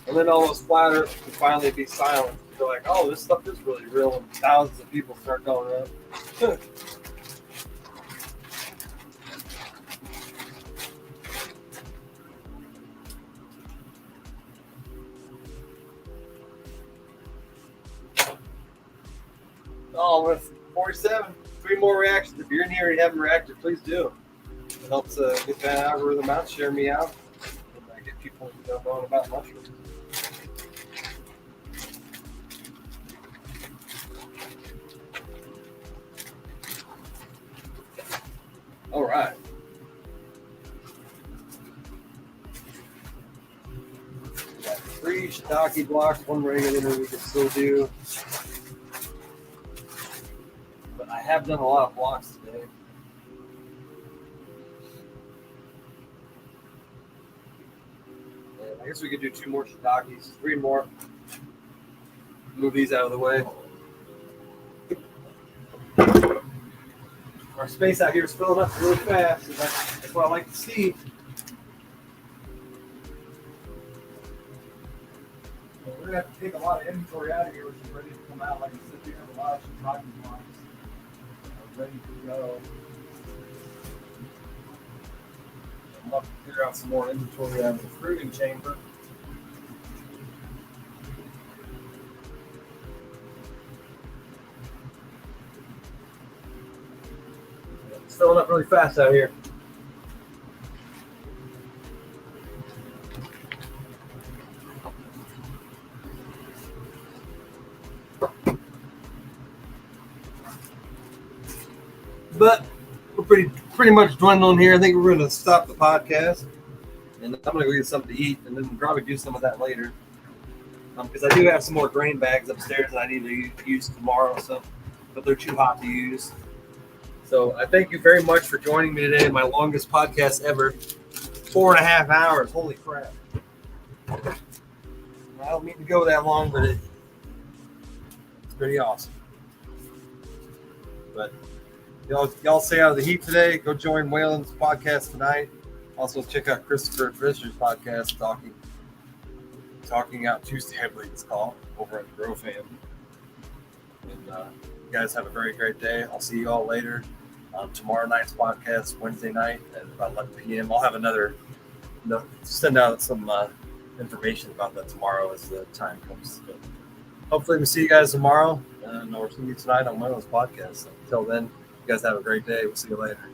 And then all those flat earth can finally be silent. You're like, oh, this stuff is really real, and thousands of people start going around. Oh, with 47, 3 more reactions. If you're in here and you haven't reacted, please do. It helps get that algorithm out, share me out, and get people knowing about mushrooms. All right. We got 3 shiitake blocks, 1 regular we can still do. But I have done a lot of blocks today. And I guess we could do 2 more shiitakes, 3 more. Move these out of the way. Our space out here is filling up really fast. That's what I like to see. Well, we're going to have to take a lot of inventory out of here, which is ready to come out. Like I said, we have a lot of shiitake blocks ready to go. I'm about to clear out some more inventory out of the fruiting chamber. It's filling up really fast out here. But we're pretty much dwindling here. I think we're going to stop the podcast, and I'm going to go get something to eat, and then probably do some of that later. Because I do have some more grain bags upstairs that I need to use tomorrow, but they're too hot to use. So I thank you very much for joining me today. My longest podcast ever, 4.5 hours. Holy crap! I don't mean to go that long, but it's pretty awesome. But y'all stay out of the heat today. Go join Waylon's podcast tonight. Also check out Christopher Fisher's podcast, Talking Out Tuesday, I believe it's called, over at Grow Fam. And you guys have a very great day. I'll see you all later. Tomorrow night's podcast, Wednesday night at about 11 p.m. I'll have send out some information about that tomorrow as the time comes. But hopefully we'll see you guys tomorrow, or see you tonight on one of those podcasts. So until then, you guys have a great day. We'll see you later.